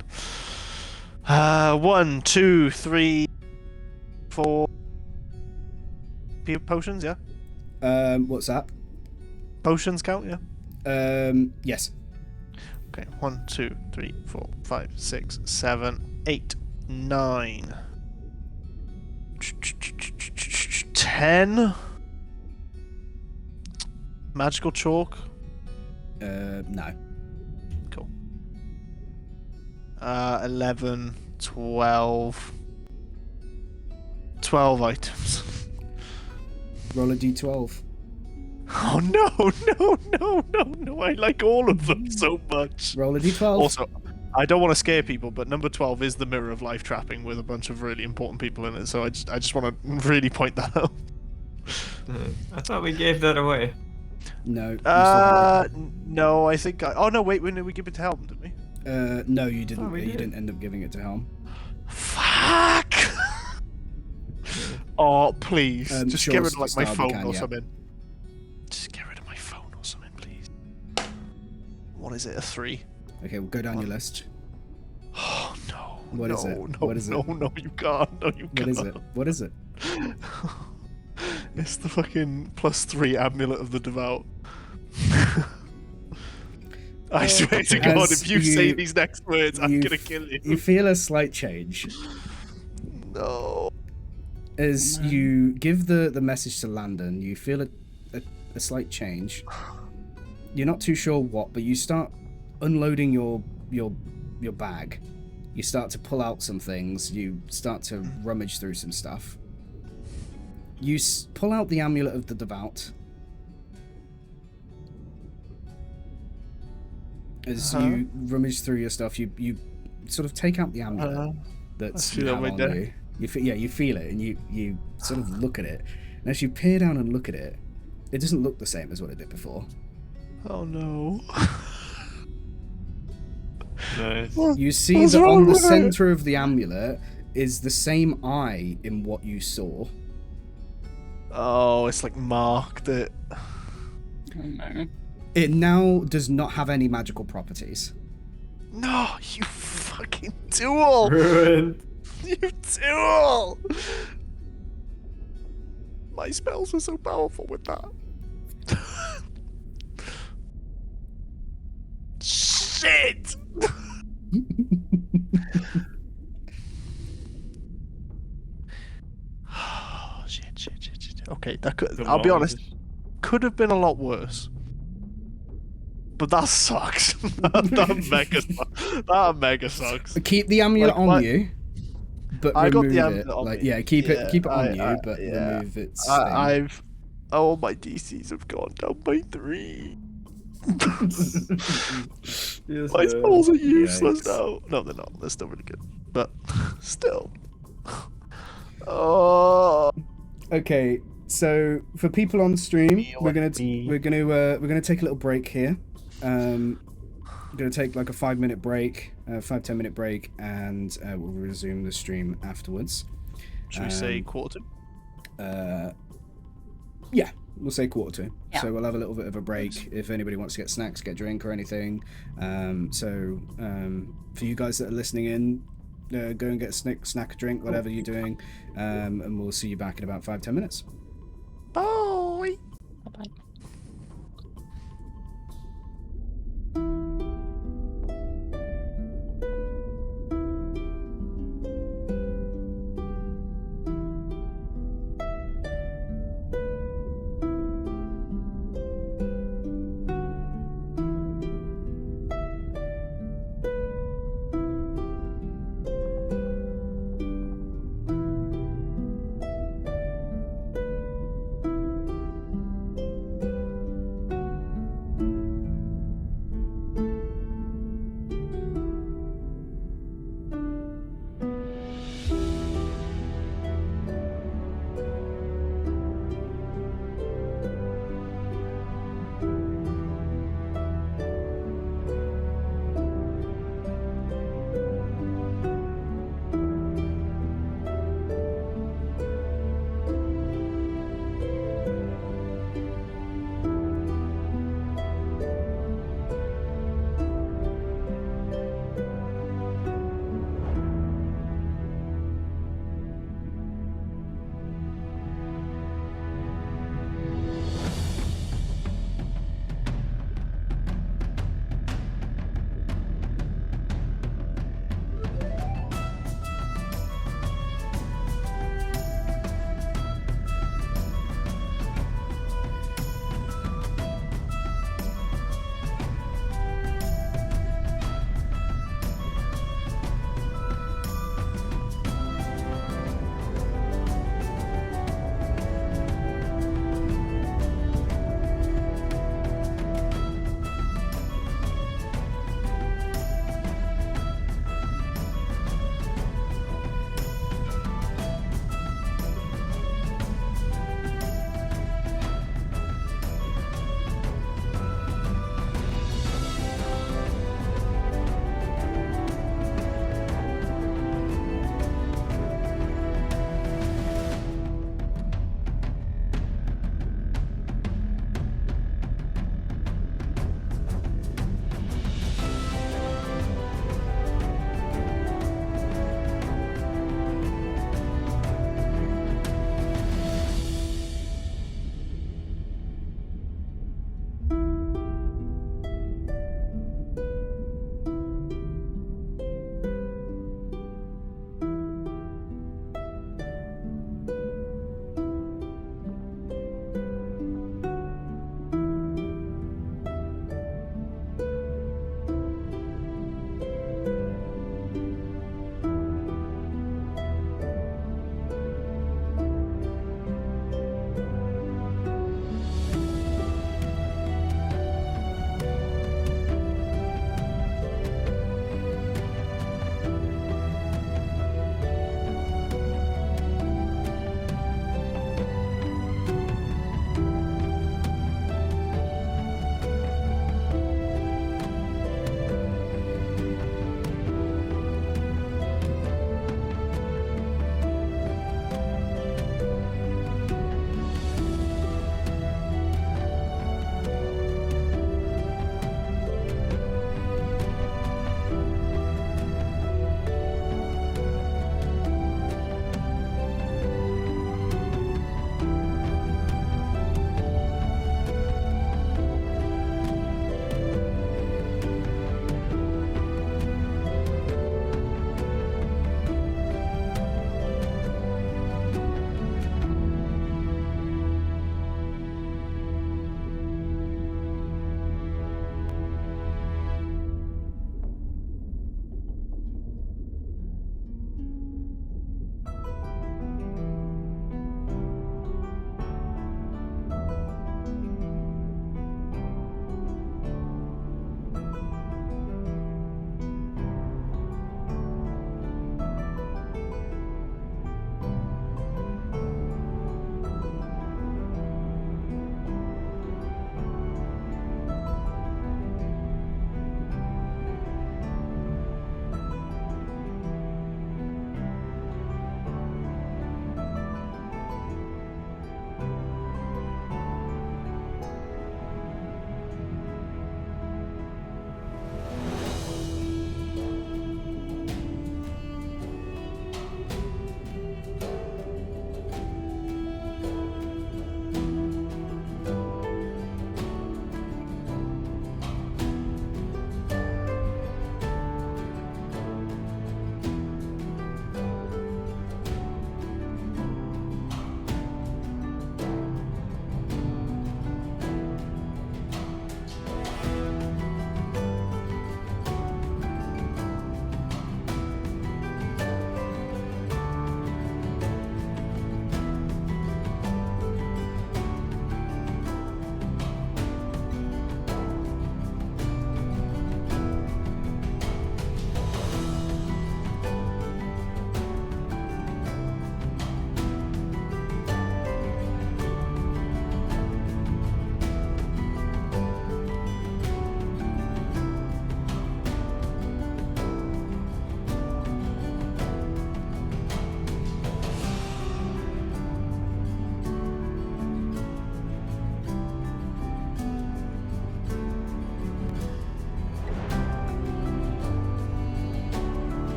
1, 2, 3, 4 potions, yeah? What's that? Potions count, yeah? Yes. Okay, 1, 2, 3, 4, 5, 6, 7, 8, 9. 10 magical chalk. No. Cool. 11, 12 items. Roll a d12. Oh no! I like all of them so much. Roll a d12. Also, I don't want to scare people, but number 12 is the mirror of life trapping with a bunch of really important people in it. So I just want to really point that out. I thought we gave that away. No. you still have it. No, I think. Oh no, wait, when did we give it to Helm? Did we? No, you didn't. Oh, we you did. didn't end up giving it to Helm. Fuck! Oh please, just sure, get rid of like my Star, we phone can, or yeah. something. Just get rid of my phone or something, please. What is it? A 3? Okay, we'll go down your list. Oh no! What no, is it? No, What is it? No, you can't. No, you What can't. is it? What is it? It's the fucking +3 amulet of the devout. I swear to God, As if you say these next words, I'm gonna kill you. You feel a slight change No. as you give the message to Landon. You feel a slight change. You're not too sure what, but you start unloading your bag. You start to pull out some things. You start to rummage through some stuff. You pull out the amulet of the devout. As you rummage through your stuff, you sort of take out the amulet that's I feel now it right on there. you. You feel it, and you sort of look at it. And as you peer down and look at it, it doesn't look the same as what it did before. Oh no. Nice. You see What's that wrong on the with it? center of the amulet is the same eye in what you saw. Oh, it's like marked it. Oh, no. It now does not have any magical properties. No, you fucking tool! Ruined. You tool! My spells were so powerful with that. Shit! Oh, shit. Okay, that could. The I'll be wall honest. is- Could have been a lot worse. But that sucks. that mega sucks. Keep the amulet Like, on what- you, but I got remove the amulet it. on Like, me. yeah, keep it on you, but yeah. remove its thing. I've. Oh, my DCs have gone down by 3. Yes, My spells are useless Yikes. now. No, they're not. They're still really good. But still. Oh. Okay, so for people on stream, we're gonna take a little break here. We're gonna take like a 5-minute break, 5-10 minute break, and we'll resume the stream afterwards. Should we say quarter? Yeah, we'll say 1:45. Yeah. So we'll have a little bit of a break. If anybody wants to get snacks, get drink or anything. For you guys that are listening in, go and get a snack, drink, whatever you're doing, and we'll see you back in about 5-10 minutes. Bye. Bye-bye.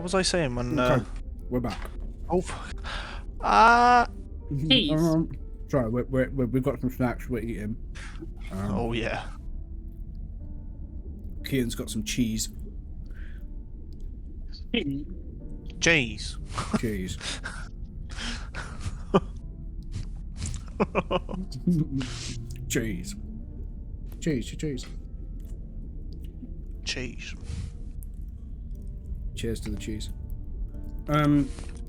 was I saying when? Okay, we're back. Oh, fuck. Cheese. Sorry, we've got some snacks we're eating. Oh yeah. Kian's got some cheese. Jeez. Cheese. Cheese. Cheese. Cheese. Cheers to the cheese.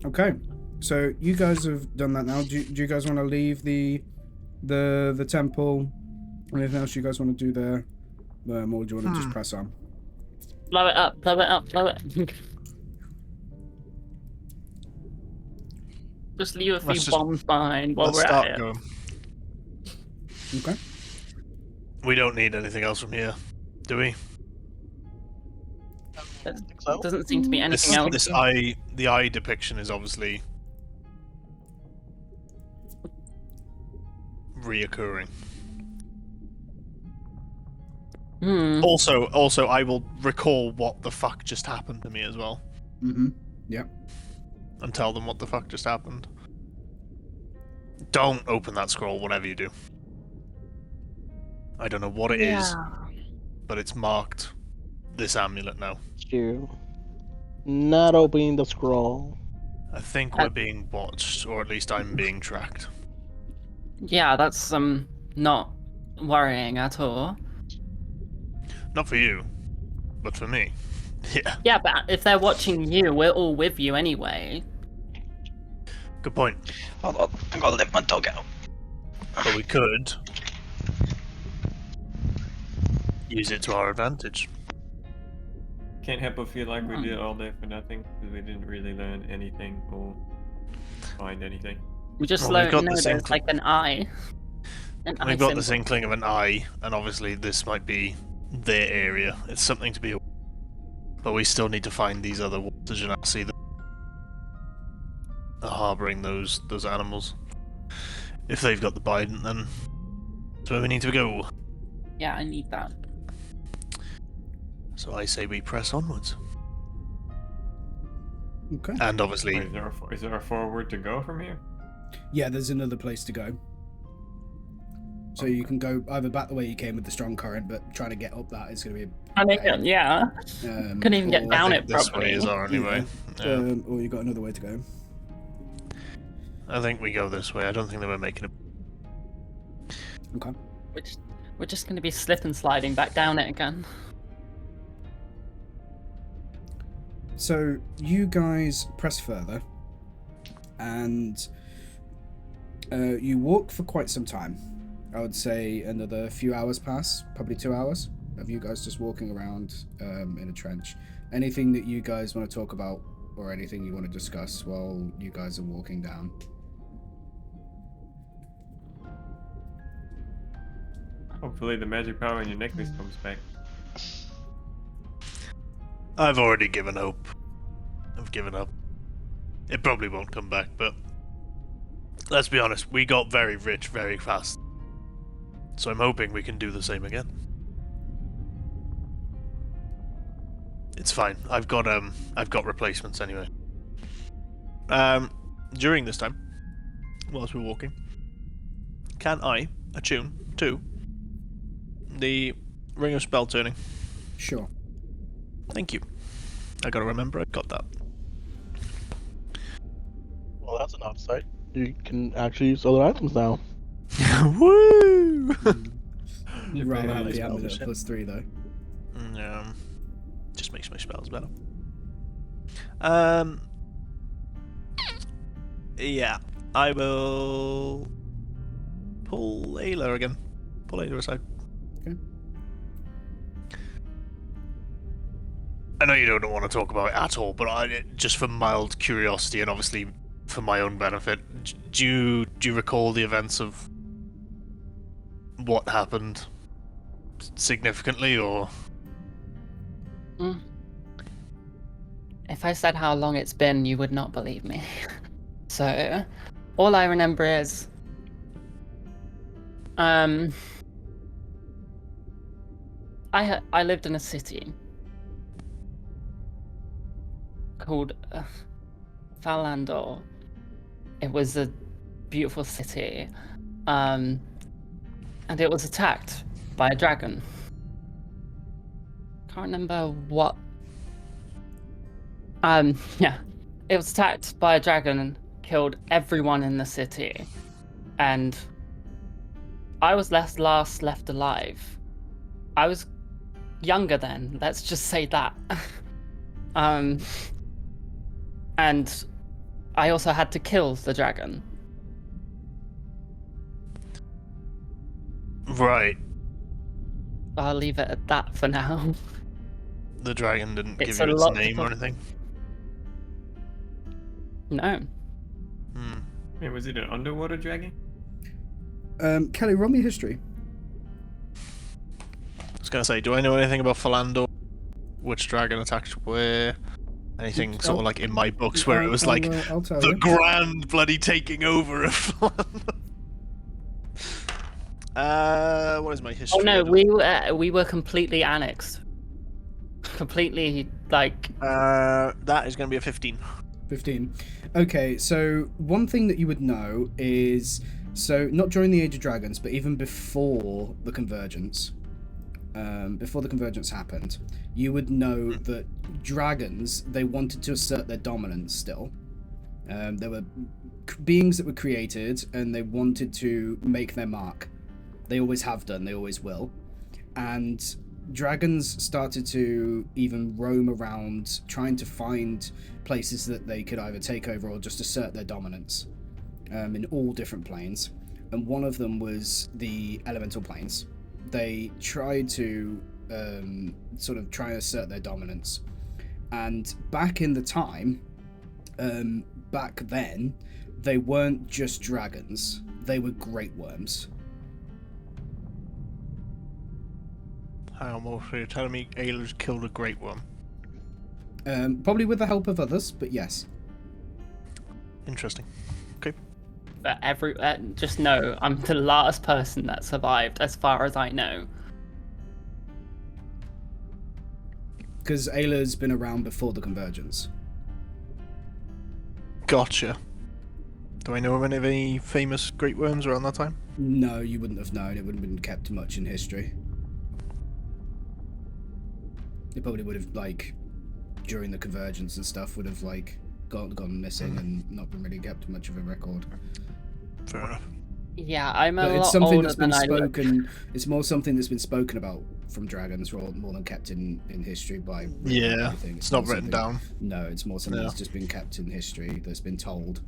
Okay. So you guys have done that now. Do you guys want to leave the temple? Anything else you guys want to do there? Or do you want to just press on? Blow it up. Just leave a few bombs behind while Let's we're start at it. going. Okay. We don't need anything else from here, do we? There so. doesn't seem to be anything else. The eye depiction is obviously reoccurring. Also, I will recall what the fuck just happened to me as well. Mm-hmm. Yeah. And tell them what the fuck just happened. Don't open that scroll, whatever you do. I don't know what it is, but it's marked this amulet now. You not opening the scroll. I think we're being watched, or at least I'm being tracked. Yeah, that's not worrying at all. Not for you, but for me. Yeah, Yeah, but if they're watching you, we're all with you anyway. good point. Hold on, I'm gonna let my dog out. But we could use it to our advantage. Can't help but feel like we did all that for nothing because we didn't really learn anything or find anything. We just Well, we've got know this there's inkling. like an eye. We've got this inkling of an eye, and obviously this might be their area. It's something to be aware of. But we still need to find these other water genasi that are harbouring those animals. If they've got the Bident, then that's where we need to go. Yeah, I need that. So I say we press onwards. Okay. And obviously, Wait, is there a forward to go from here? Yeah, there's another place to go. So you can go either back the way you came with the strong current, but trying to get up that is going to be. I think, yeah. Couldn't even get or- down I it think this properly. way is our only way. Yeah. Or you got another way to go. I think we go this way. I don't think they were making a... Okay. We're just going to be slip and sliding back down it again. So you guys press further, and you walk for quite some time. I would say another few hours pass, probably 2 hours of you guys just walking around in a trench. Anything that you guys want to talk about or anything you want to discuss while you guys are walking down? Hopefully the magic power in your necklace comes back. I've already given hope. I've given up. It probably won't come back, but let's be honest, we got very rich very fast. So I'm hoping we can do the same again. It's fine. I've got replacements anyway. During this time, whilst we're walking, can I attune to the Ring of Spell Turning? Sure. Thank you. I gotta remember I got that. Well, that's an upside. You can actually use other items now. Woo! You'd rather have nice the amulet spell. +3 though. Just makes my spells better. Yeah, I will pull Ayla again. Pull Ayla aside. Okay. I know you don't want to talk about it at all, but just for mild curiosity and obviously for my own benefit, do you recall the events of what happened significantly, or? If I said how long it's been, you would not believe me. So, all I remember is, I lived in a city. called Falandor. It was a beautiful city, and it was attacked by a dragon. Can't remember what. Yeah, it was attacked by a dragon and killed everyone in the city, and I was last left alive. I was younger then, let's just say that. And I also had to kill the dragon. Right. I'll leave it at that for now. The dragon didn't It's give you a its lot name of- or anything? No. Hmm. Yeah, was it an underwater dragon? Kelly, roll me history. I was gonna say, do I know anything about Falandor? Which dragon attacked where? Anything sort of like in my books where it was like I'll tell the you. grand bloody taking over of Falandor? What is my history? Oh no, I don't- we were completely annexed. Completely like that is gonna be a 15. 15. Okay, so one thing that you would know is, so not during the Age of Dragons, but even before the Convergence, happened, you would know that dragons, they wanted to assert their dominance still. There were beings that were created, and they wanted to make their mark. They always have done, they always will. And dragons started to even roam around trying to find places that they could either take over or just assert their dominance in all different planes. And one of them was the elemental planes. They tried to sort of try and assert their dominance. And back in the time, back then, they weren't just dragons, they were great worms. Hang on, Wolf, you're telling me Ayla's killed a great one? Probably with the help of others, but yes. Interesting. but just know I'm the last person that survived as far as I know. Because Ayla's been around before the Convergence. Gotcha. Do I know of any famous great worms around that time? No, you wouldn't have known. It wouldn't have been kept much in history. It probably would have, like, during the Convergence and stuff, would have, like, gone missing and not been really kept much of a record. Fair enough. Yeah, I'm But a it's lot something older that's been than I look. spoken. It's more something that's been spoken about from dragons, more than kept in history by. written or Yeah, anything. it's not more written something- down. No, it's more something No. that's just been kept in history. That's been told.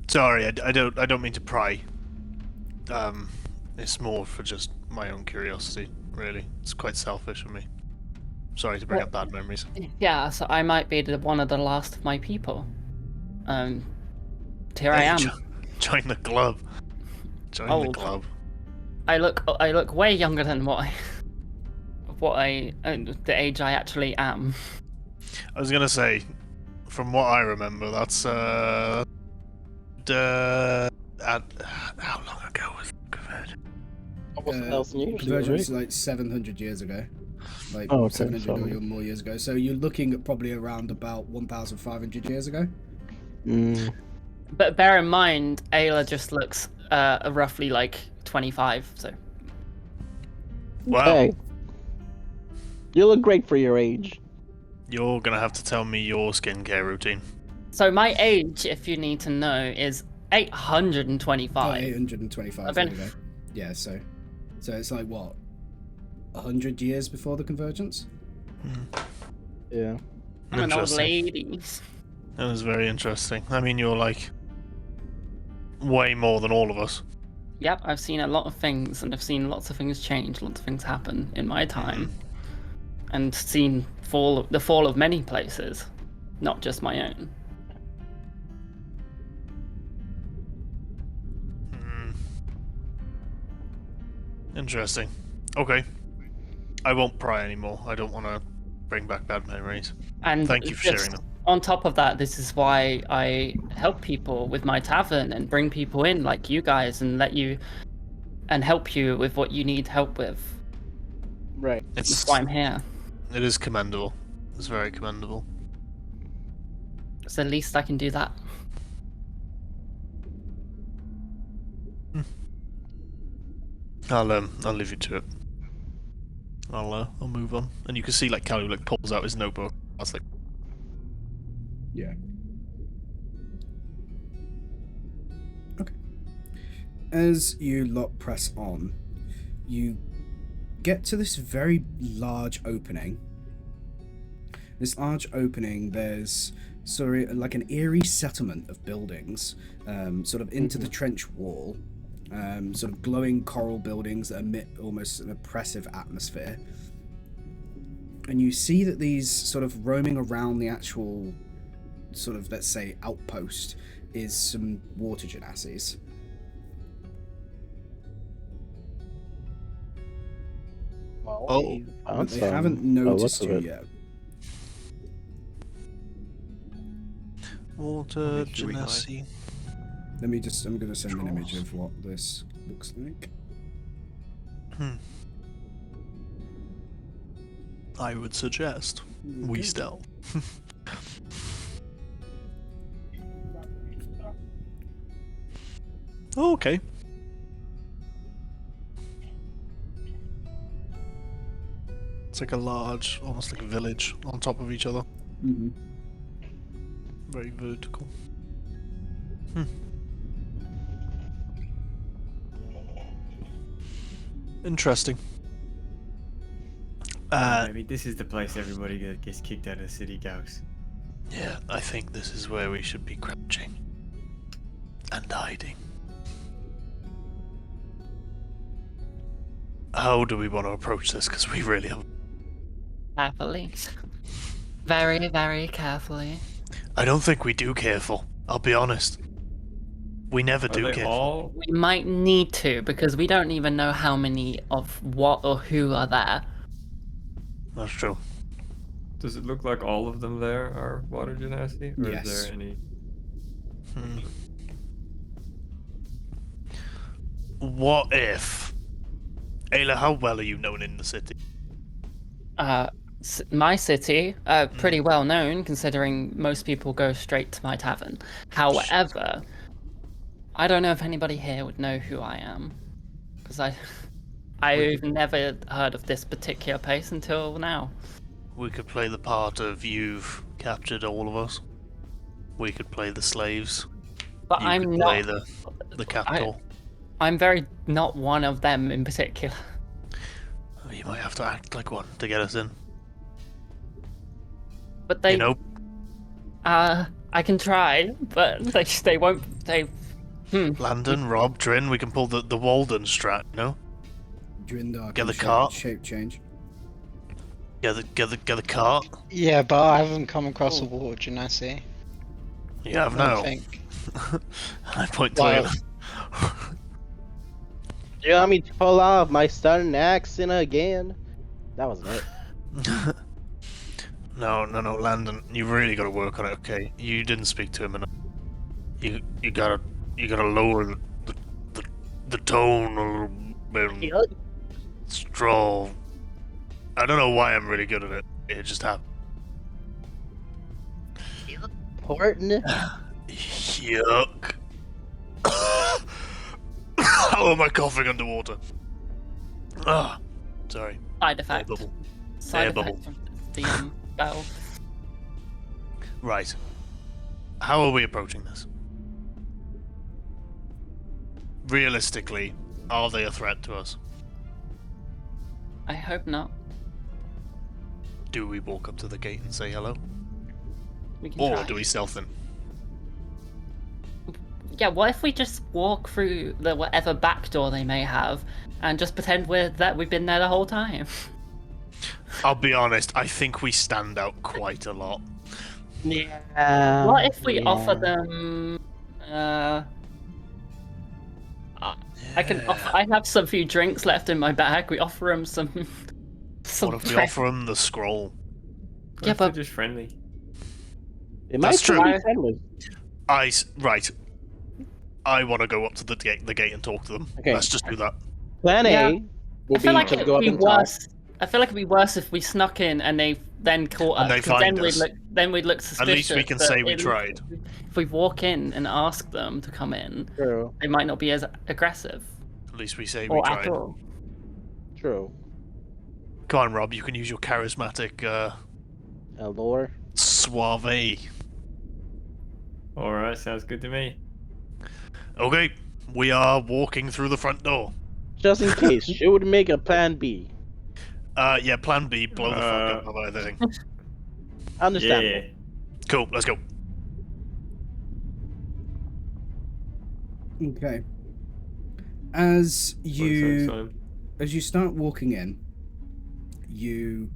Sorry, I don't mean to pry. It's more for just my own curiosity, really. It's quite selfish of me. Sorry to bring up bad memories. Yeah, so I might be one of the last of my people. Here I Hey, am. Join the club. Join the Old. club. I look way younger than the age I actually am. I was gonna say, from what I remember, that's how long ago was the Convergence? Almost 1,000 years ago, Convergence right? like 700 years ago. Like Oh, okay, 700 so- or more years ago. So you're looking at probably around about 1,500 years ago. Mm. But bear in mind, Ayla just looks roughly like 25. So Wow. Hey, you look great for your age. You're gonna have to tell me your skincare routine. my age, if you need to know, is 825. 825. I've There been- we go. Yeah, so it's like what, 100 years before the Convergence? Yeah. I'm an old Interesting. lady. That was very interesting. I mean, you're like way more than all of us. Yep, I've seen a lot of things, and I've seen lots of things change, lots of things happen in my time, and seen the fall of many places, not just my own. Interesting. Okay. I won't pry anymore. I don't want to bring back bad memories. And Thank you for just sharing them. On top of that, this is why I help people with my tavern and bring people in like you guys and help you with what you need help with. Right. That's why I'm here. It is commendable. It's very commendable. So at least I can do that. I'll leave you to it. I'll move on, and you can see like Callie like pulls out his notebook. I was like, Yeah. Okay. As you lot press on, you get to this very large opening. This large opening, there's sort of like an eerie settlement of buildings, sort of into the trench wall, sort of glowing coral buildings that emit almost an oppressive atmosphere. And you see that these sort of roaming around the actual sort of, let's say, outpost is some water genassis. Well, Oh. we found But they some. haven't Oh, noticed look you at it. yet. water Should we hide? genasi. I'm going to send an image of what this looks like. I would suggest we stealth. Okay. It's like a large, almost like a village on top of each other. Mm-hmm. Very vertical. Interesting. Maybe this is the place everybody gets kicked out of the city goes. Yeah, I think this is where we should be crouching and hiding. How do we want to approach this? Because we really have. Carefully. Very, very carefully. I don't think we do careful. I'll be honest. We never Are do they careful. all? We might need to, because we don't even know how many of what or who are there. That's true. Does it look like all of them there are water genasi, or Yes. is there any? What if? Ayla, how well are you known in the city? My city, pretty well known, considering most people go straight to my tavern. However, I don't know if anybody here would know who I am, because I've never heard of this particular place until now. We could play the part of you've captured all of us. We could play the slaves. But You I'm could not. play the capital. I'm very not one of them in particular. You might have to act like one to get us in. But they, You know, I can try, but they won't. Landon, Rob, Drin, we can pull the Walden strat, you know? Drindar Get can the cart. shape change. Get the cart. Yeah, but I haven't come across a water genasi. You have I now. don't think. I point to Well- Ayla. Do you want me to pull off my southern accent again? That wasn't it. No, Landon, you really got to work on it. Okay, you didn't speak to him enough. You gotta lower the tone a little bit. Straw. I don't know why I'm really good at it. It just happened. Important. Yuck. How am I coughing underwater? Ah, sorry. Side Air effect. bubble. Side Air effect bubble. from the spell. Right. How are we approaching this? Realistically, are they a threat to us? I hope not. Do we walk up to the gate and say hello? We can Or try. do we stealth in? Yeah, what if we just walk through the whatever back door they may have and just pretend we've been there the whole time? I'll be honest, I think we stand out quite a lot. Yeah. What if we offer them? I can. I have some few drinks left in my bag. We offer them some. What if we bread. offer them the scroll? What Yeah, if they're but- just friendly? It That's might true. be friendly. Right. I want to go up to the gate and talk to them. Okay. Let's just do that. Plan Yeah. A will I feel be like to it go would up be and talk. worse I feel like it'd be worse if we snuck in and they then caught us. And they 'cause find then us. we'd look suspicious. At least we can but say we tried. If we walk in and ask them to come in, True. they might not be as aggressive. At least we say we Or at tried. all. True. Come on, Rob, you can use your charismatic Elor. suave. Alright, sounds good to me. Okay, we are walking through the front door. Just in case, she would make a plan B. Yeah, plan B, blow the fuck up about everything. Understandable. Yeah. Cool, let's go. Okay. As you So, as you start walking in, you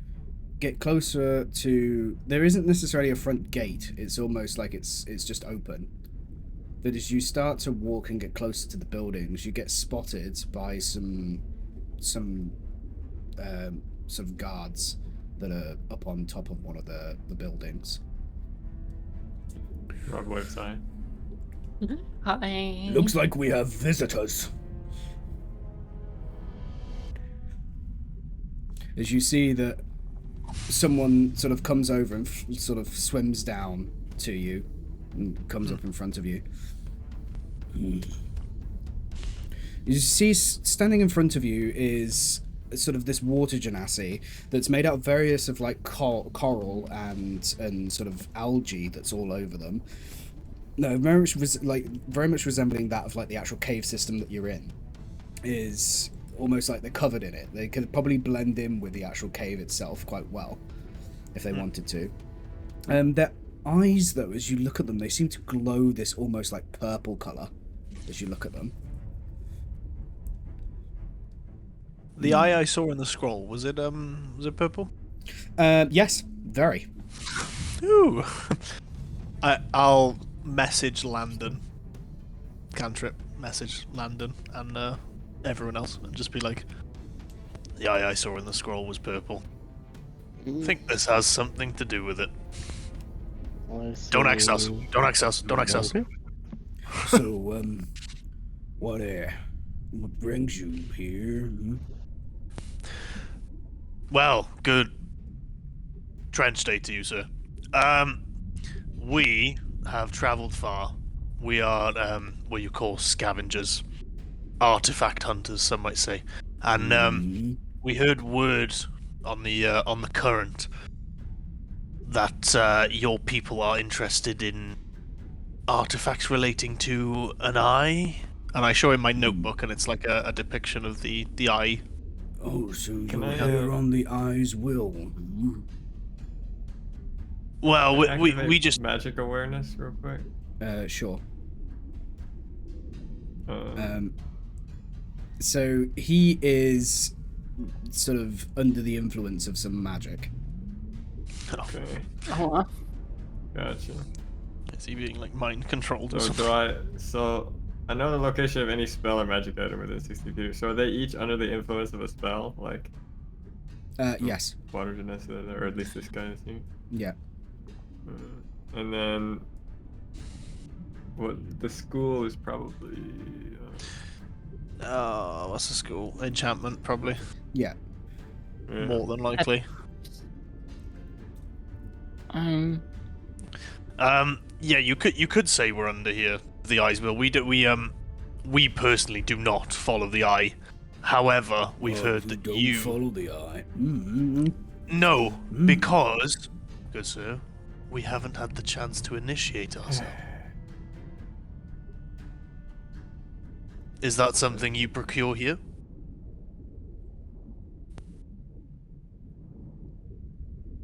get closer to. There isn't necessarily a front gate. It's almost like it's just open. But as you start to walk and get closer to the buildings, you get spotted by some sort of guards that are up on top of one of the buildings. Rob waves hi. Hi. Looks like we have visitors. As you see that someone sort of comes over and sort of swims down to you and comes up in front of you. You see, standing in front of you is sort of this water genasi that's made out of various of like coral and sort of algae that's all over them. No, very much resembling that of like the actual cave system that you're in. Is almost like they're covered in it. They could probably blend in with the actual cave itself quite well if they wanted to. Their eyes, though, as you look at them, they seem to glow this almost like purple color as you look at them. The eye I saw in the scroll, was it purple? Yes, very. Ooh. I'll message Landon. Cantrip, message Landon and everyone else and just be like, the eye I saw in the scroll was purple. I think this has something to do with it. Don't ask us. Don't ask us. Don't ask us. So, what brings you here? Well, good trench day to you, sir. We have travelled far. We are what you call scavengers, artifact hunters, some might say, and we heard word on the current that your people are interested in artifacts relating to an eye. And I show him my notebook, and it's like a depiction of the eye. Oh, so Can you're I, here on the eye's will? Well, we Activate just magic awareness real quick. Sure. Uh, So he is sort of under the influence of some magic. okay, Oh, gotcha. Is he being like mind controlled or So something? so I know the location of any spell or magic item within 60 feet. So are they each under the influence of a spell, like Yes. water genocide, or at least this guy seems. Yeah. And then what the school is probably What's the school? Enchantment, probably. Yeah. yeah. More than likely. Yeah, you could say we're under here. The eye's will. We personally do not follow the eye. However, we've heard that don't you follow the eye. Mm-hmm. no, because good sir, we haven't had the chance to initiate ourselves. Is that something you procure here?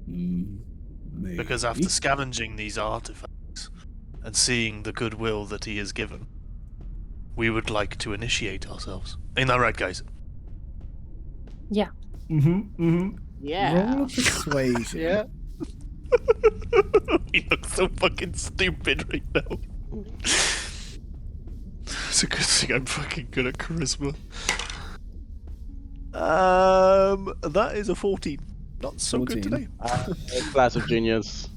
Maybe. Because after scavenging these artifacts and seeing the goodwill that he has given, we would like to initiate ourselves. Ain't that right, guys? yeah. Roll a persuasion. Yeah. We look so fucking stupid right now. It's a good thing I'm fucking good at charisma. That is a 14. Not so 14. good today. Class of genius.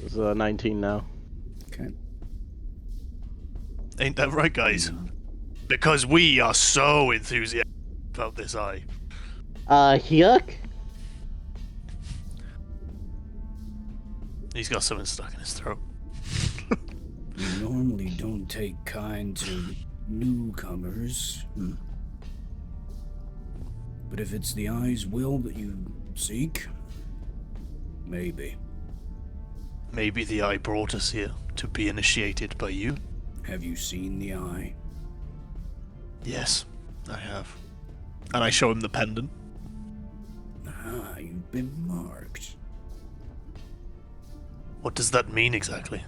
It's 19 now. Okay. Ain't that right, guys? Because we are so enthusiastic about this eye. Yuck. He's got something stuck in his throat. You normally don't take kind to newcomers. But if it's the eye's will that you seek, maybe. Maybe the eye brought us here to be initiated by you? Have you seen the eye? Yes, I have. And I show him the pendant. Ah, you've been marked. What does that mean exactly?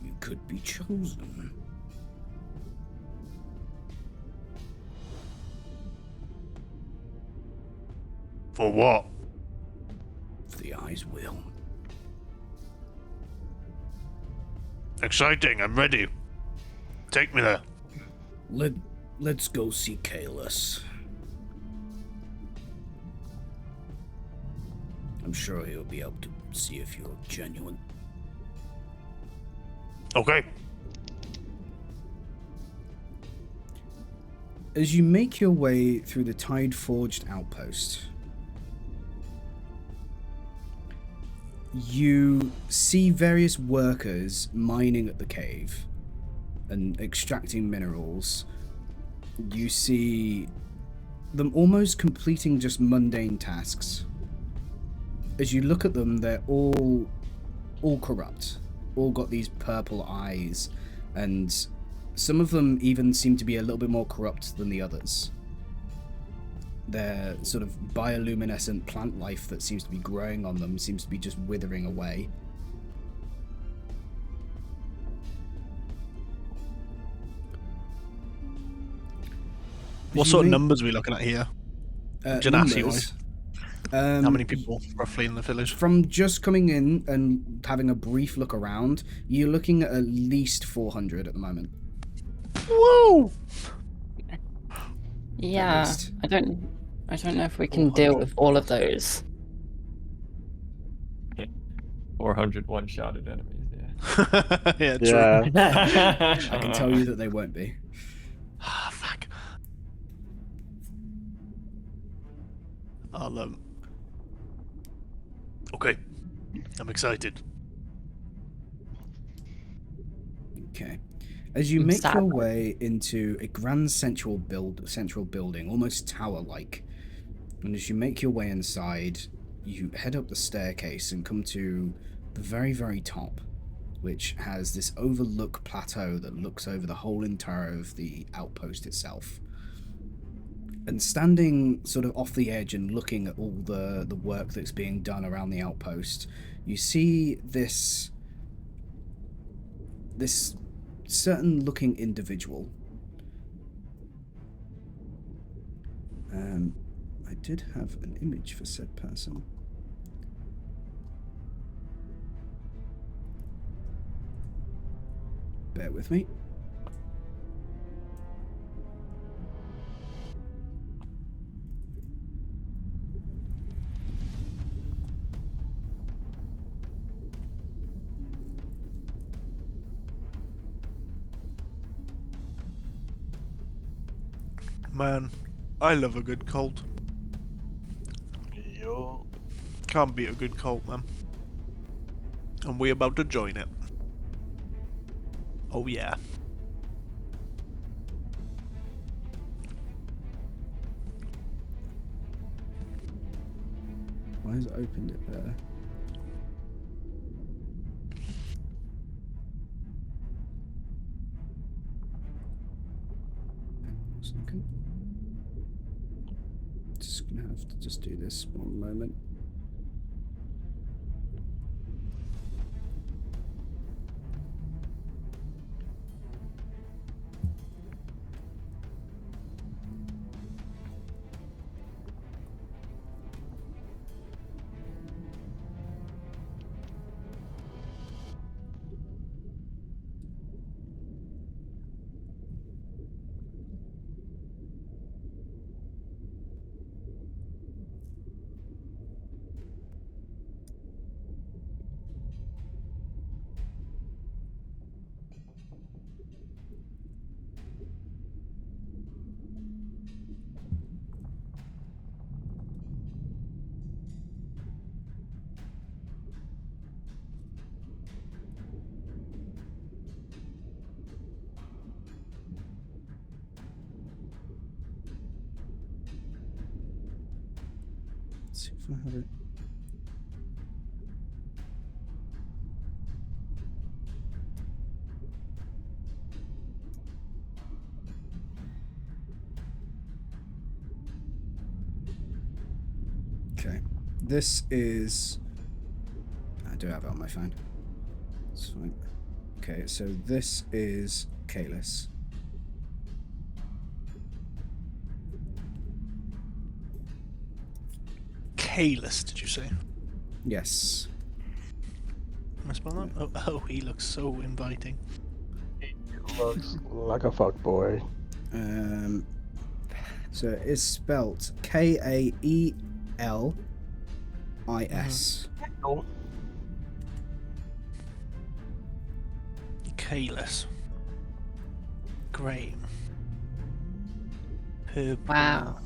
You could be chosen. For what? For the eye's will. Exciting, I'm ready. Take me there. Let's go see Kalis. I'm sure he'll be able to see if you're genuine. Okay. As you make your way through the Tide-Forged outpost, you see various workers mining at the cave and extracting minerals. You see them almost completing just mundane tasks. As you look at them, they're all corrupt. All got these purple eyes, and some of them even seem to be a little bit more corrupt than the others. Their sort of bioluminescent plant life that seems to be growing on them seems to be just withering away. What sort of numbers are we looking at here? Genasi-wise. How many people roughly in the village? From just coming in and having a brief look around, you're looking at least 400 at the moment. Woo! Yeah, least. I don't know if we can deal with all of those. 400 one-shotted enemies, Yeah, true. Yeah. I can tell you that they won't be. Ah, fuck. I'll, Okay. I'm excited. Okay. As you I'm make sad. your way into a grand central building, almost tower-like, and as you make your way inside, you head up the staircase and come to the very, very top, which has this overlook plateau that looks over the whole entire of the outpost itself. And standing sort of off the edge and looking at all the work that's being done around the outpost, you see this certain looking individual. I did have an image for said person. Bear with me. Man, I love a good cult. Yo. Can't beat a good cult, man. And we're about to join it. Oh yeah. Why has it opened it there? Second. Just gonna have to just do this one moment. Let's see if I have it. Okay, this is. I do have it on my phone. It's fine. Okay, so this is Kalis. Kalis, did you say? Yes. Can I spell that? Oh, he looks so inviting. Looks like a fuck boy. So it's spelt Kaelis. Kalis. Great. Purple. Wow.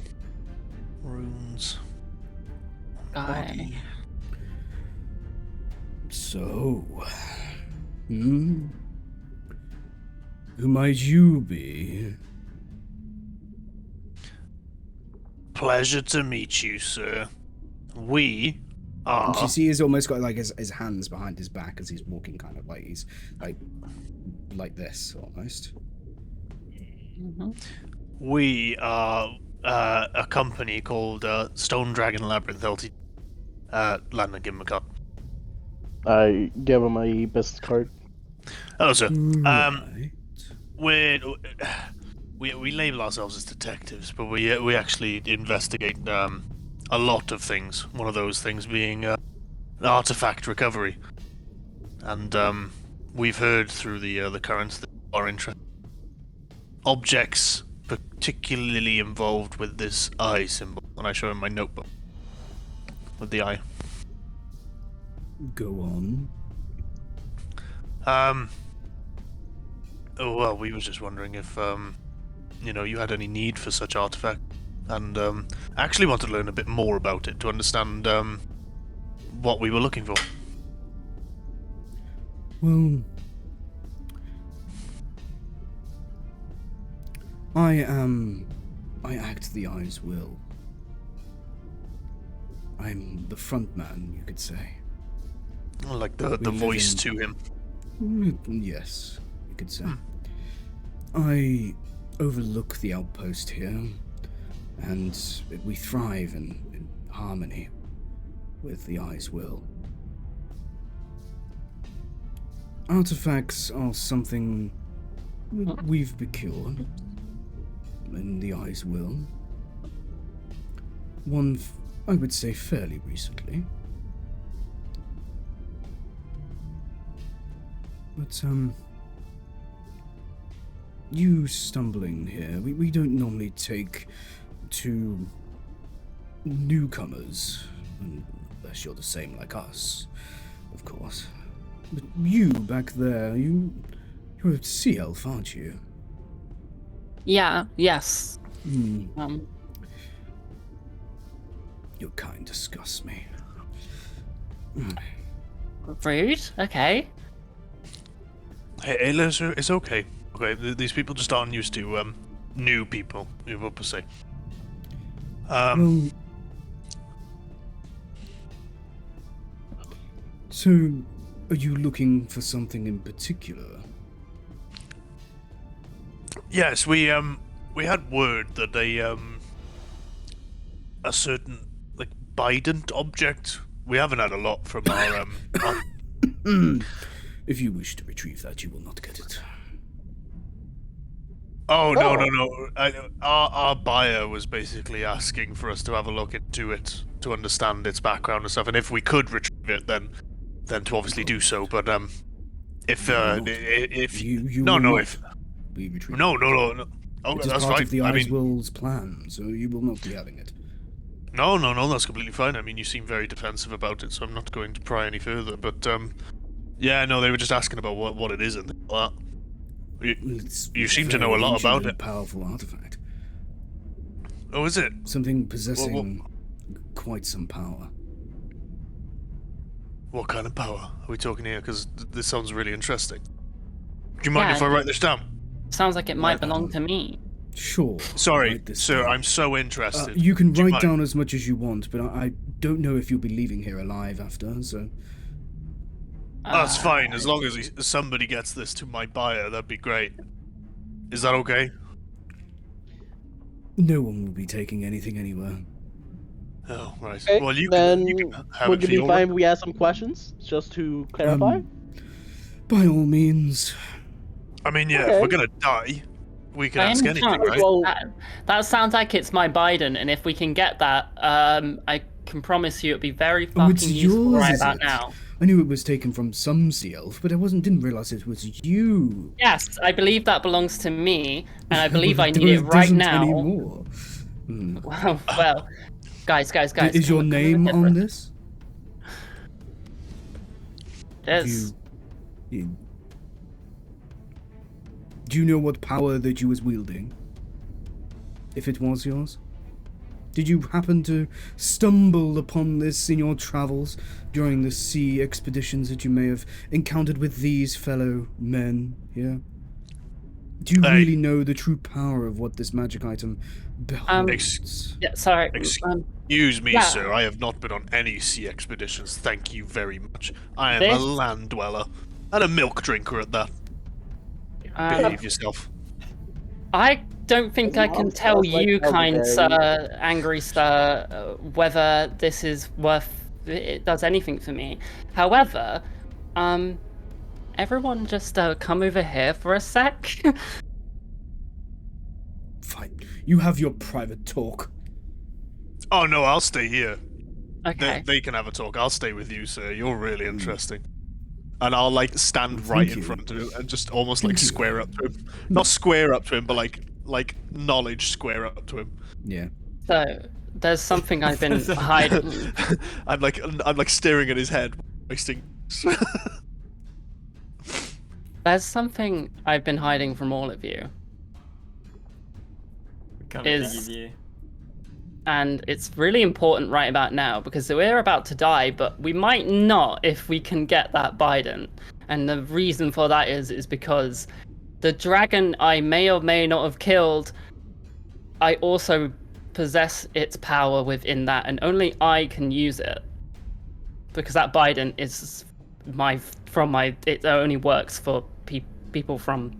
Runes. Guy. Body. So, who might you be? Pleasure to meet you, sir. We And you are. see, he's almost got like his hands behind his back as he's walking, kind of like he's like this almost. We are a company called Stone Dragon Labyrinth Ltd. Landon, give him a card. I give him a business card. Hello, sir. Right. We label ourselves as detectives, but we actually investigate a lot of things. One of those things being artifact recovery, and we've heard through the currents that are interested objects particularly involved with this eye symbol, and I show him my notebook with the eye. Go on. Oh well, we were just wondering if you had any need for such artifact, and actually wanted to learn a bit more about it to understand what we were looking for. Well, I act the eye's will. I'm the front man, you could say. Like the live voice in- to him. Yes, you could say. I overlook the outpost here, and we thrive in harmony with the eye's will. Artifacts are something we've procured in the eye's will. One, I would say, fairly recently. But, you stumbling here, we don't normally take to newcomers, unless you're the same like us, of course. But you back there, you're a sea elf, aren't you? Yeah, yes. Your kind disgusts me. Rude? Okay. Hey, it's okay. Okay, these people just aren't used to new people, you would say. Well, so, are you looking for something in particular? Yes, we had word that a certain like bident object. We haven't had a lot from our If you wish to retrieve that, you will not get it. Oh no. Our buyer was basically asking for us to have a look into it to understand its background and stuff, and if we could retrieve it, then to obviously do so. But if You no will no not if be retrieved. no. It Okay, is that's part fine. of the I Eyes mean, Will's plan, so you will not be having it. no, that's completely fine. I mean, you seem very defensive about it, so I'm not going to pry any further. But yeah, no, they were just asking about what it is and things like that. You seem to know a lot about it. Powerful artifact. Oh, is it? Something possessing quite some power. What kind of power are we talking here? Because this sounds really interesting. Do you mind Yeah, if I write this down? Sounds like it might Write that belong down. to me. Sure. Sorry, write this sir, down. I'm so interested. You can Do you write mind? down as much as you want, but I don't know if you'll be leaving here alive after, so... That's fine, as long as somebody gets this to my buyer, that'd be great. Is that okay? No one will be taking anything anywhere. Oh, right. Okay, Well, you then can have would it you for be your fine if we ask some questions, just to clarify? By all means. I mean, yeah, Okay. if we're gonna die, we can By ask any anything, chance, right? Well, that sounds like it's my Biden, and if we can get that, I can promise you it'll be very Oh, fucking it's useful yours, right is about it? now. I knew it was taken from some sea elf, but I didn't realize it was you. Yes, I believe that belongs to me, and I believe Well, I need it right doesn't now. Anymore. Well, guys, Is your come over name here on for- this? Yes. Do you know what power that you was wielding? If it was yours? Did you happen to stumble upon this in your travels during the sea expeditions that you may have encountered with these fellow men here? Do you really know the true power of what this magic item beholds? Yeah, sorry. Excuse me, yeah. sir. I have not been on any sea expeditions. Thank you very much. I am a This- land dweller and a milk drinker at that. Behave yourself. I don't think I can tell Sounds like you, kind elderberry. sir, angry sir, whether this is worth it does anything for me. However, everyone just come over here for a sec. Fine. You have your private talk. Oh no, I'll stay here. Okay. They can have a talk. I'll stay with you, sir. You're really interesting. And I'll like stand Well, right thank in you. front of him and just almost like Thank you. square up to him. Not square up to him, but like knowledge square up to him. Yeah. So there's something I've been hiding. I'm like staring at his head, wasting. There's something I've been hiding from all of you, Kind Is- of you. and it's really important right about now because we're about to die, but we might not if we can get that Biden. And the reason for that is because the dragon I may or may not have killed, I also possess its power within that, and only I can use it. Because that Biden is it only works for people from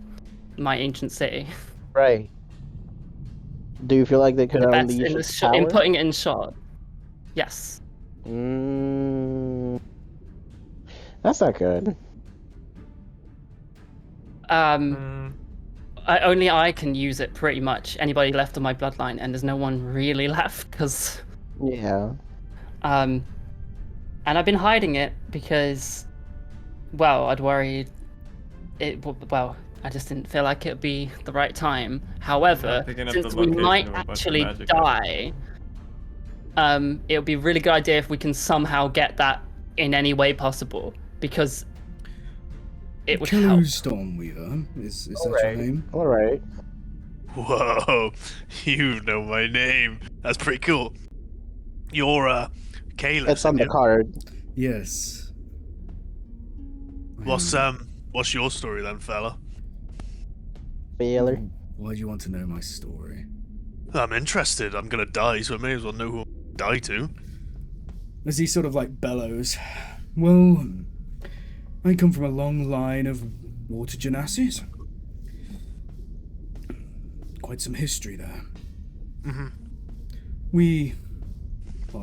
my ancient city. right. Do you feel like they could The best unleash in, its in power? putting it in shot. Yes. That's not good. Only I can use it pretty much. Anybody left of my bloodline, and there's no one really left because Yeah. and I've been hiding it because, well, I'd worried I just didn't feel like it'd be the right time. However, picking up since the we location might of a bunch of actually magic die, it would be a really good idea if we can somehow get that in any way possible, because it would help. Kellu Stormweaver, is that your name? All right. Whoa, you know my name. That's pretty cool. You're Caleb. It's on the card. Yes. What's your story then, fella? Baylor. Why do you want to know my story? I'm interested. I'm gonna die, so I may as well know who I'm gonna die to. As he sort of like bellows. Well, I come from a long line of water genassis. Quite some history there.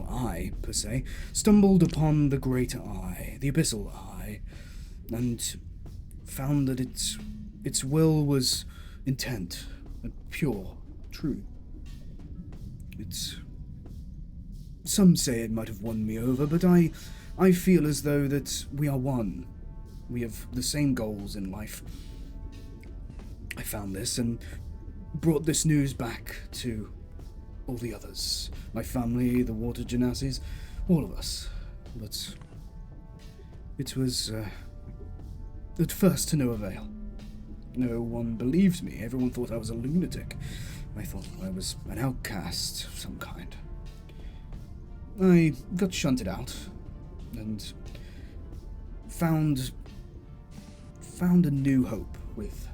I, per se, stumbled upon the Greater Eye, the Abyssal Eye, and found that its will was intent, and pure, true. Some say it might have won me over, but I feel as though that we are one. We have the same goals in life. I found this and brought this news back to all the others. My family, the water genassis, all of us. But it was, at first to no avail. No one believed me. Everyone thought I was a lunatic. I thought I was an outcast of some kind. I got shunted out and found a new hope with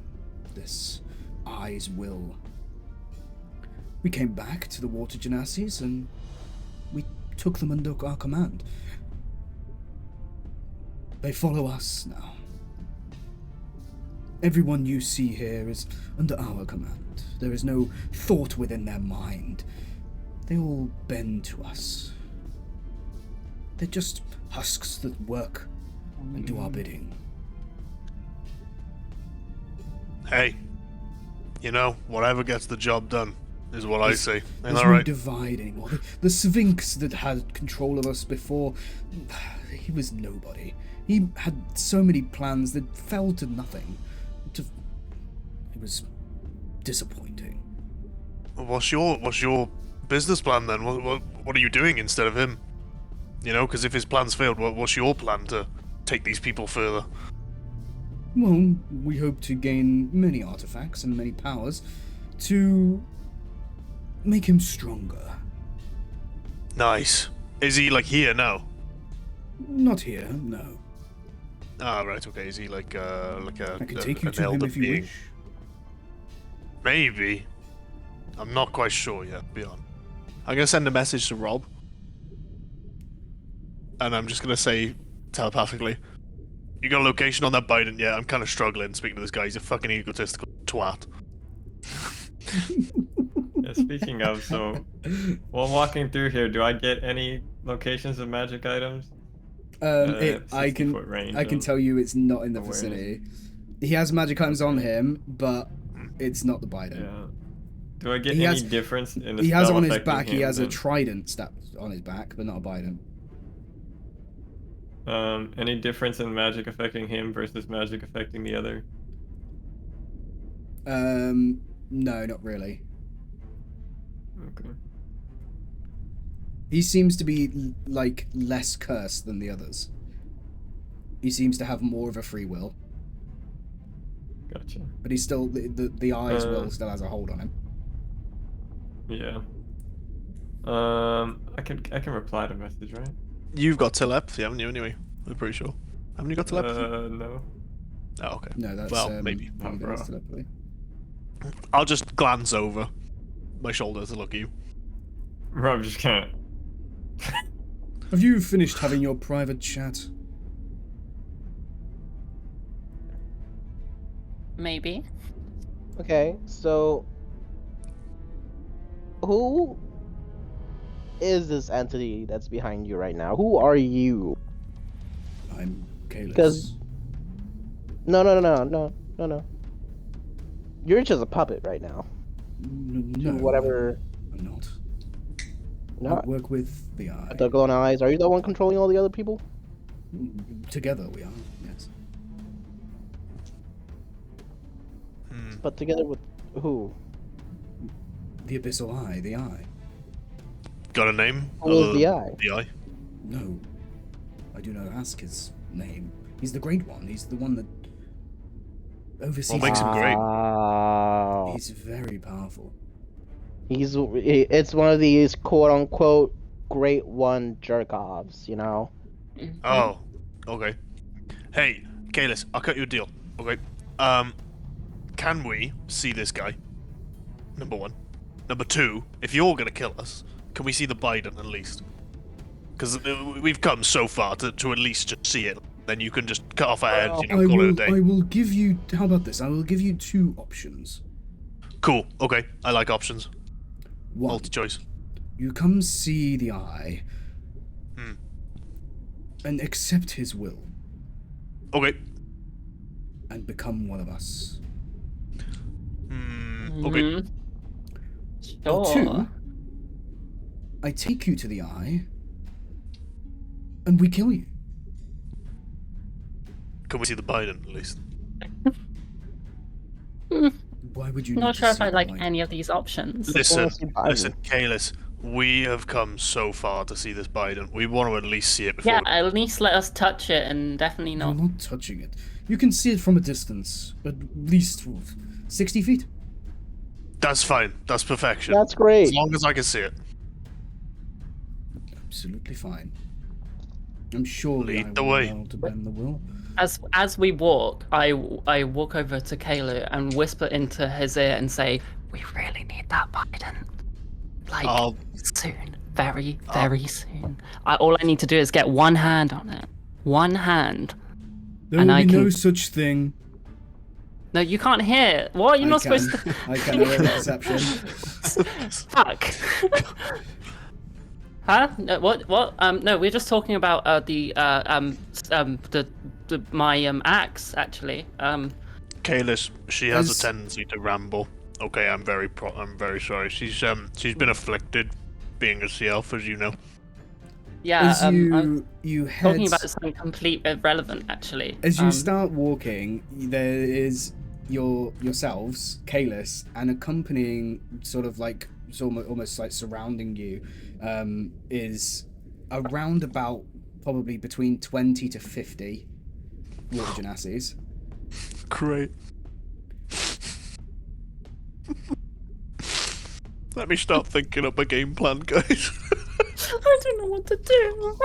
this Eye's will. We came back to the water genassis and we took them under our command. They follow us now. Everyone you see here is under our command. There is no thought within their mind. They all bend to us. They're just husks that work and do our bidding. Hey, you know, whatever gets the job done is what I say. Ain't There's that no right? dividing. Or the Sphinx that had control of us before, he was nobody. He had so many plans that fell to nothing. It was disappointing. What's your business plan then? What are you doing instead of him? You know, because if his plans failed, what's your plan to take these people further? Well, we hope to gain many artifacts and many powers to make him stronger. Nice. Is he like here now? Not here, no. Ah, right. Okay. Is he like a I can take you an to him elder if you being? wish. Maybe. I'm not quite sure yet. Be on. I'm gonna send a message to Rob, and I'm just gonna say telepathically, "You got a location on that Biden? Yeah, I'm kind of struggling speaking to this guy. He's a fucking egotistical twat." Yeah, speaking of, so while walking through here, do I get any locations of magic items? I 60-foot range can of tell you it's not in the awareness. vicinity. He has magic items on him, but it's not the Biden. Yeah. Do I get He any has- difference in the He has spell on his affecting back, he him has a then? trident stabbed on his back, but not a Biden. Any difference in magic affecting him versus magic affecting the other? No, not really. Okay. He seems to be like less cursed than the others. He seems to have more of a free will, Gotcha. but he's still the eye's Uh, will still has a hold on him. Yeah. I can reply to message, right? You've got telepathy, haven't you? Anyway, I'm pretty sure. Haven't you got telepathy? No. Oh, okay. No, that's Well, maybe. one of his telepathy. I'll just glance over my shoulder to look at you. Rob just can't. Have you finished having your private chat? Maybe. Okay, so who is this entity that's behind you right now? Who are you? I'm Calus. 'Cause- No. You're just a puppet right now. No, Whatever. I'm not. Not I work with the eye. the glowing eyes. Are you the one controlling all the other people? Together we are, yes. But together with who? The Abyssal Eye, the eye. Got a name? Who is other the than eye? The eye. No, I do not ask his name. He's the Great One. He's the one that oversees. What makes him great? Wow. He's very powerful. It's one of these quote unquote great one jerk offs, you know? Oh, okay. Hey, Kalis, I'll cut you a deal. Okay. Can we see this guy? Number one. Number two, if you're gonna kill us, can we see the Biden at least? Because we've come so far to at least just see it. Then you can just cut off our heads, you know, call it a day. I will give you. How about this? I will give you two options. Cool. Okay. I like options. One, Multi-choice. you come see the eye Hmm. and accept his will Okay. and become one of us. Okay. Mhm. Or Sure. two, I take you to the eye and we kill you. Can we see the Biden at least? Why would you? Not need to sure if see I the like eye? any of these options. Listen, wanna see Biden. listen, Kalis. We have come so far to see this Biden. We want to at least see it before. Yeah, at least let us touch it and definitely You're not. not touching it. You can see it from a distance, at least 60 feet. That's fine. That's perfection. That's great. As long as I can see it. Absolutely fine. I'm sure Lead I the will way. be able to bend the will. As we walk, I walk over to Kayla and whisper into his ear and say, "We really need that Biden. Like I'll soon." very, very soon. All I need to do is get one hand on it. One hand. There And will I be no can- such thing. No, you can't hear. What? You're not supposed to. I can hear the perception. Fuck. Huh? No, what? No, we're just talking about my axe actually. Kalis, she has As- a tendency to ramble. Okay, I'm very sorry. She's been afflicted being a sea elf, as you know. Yeah. As you head, talking about something complete irrelevant actually. as you start walking, there is yourselves, Kalis, and accompanying, sort of like almost like surrounding you, is around about probably between 20 to 50 water genassis. Great. Let me start thinking up a game plan, guys. I don't know what to do.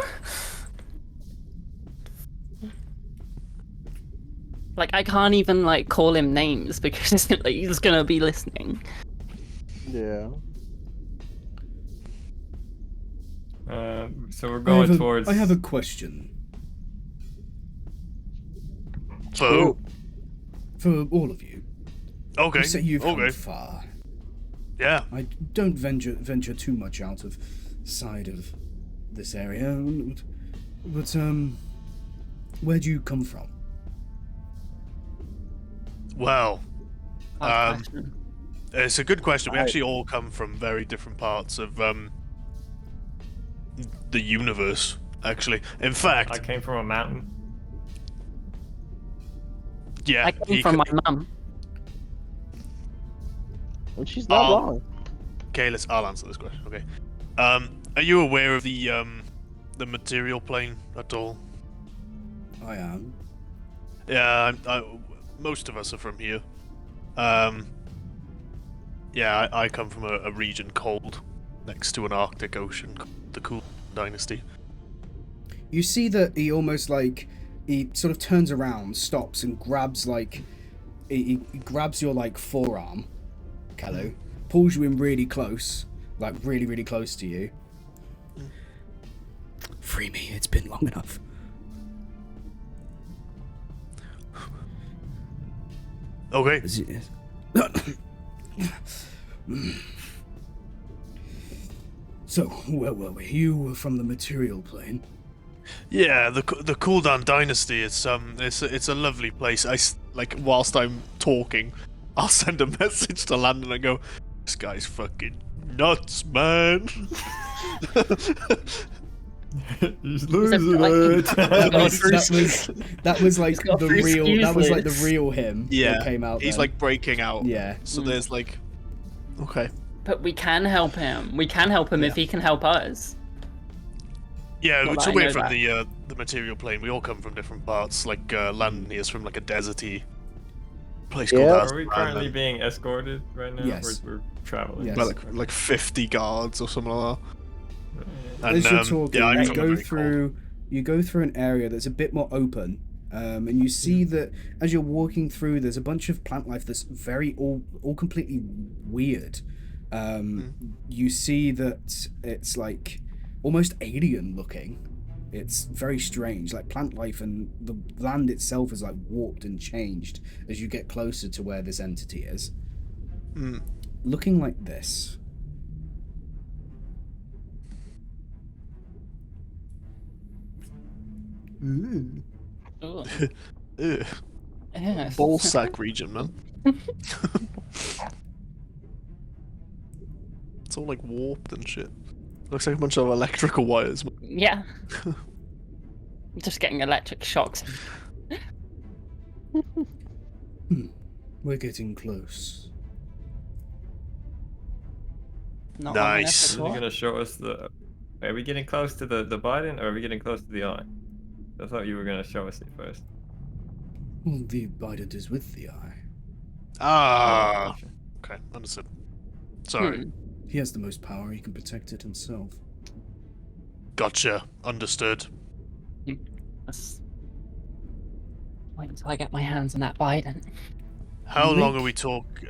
Like, I can't even like call him names because like, he's gonna be listening. Yeah. So we're going towards. I have a question So, for all of you. okay, You say you've okay, come far. yeah. I don't venture too much out of side of this area, but where do you come from? Well, Hard question. it's a good question. We I- actually all come from very different parts of the universe. Actually, in fact, I came from a mountain. yeah. I came he from co- my mum. And she's not Oh. wrong. Okay, I'll answer this question. Okay. Are you aware of the material plane at all? I am. Yeah, most of us are from here. Yeah, I come from a region cold, next to an Arctic Ocean, called the Cool Dynasty. You see that he almost like he sort of turns around, stops, and grabs like he grabs your like forearm, Kello, pulls you in really close, like really, really close to you. Free me, it's been long enough. Okay. So, where were we? You were from the material plane. Yeah, the Cooldown Dynasty. It's a lovely place. Like whilst I'm talking, I'll send a message to Landon and go, "This guy's fucking nuts, man." He's losing it. That was like got the free real. That was like the excuses. real him. Yeah, that came out. he's then. like breaking out. Yeah. So there's like, okay. But we can help him. We can help him if he can help us. Yeah, Well, it's I away know from that. the material plane. We all come from different parts. Like Landon here's from like a deserty place Yeah. called Are we Aztlan, currently and- being escorted right now? Yes. We're traveling. Yes. by like 50 guards or something like that. As you're talking, yeah, I'm you from go very cold. through. You go through an area that's a bit more open, and you see that as you're walking through, there's a bunch of plant life that's very all completely weird. You see that it's like almost alien looking. It's very strange, like plant life, and the land itself is like warped and changed as you get closer to where this entity is. Looking like this. Ugh. Ugh. Yes. Ball sack region, man. It's all like warped and shit. Looks like a bunch of electrical wires. Yeah. Just getting electric shocks. We're getting close. Not Nice. Is he gonna show us the? Are we getting close to the Biden, or are we getting close to the eye? I thought you were gonna show us it first. Well, the Bident is with the eye. Ah. Gotcha. Okay, understood. Sorry. He has the most power. He can protect it himself. Gotcha. Understood. Wait until I get my hands on that Biden. How Make- long are we talking?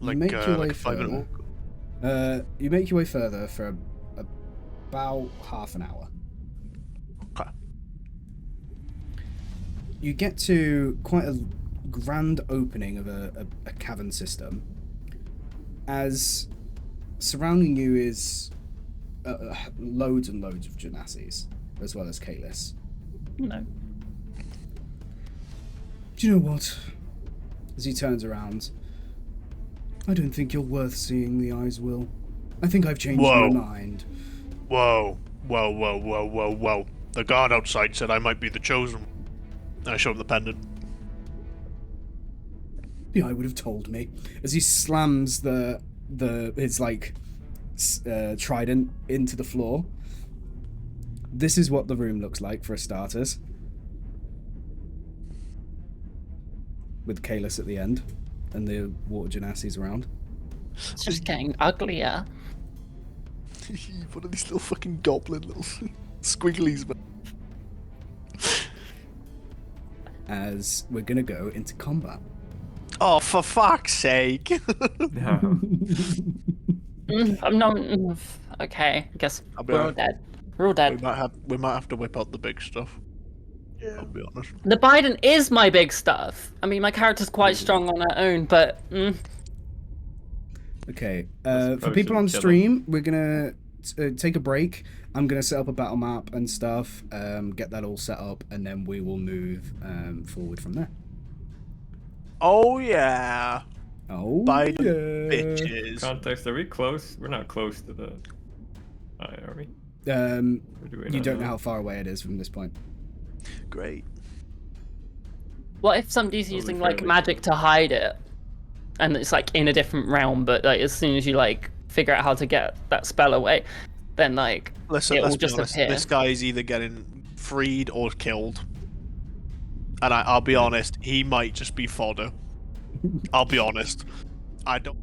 make your way like a 5 minute further. walk? You make your way further for about half an hour. Okay. You get to quite a grand opening of a cavern system, as surrounding you is loads and loads of Genassis, as well as Kalis. No. Do you know what? As he turns around, I don't think you're worth seeing, the eyes will. I think I've changed my mind. Whoa. The guard outside said I might be the chosen one. And I showed him the pendant. The eye would have told me. As he slams his trident into the floor. This is what the room looks like for a starters. With Kalis at the end and the water Genassis around. It's just getting uglier. What are these little fucking goblin little squigglies, man? As we're gonna go into combat. Oh, for fuck's sake! Yeah. I'm not. Okay, I guess I'll be we're all honest. dead. We're all dead. We might have to whip out the big stuff. Yeah. I'll be honest. The Biden is my big stuff. I mean, my character's quite strong on her own, but Okay, I for suppose people you on would kill stream, we're gonna take a break. I'm gonna set up a battle map and stuff, get that all set up, and then we will move forward from there. Oh yeah. Oh, Biden yeah. bitches. Context, are we close? We're not close to the eye, are we? Or do we You not don't know how far away it is from this point. Great. what if somebody's Totally using like fairly. magic to hide it, and it's like in a different realm, but like as soon as you like figure out how to get that spell away, then like Listen, it will let's be just honest. appear. This guy is either getting freed or killed. And I'll be honest, he might just be fodder. I'll be honest. I don't.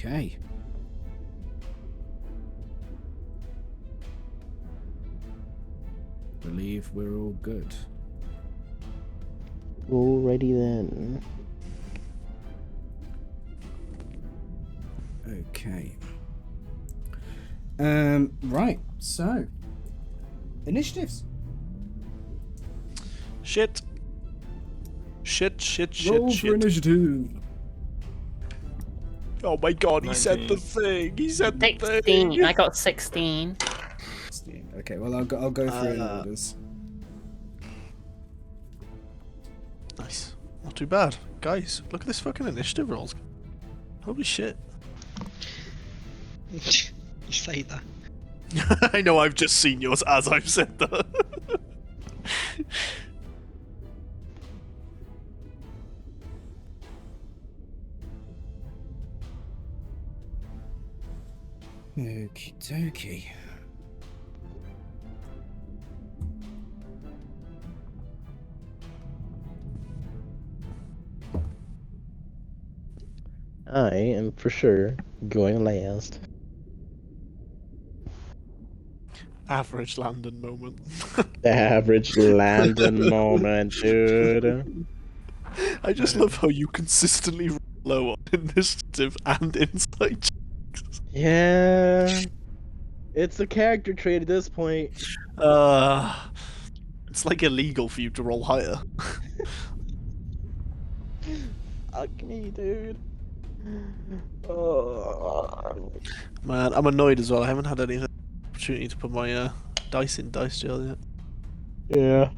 Okay. Believe we're all good. Alrighty then. Okay. Right. So, initiatives. Shit. Roll for initiative. Oh my god, he said the 19. thing. He said the 16. thing. I got 16. Okay. Well, I'll go through in orders. Nice. Not too bad. Guys, look at this fucking initiative rolls. Holy shit. You say that. I know, I've just seen yours as I've said that. Okie dokie. I am for sure going last. Average Landon moment. The average Landon moment, dude. I just love how you consistently roll low on initiative and insight checks. Yeah. It's a character trait at this point. It's like illegal for you to roll higher. Fuck me, dude. Oh. Man, I'm annoyed as well. I haven't had any opportunity to put my dice in dice jail yet. Yeah.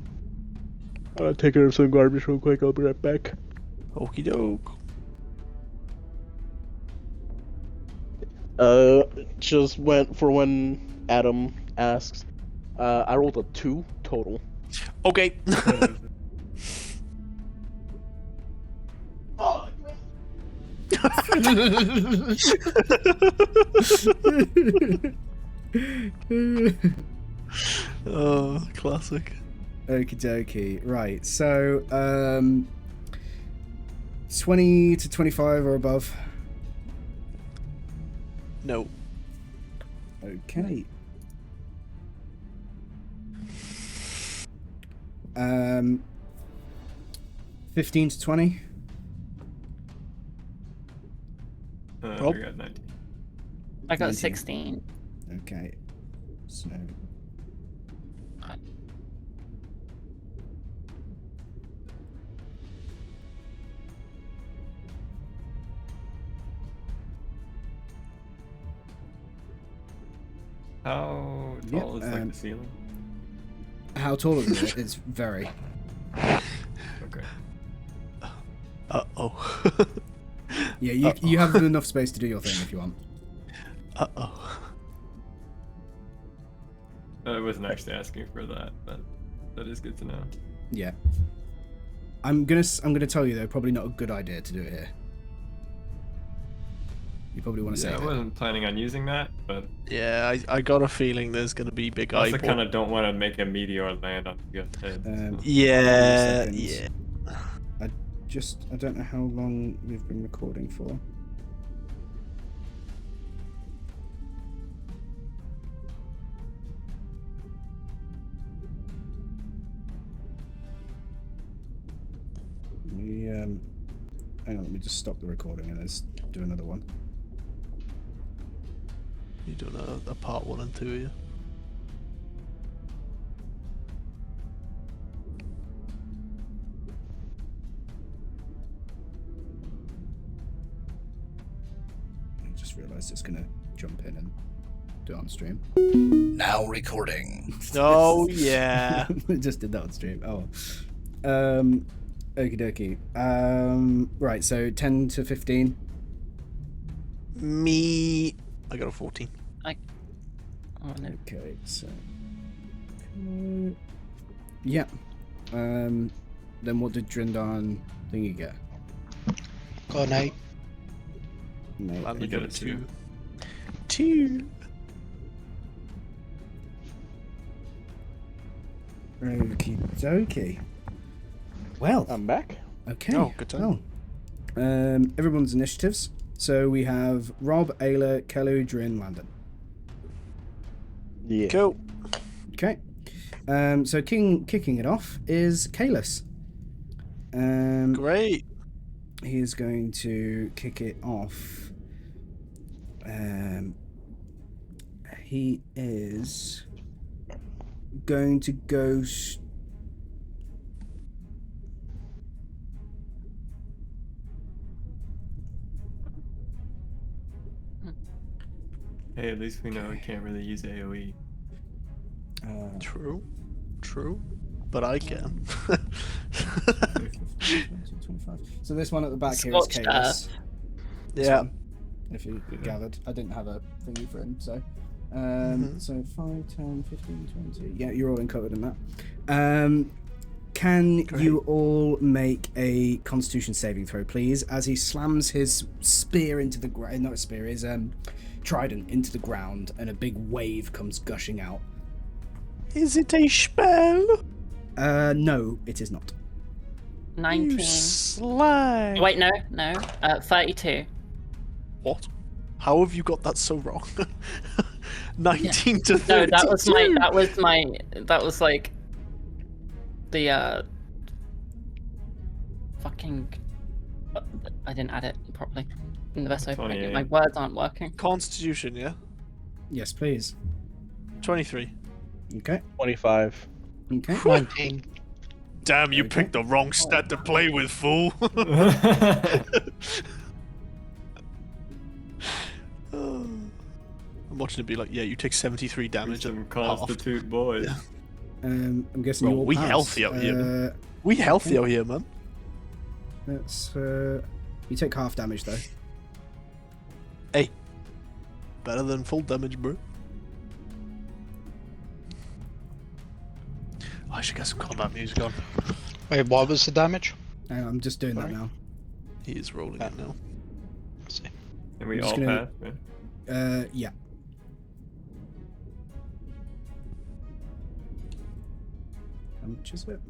I'll take care of some garbage real quick. I'll be right back. Okie doke. Just went for when Adam asks. I rolled a 2 total. Okay. Oh, classic. Okie dokie. Right. So, 20 to 25 or above. No. Okay. 15 to 20. Rob? I got 19. I got 19. 16. Okay. So. How tall is like the ceiling? How tall is it? It's very. Okay. Uh-oh. Yeah, you have enough space to do your thing if you want. Uh-oh. I wasn't actually asking for that, but that is good to know. Yeah. I'm gonna tell you though, probably not a good idea to do it here. You probably want to Yeah, save I it. wasn't planning on using that, but Yeah, I got a feeling there's gonna be big I also eyeball. kind of don't want to make a meteor land on your head. so- Yeah, seconds. yeah. I don't know how long we've been recording for. Hang on, let me just stop the recording and let's do another one. You're doing a part 1 and 2 here. I just realised it's gonna jump in and do it on stream. Now recording. Oh, yeah. I just did that on stream. Oh. Okie dokie. Right, so 10 to 15. Me. I got a 14. Oh, no. Okay, so. Yeah. Then what did Drindan thingy get? Got an 8. No, Landon You got got a a 2. 2. Okie dokie. Well, I'm back. okay. Oh, good time. Well, everyone's initiatives. So we have Rob, Ayla, Kelu, Drin, Landon. Yeah. Cool. Okay. So kicking it off is Kalis. Great. He is going to kick it off. He is going to go. Hey, at least we know we can't really use AoE. True. But I can. 25. So this one at the back here is Scorched Kalis. This Yeah. one, if you gathered. I didn't have a thingy for him, so. So 5, 10, 15, 20. Yeah, you're all covered in that. Can you all make a Constitution saving throw, please, as he slams his spear into the ground? Not a spear, his trident into the ground, and a big wave comes gushing out. Is it a spell? No, it is not. 19. You slag. Wait, no. 32. What? How have you got that so wrong? 19 to 32. No, that was like the fucking. I didn't add it properly in the best way. 28. My words aren't working. Constitution, yeah? Yes, please. 23. Okay. 25. Okay. 19. Damn, you Okay. picked the wrong stat to play with, fool. I'm watching it be like, yeah, you take 73 damage. Some and constitute boys. Yeah. I'm guessing Bro, you all we pass. healthy out here, man. We healthy out here, man. Let's. You take half damage though. Hey, better than full damage, bro. I should get some combat music on. Wait, what was the damage? Hang on, I'm just doing that now. He is rolling it now. Let's see. And we I'm all just gonna- pass, man. Yeah. How much is it?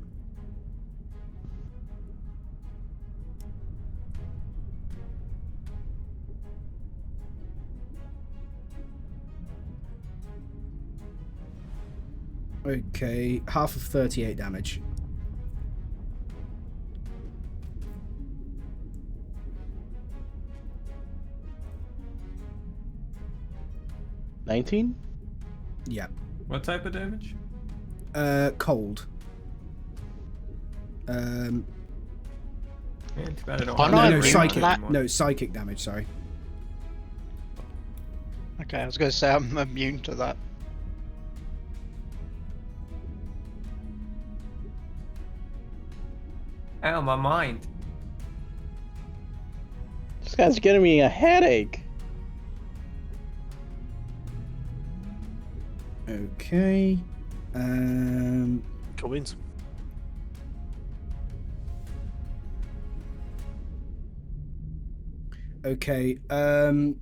Okay, half of 38 damage. $19? Yeah. What type of damage? Cold. Man, too bad I don't Oh, have no, that no, ring on psychic. anymore. No, psychic damage. Sorry. Okay, I was going to say I'm immune to that. Ow, my mind. This guy's getting me a headache. Okay. Coins. Okay. Can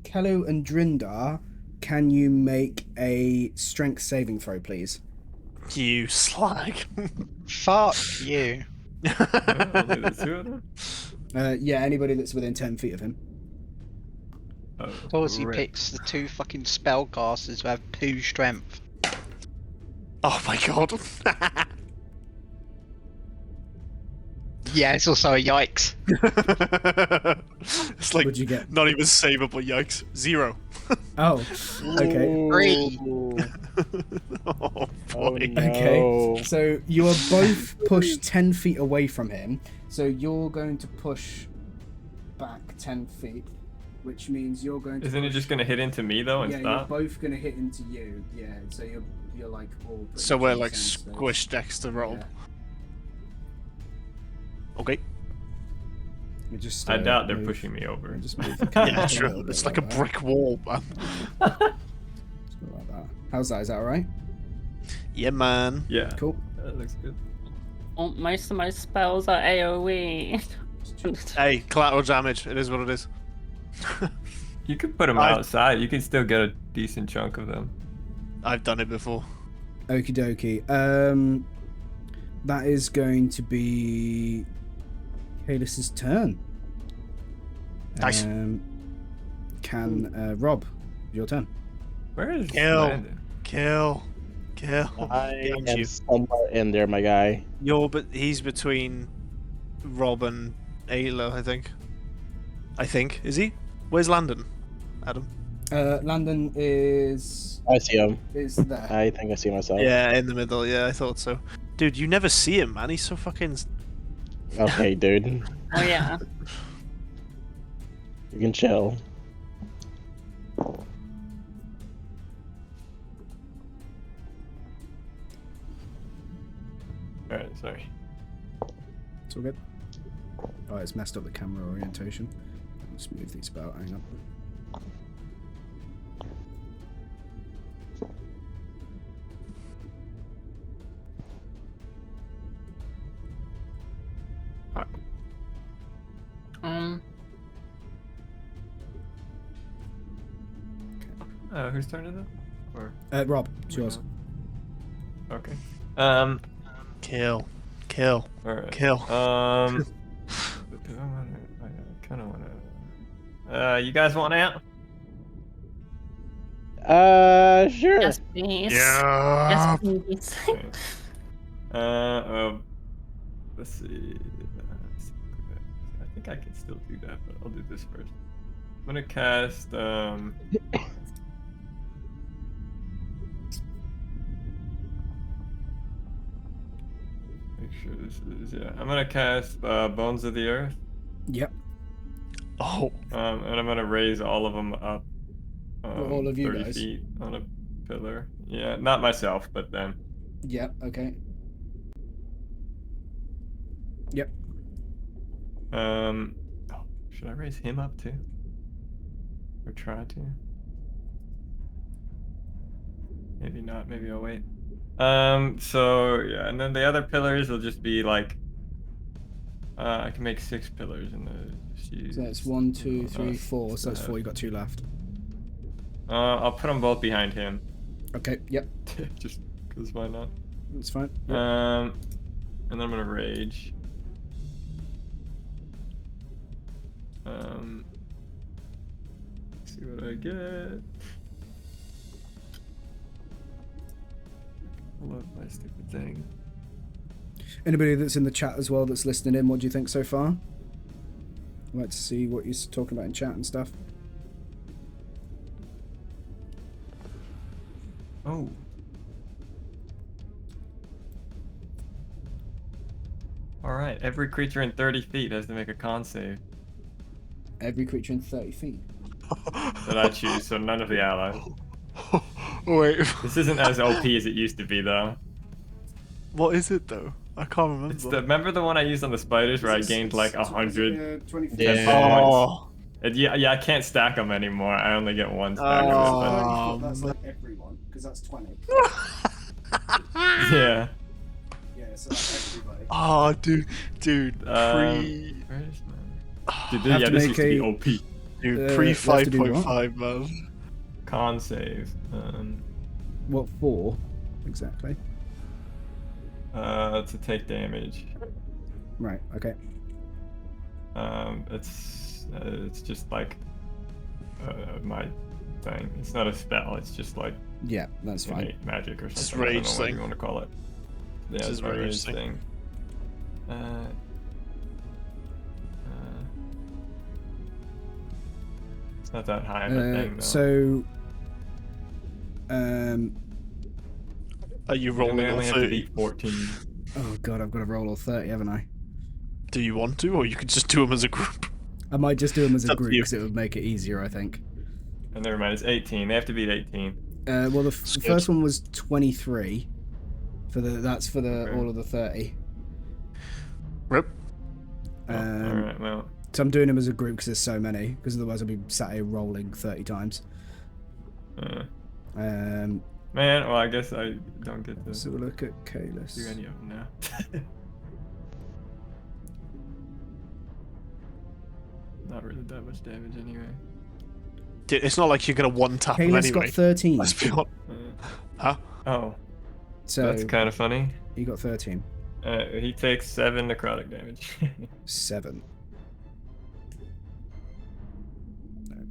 Kelu and Drindar, can you make a strength saving throw, please? You slag. Fuck you. Only the two of them? Yeah, anybody that's within 10 feet of him. Oh, Of course he rip. picks the two fucking spellcasters who have 2 strength. Oh my god. Yeah, it's also a yikes. It's like What'd you get? not even savable, yikes. 0. Oh, okay. 3. Oh boy. no. Okay. So you are both pushed 10 feet away from him. So you're going to push back 10 feet, which means you're going to. Isn't it push- just gonna hit into me though and Yeah, stop? you're both going to hit into you. Yeah, so you're like all. pretty So much we're in the like same space. squished next to roll. Yeah. Okay. We just. I doubt they're move- pushing me over. we just move the Yeah, camera a true. little bit It's like a that. brick wall, man. Just go like that. How's that? Is that alright? Yeah, man. Yeah, Cool. that looks good. Oh, most of my spells are AoE. Hey, collateral damage. It is what it is. You could put them I- outside. You can still get a decent chunk of them. I've done it before. Okie dokie. That is going to be Kalis's turn. Nice. Rob, your turn. Where is Kill. Landon? Kill. I Got am you. somewhere in there, my guy. But he's between Rob and Ayla, I think. Is he? Where's Landon? Adam? Landon is I see him. there. I think I see myself. Yeah, in the middle. Yeah, I thought so. Dude, you never see him, man. He's so fucking. Okay, dude. Oh yeah. You can chill. Alright, sorry. It's all good. Oh, it's messed up the camera orientation. Let's move these about. Hang on. Whose turn is it? Or Rob, it's yours. okay. Kill. Alright. Kill. I kind of want to. You guys want out? Sure. Yes, please. Yeah. Yes, please. Let's see. I think I can still do that, but I'll do this first. I'm gonna cast. Make sure this is I'm gonna cast Bones of the Earth. Yep. Oh. And I'm gonna raise all of them up. All of you 30 guys? feet on a pillar. Yeah, not myself, but them. Yep. Okay. Yep. Should I raise him up too? Or try to? Maybe not. Maybe I'll wait. So yeah, and then the other pillars will just be like. I can make 6 pillars in the. So that's 1, 2, 3, 4. So that's 4. You got 2 left. I'll put them both behind him. Okay. Yep. Just because why not? That's fine. Yep. And then I'm gonna rage. Let's see what I get. I love my stupid thing. Anybody that's in the chat as well that's listening in, what do you think so far? I'd like to see what you're talking about in chat and stuff. Oh. Alright, every creature in 30 feet has to make a con save Every creature in 30 feet. that I choose, so none of the allies. Wait. This isn't as OP as it used to be, though. What is it though? I can't remember. It's remember the one I used on the spiders where I gained like 100? 20 feet. Yeah. Oh. Yeah, I can't stack them anymore. I only get 1 stack of the spider. That's like everyone, because that's 20. Yeah. Yeah, so that's everybody. Oh, dude. Where's my... Dude, Have yeah, to this make used to be a- OP. Dude, we pre have to do what? 5.5, man. Con save. What for, exactly? To take damage. Right, okay. It's just like my thing. It's not a spell. It's just like Yeah, that's fine. innate magic or It's something. I don't rage know what thing. you want to call it. Yeah, It's it's his my rage rage thing. thing. It's not that high of a thing, though. So, Are you You rolling only on have to 30? beat 14. oh god, I've got to roll all 30, haven't I? Do you want to, or you could just do them as a group? I might just do them as It's a up to group you. because it would make it easier, I think. And never mind, it's 18. They have to beat 18. Well, the good. first one was 23. That's for the Okay. all of the 30. Rip. Alright, well. So I'm doing them as a group because there's so many. Because otherwise I'll be sat here rolling 30 times. Man, well, I guess I don't get to So we'll look at Kalis. do any of them now. Not really that much damage anyway. Dude, it's not like you're gonna one tap them Kalis anyway. got 13. Let's be honest. Huh? Oh, So that's kind of funny. he got 13. He takes 7 necrotic damage. 7.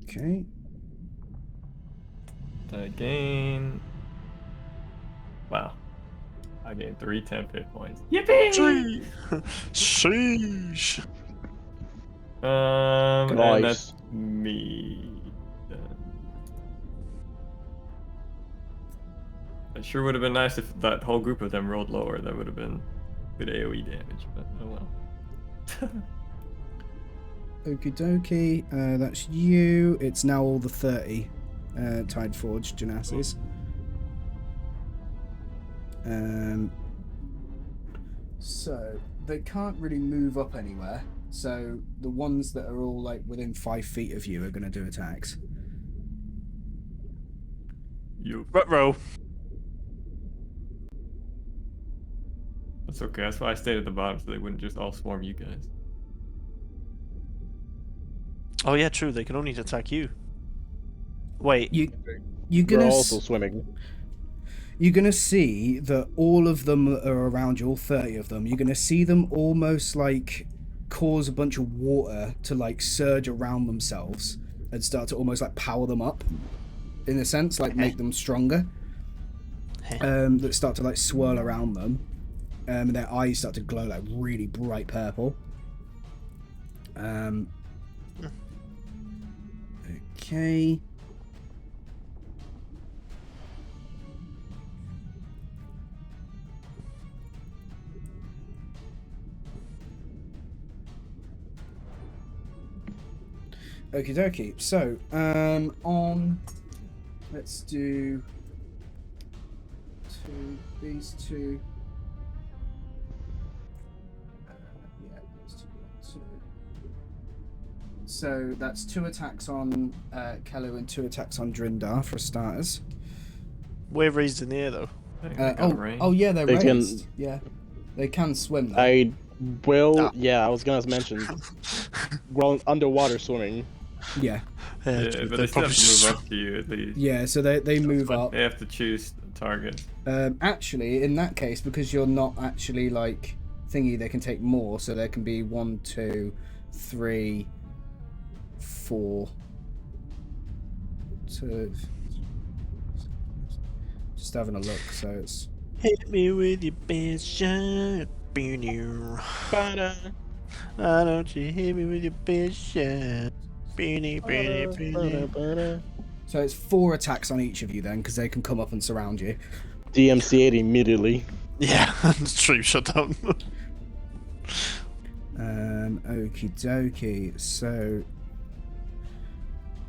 Okay. I gain. Wow. I gained 3 temp hit points. Yippee! Sheesh. And Nice. that's me. Then. It sure would have been nice if that whole group of them rolled lower. That would have been good AoE damage, but oh well. Okie dokie. That's you. It's now all the 30 Tide Forge Genassis. So they can't really move up anywhere. So the ones that are all like within 5 feet of you are going to do attacks. You. Ruh-roh. That's okay. That's why I stayed at the bottom so they wouldn't just all swarm you guys. Oh yeah, true. They can only attack you. Wait. You're We're gonna also swimming. you're gonna see that all of them are around you, all 30 of them. You're gonna see them almost like cause a bunch of water to like surge around themselves and start to almost like power them up, in a sense, like make them stronger. That start to like swirl around them. And their eyes start to glow like really bright purple. Okay. Okie dokie. So, let's do these two. Yeah, these two. So that's 2 attacks on Kelu and 2 attacks on Drindar for starters. We're raised in the air though. Oh yeah, they're They can- raised. Yeah, they can swim though. I will. Ah. Yeah, I was gonna mention. Well, underwater swimming. Yeah, Yeah, true, but they're they still have to move probably up to you at least. yeah. So they move up. They have to choose a target. Actually, in that case, because you're not actually like thingy, they can take more. So there can be 1, 2, 3, 4. So just having a look. So it's Hit me with your best shot. Why don't you hit me with your best shot? so it's 4 attacks on each of you then, because they can come up and surround you. DMCA'd immediately. Yeah, stream shut down. Okie dokie. So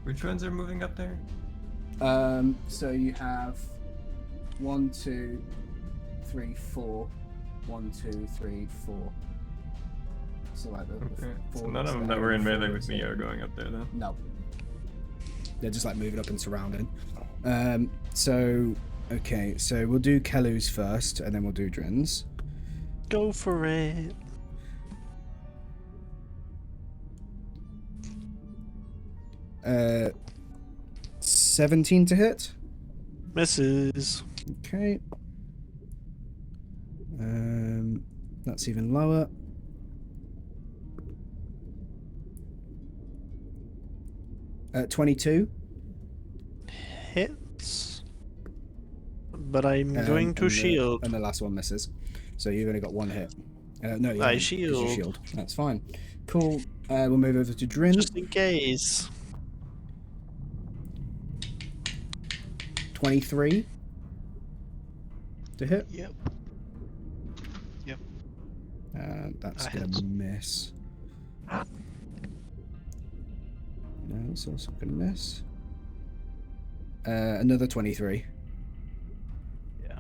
Which ones are moving up there? so you have 1, 2, 3, 4. 1, 2, 3, 4. So like the Okay. So 4 none of them that were in melee with me are going up there then. No. They're just like moving up and surrounding. So okay, so we'll do Kelu's first, and then we'll do Drin's. Go for it. Uh, 17 to hit. Misses. Okay. That's even lower. 22. Hits. But I'm going to shield. And the last one misses. So you've only got 1 hit. No, you I haven't, 'cause you shield. shield. That's fine. Cool. We'll move over to Drin. Just in case. 23 to hit. Yep. That's That gonna hits. miss. No, it's also gonna miss. Another 23. Yeah.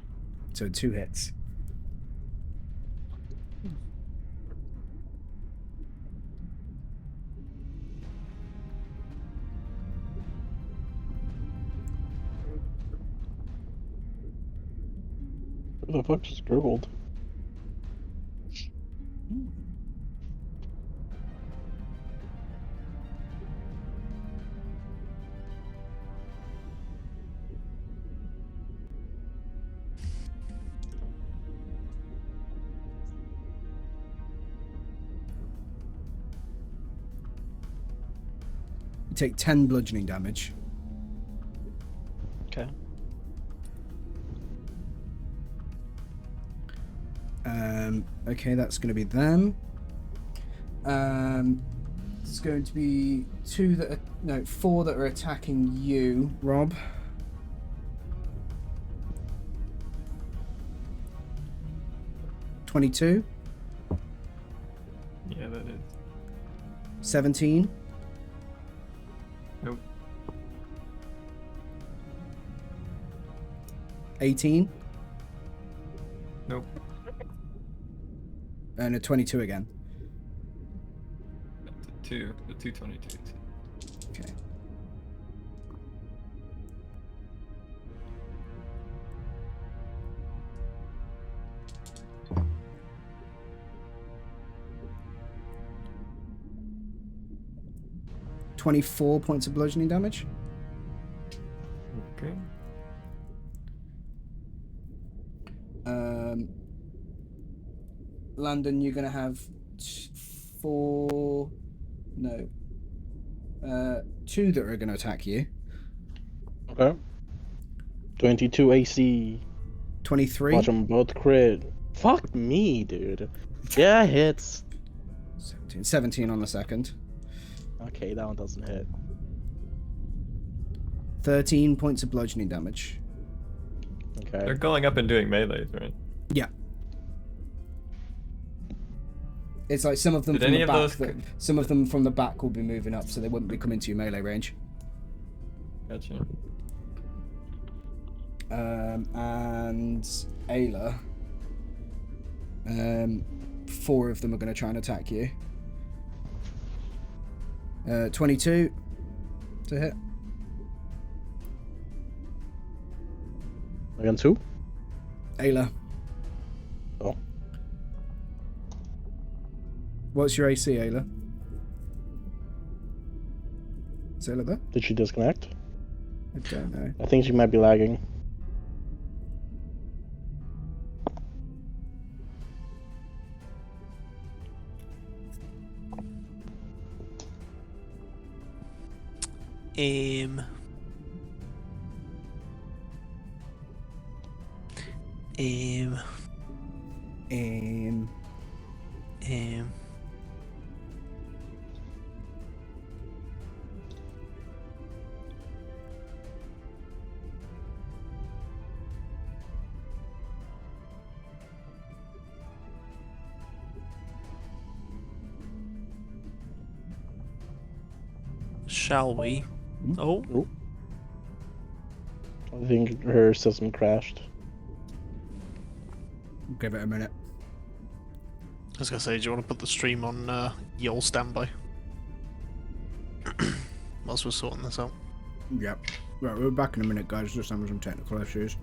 So 2 hits. Who the fuck just gurgled? take 10 bludgeoning damage. Okay. Okay, that's going to be them. It's going to be 4 that are attacking you, Rob. $22, Yeah, that is. 17, Nope. 18, Nope. and a 22 again. The 222. Okay. $24 points of bludgeoning damage. Okay. Landon, you're gonna have 2 that are gonna attack you. Okay. 22 AC. 23, Watch them both crit. Fuck me, dude. Yeah, hits. 17 on the second. Okay, that one doesn't hit. 13 points of bludgeoning damage. Okay. They're going up and doing melees, right? Yeah. It's like some of them Did from any the of back. those Some of them from the back will be moving up, so they wouldn't be coming to your melee range. Gotcha. And Ayla. 4 of them are going to try and attack you. 22 to hit. Again, 2? Ayla. Oh. What's your AC, Ayla? Is Ayla there? Did she disconnect? I don't know. I think she might be lagging. Um. Shall we? Oh, I think her system crashed. Give it a minute. I was gonna say, do you want to put the stream on your standby? Whilst we're sorting this out. Yep. Right, we're back in a minute, guys. Just having some technical issues.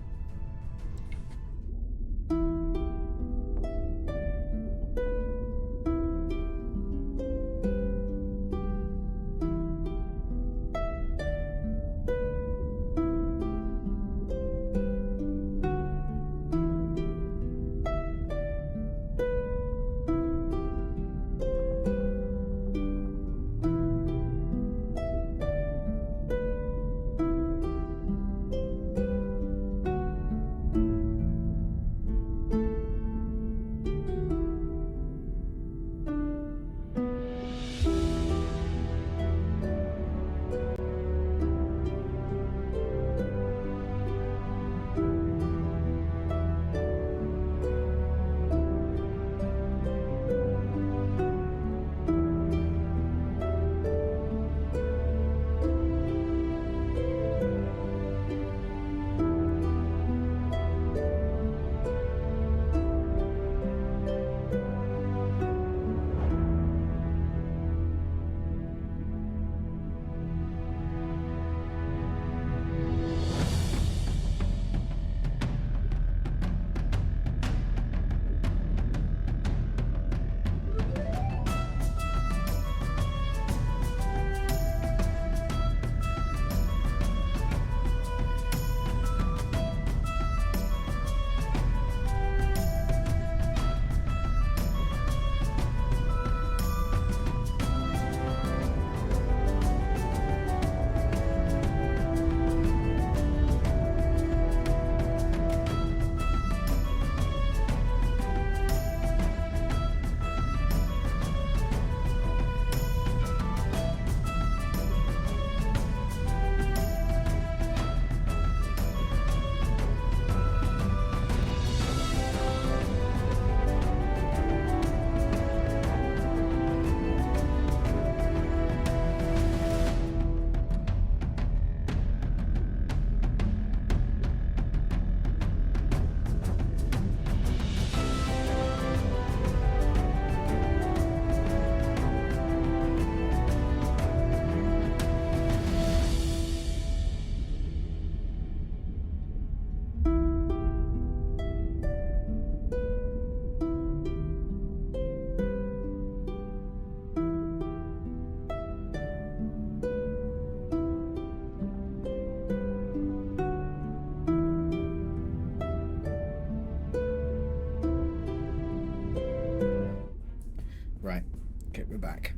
back.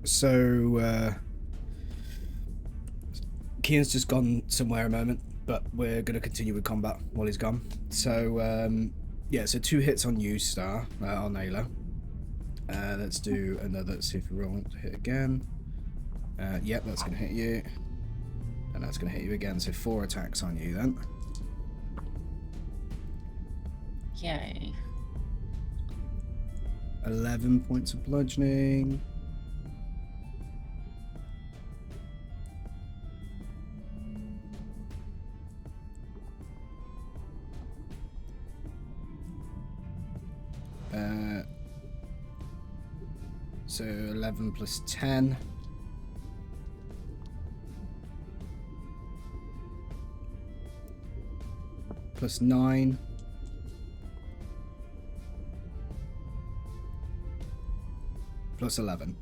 So Kian's just gone somewhere a moment, but we're going to continue with combat while he's gone. So, yeah, so 2 hits on you, Star, on Ayla. Let's do another, see if we roll to hit again. Yep, that's going to hit you. And that's going to hit you again, so 4 attacks on you then. Yay. 11 points of bludgeoning. So 11 plus 10. Plus 9. Plus 11.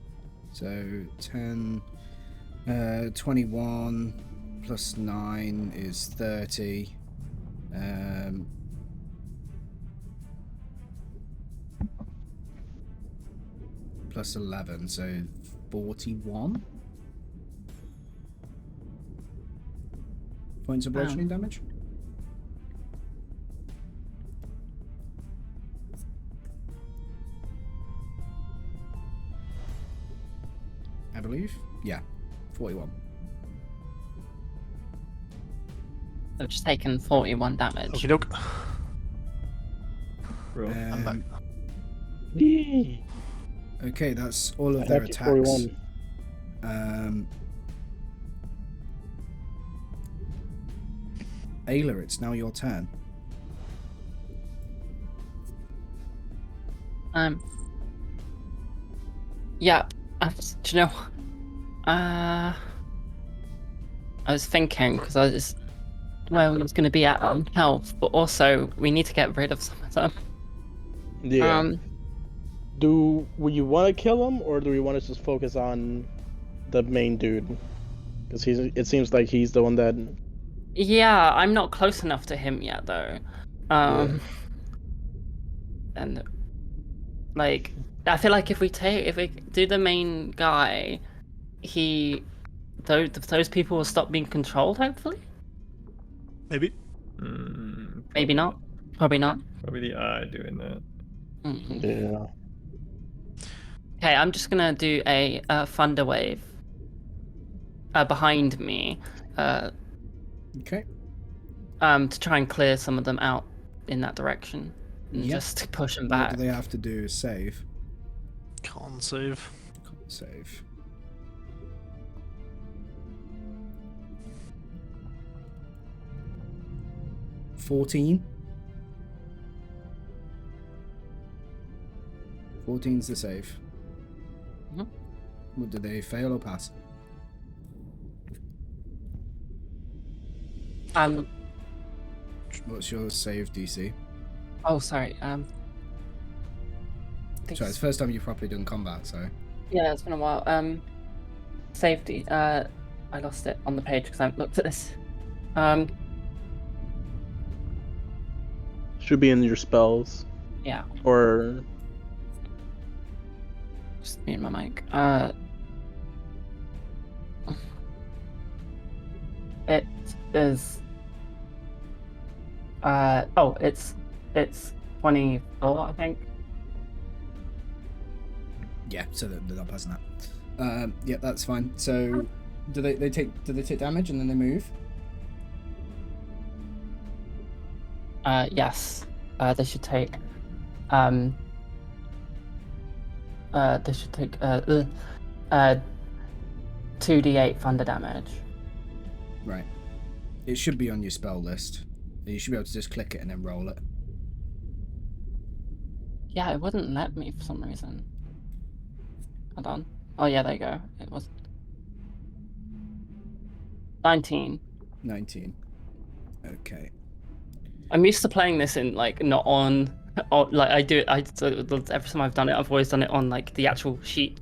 So 10, 21 plus 9 is 30. Plus 11, so 41 points of bludgeoning damage. I believe. Yeah, 41. I've just taken 41 damage. Okie doke. Roll. back. Yee. Okay, that's all of I their have to attacks. 41. Ayla, it's now your turn. Yeah, do you know, I was thinking, because I was, well, it's going to be at health, but also we need to get rid of some of them. Yeah. Do we want to kill him, or do we want to just focus on the main dude? Because it seems like he's the one that. Yeah, I'm not close enough to him yet, though. And like, I feel like if we do the main guy, those people will stop being controlled. Hopefully, Maybe. maybe not. Probably not. Probably the eye doing that. Yeah. Okay, I'm just gonna do a thunder wave behind me, Okay. to try and clear some of them out in that direction, and Yep. just to push them What back. do they have to do? Save. Con save. Save. $14. 14's the save. Mhm. What, do they fail or pass? What's your save DC? Oh, sorry. Sorry, it's the first time you've properly done combat, so. Yeah, it's been a while. Safety. I lost it on the page because I haven't looked at this. Should be in your spells. Yeah. Or. Just mute my mic. It is. It's 24, I think. Yeah, so they're not passing that. Yeah, that's fine. So, do they take damage and then they move? Yes. They should take. They should take 2d8 thunder damage. Right. It should be on your spell list. You should be able to just click it and then roll it. Yeah, it wouldn't let me for some reason. Hold on. Oh yeah, there you go. It was 19. 19. Okay. I'm used to playing this in like not on like I do. Every time I've done it, I've always done it on like the actual sheet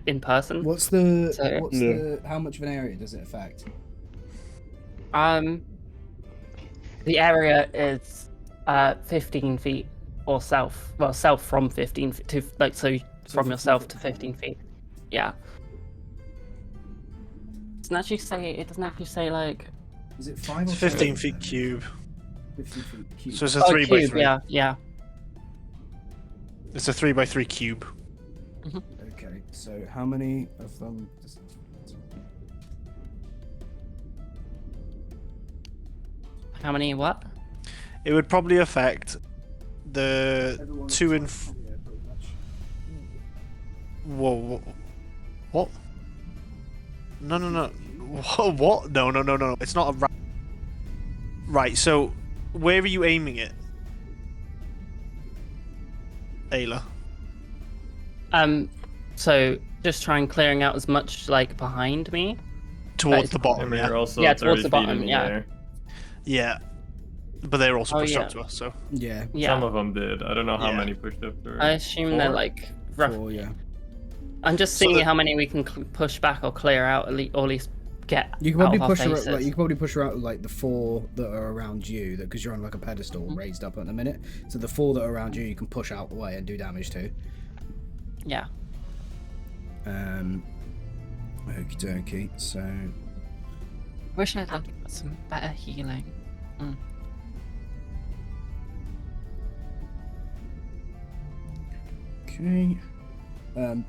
in person. What's the So- how much of an area does it affect? The area is 15 feet or south. Well, south from 15 feet to like so from yourself to 15 feet. Yeah. It doesn't actually say like. Is it 5 or 15 10? feet cube. 15 feet cube. So it's a 3 by cube, 3. yeah. It's a 3 by 3 cube. Okay, so how many of them? How many what? It would probably affect the Everyone 2 and. yeah, pretty much. Whoa. What? No. What? No. It's not a. Right, so where are you aiming it? Ayla. So just try and clearing out as much like behind me. Towards the And bottom, we're yeah. also Yeah, 30 towards the feet bottom, in the yeah. air. Yeah. But they're also Oh, pushed yeah. up to us, so. Yeah, Yeah. Some of them did. I don't know how Yeah. many pushed up there. I assume they're 4? like rough. 4, yeah. I'm just So seeing the- how many we can push back or clear out, or at least get You can out probably of our push her. faces. Like, you can probably push her out like the 4 that are around you, because you're on like a pedestal Mm-hmm. raised up at the minute. So the 4 that are around you, you can push out the way and do damage to. Yeah. Okie dokie. So Wish I had some better healing. okay. I'll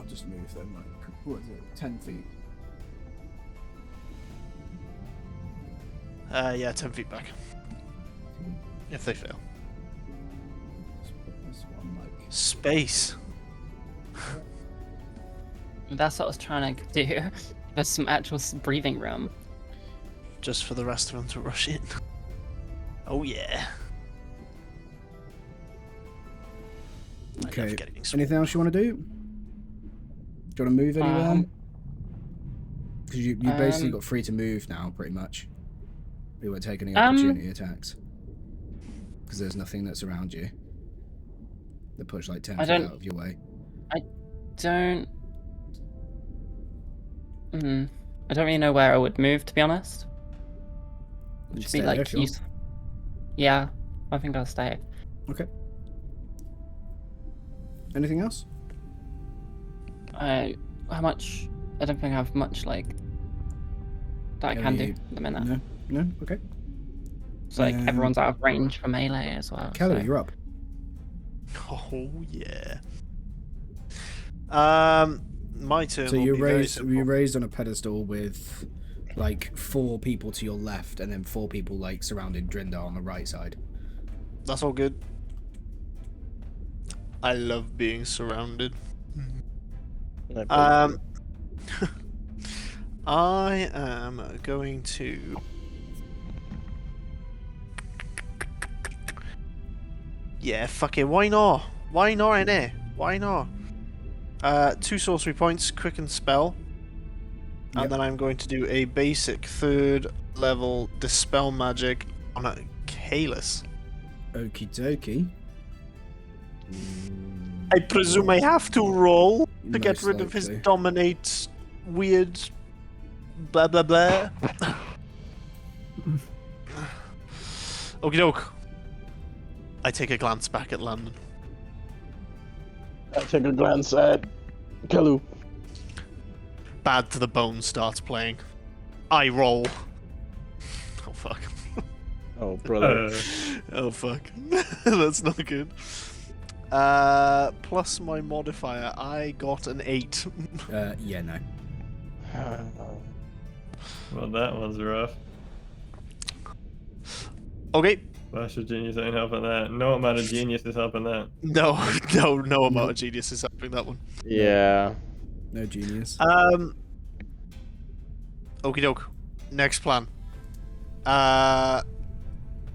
just move them like what is it? 10 feet. Yeah, 10 feet back. If they fail. Let's put this one like. Space. That's what I was trying to do. There's some actual breathing room. Just for the rest of them to rush in. Oh yeah. I love Okay. getting Anything else you want to do? Do you want to move anywhere? Because you basically got free to move now, pretty much. We won't take any opportunity attacks. Because there's nothing that's around you. They push like 10 feet out of your way. I don't really know where I would move, to be honest. You Should stay be there like if you want. useful. Yeah, I think I'll stay. Okay. Anything else? How much? I don't think I have much like that I Yeah, can do you- at the minute. No? No? Okay. So like everyone's out of range for melee as well. Kelly, so. you're up. Oh yeah. My turn. So will you're be very raised, simple. you're raised on a pedestal with like 4 people to your left and then 4 people like surrounding Drinda on the right side. That's all good. I love being surrounded. I am going to. Yeah, fuck it. Why not? Why not, innit? Why not? 2 sorcery points, quicken spell. And Yep. then I'm going to do a basic 3rd level dispel magic on a Kalis. Okie dokie. I presume I have to roll to get Most rid of his likely. dominate weird blah blah blah. Okie doke. I take a glance back at Landon. I take a glance at Kalu. Bad to the Bone starts playing. I roll. Oh fuck. Oh, brother. Oh fuck. That's not good. Plus my modifier, I got an 8. Yeah, no. Well, that one's rough. Okay. Flash of genius ain't helping that. No amount of genius is helping that. No amount of genius is helping that one. Yeah. No genius. Okie doke. Next plan.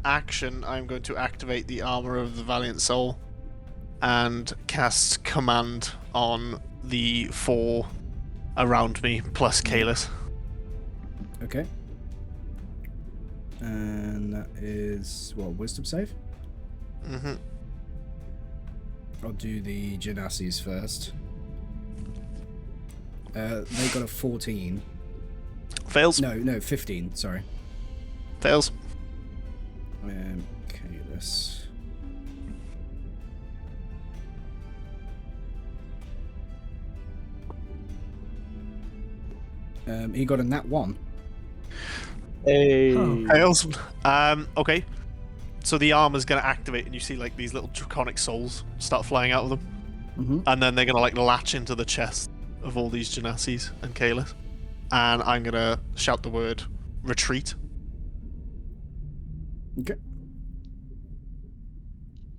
Action. I'm going to activate the armor of the Valiant Soul and cast command on the 4 around me plus Kalis. Okay. And that is what, wisdom save? Mm-hmm. I'll do the Genassis first. They got a 14. Fails. No, 15, sorry. Fails. Okay, this. He got a nat 1. Hey. Tails. Okay. So the armor's gonna activate, and you see like these little draconic souls start flying out of them, and then they're gonna like latch into the chest of all these Genassis and Kalis, and I'm gonna shout the word retreat. Okay.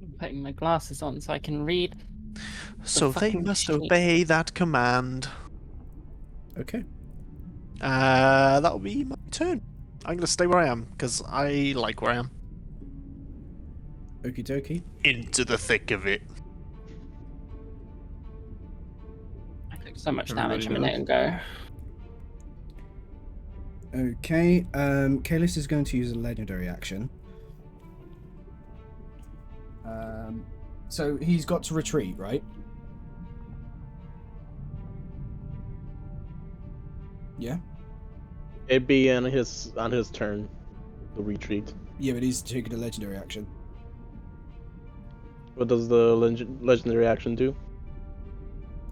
I'm putting my glasses on so I can read. So they fucking must sheet. obey that command. Okay. That'll be my turn. I'm gonna stay where I am because I like where I am. Okie dokie. Into the thick of it. I took so much Everybody damage a minute ago. Okay. Kalis is going to use a legendary action. So he's got to retreat, right? Yeah. It'd be on his turn, the retreat. Yeah, but he's taking a legendary action. What does the legendary action do?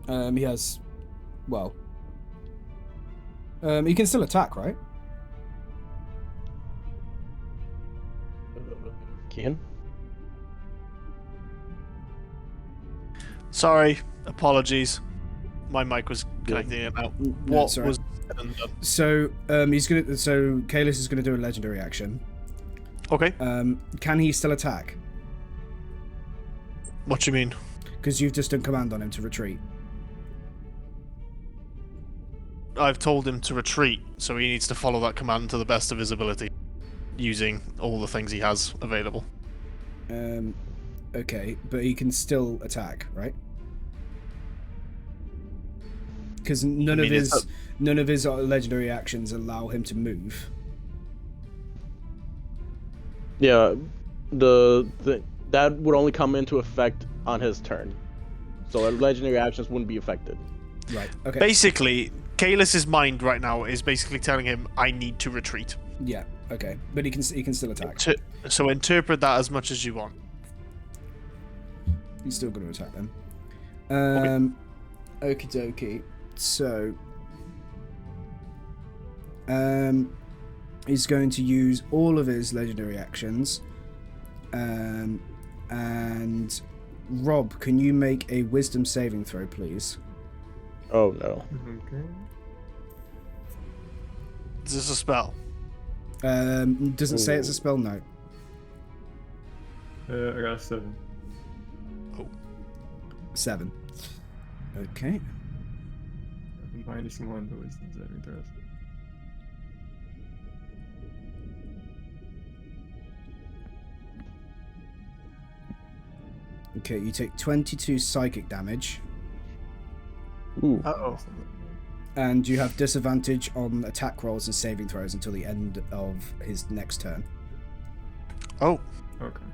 He has, well, he can still attack, right? Can? Sorry, apologies. My mic was connecting it out. No, What it's alright. was said and done? So So Kalis is gonna do a legendary action. Okay. Can he still attack? What do you mean? Because you've just done command on him to retreat. I've told him to retreat, so he needs to follow that command to the best of his ability, using all the things he has available. Okay, but he can still attack, right? Because none of his legendary actions allow him to move. Yeah, that would only come into effect on his turn, so legendary actions wouldn't be affected. Right. Okay. Basically, Kalis' mind right now is basically telling him, "I need to retreat." Yeah. Okay, but he can still attack. So interpret that as much as you want. He's still going to attack them. Okie dokie. So, he's going to use all of his legendary actions. And Rob, can you make a wisdom saving throw, please? Oh no. Okay. Is this a spell? Doesn't say it's a spell, no. I got a 7. 7. Okay. -1 to wisdom saving throws. Okay, you take 22 psychic damage, Ooh. Uh-oh. and you have disadvantage on attack rolls and saving throws until the end of his next turn. Oh. Okay.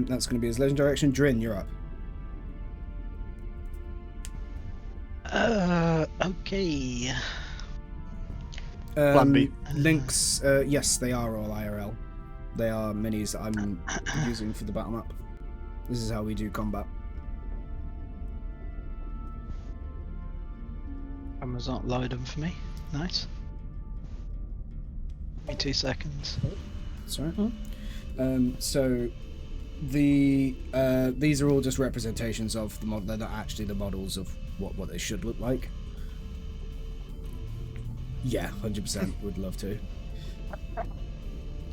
That's going to be his legendary action. Drin, you're up. Okay. Plan B. Links, yes, they are all IRL. They are minis that I'm using for the battle map. This is how we do combat. Amazon load them for me. Nice. Give me 2 seconds. Sorry. So these are all just representations of the model. They're not actually the models of what they should look like. Yeah, 100% would love to.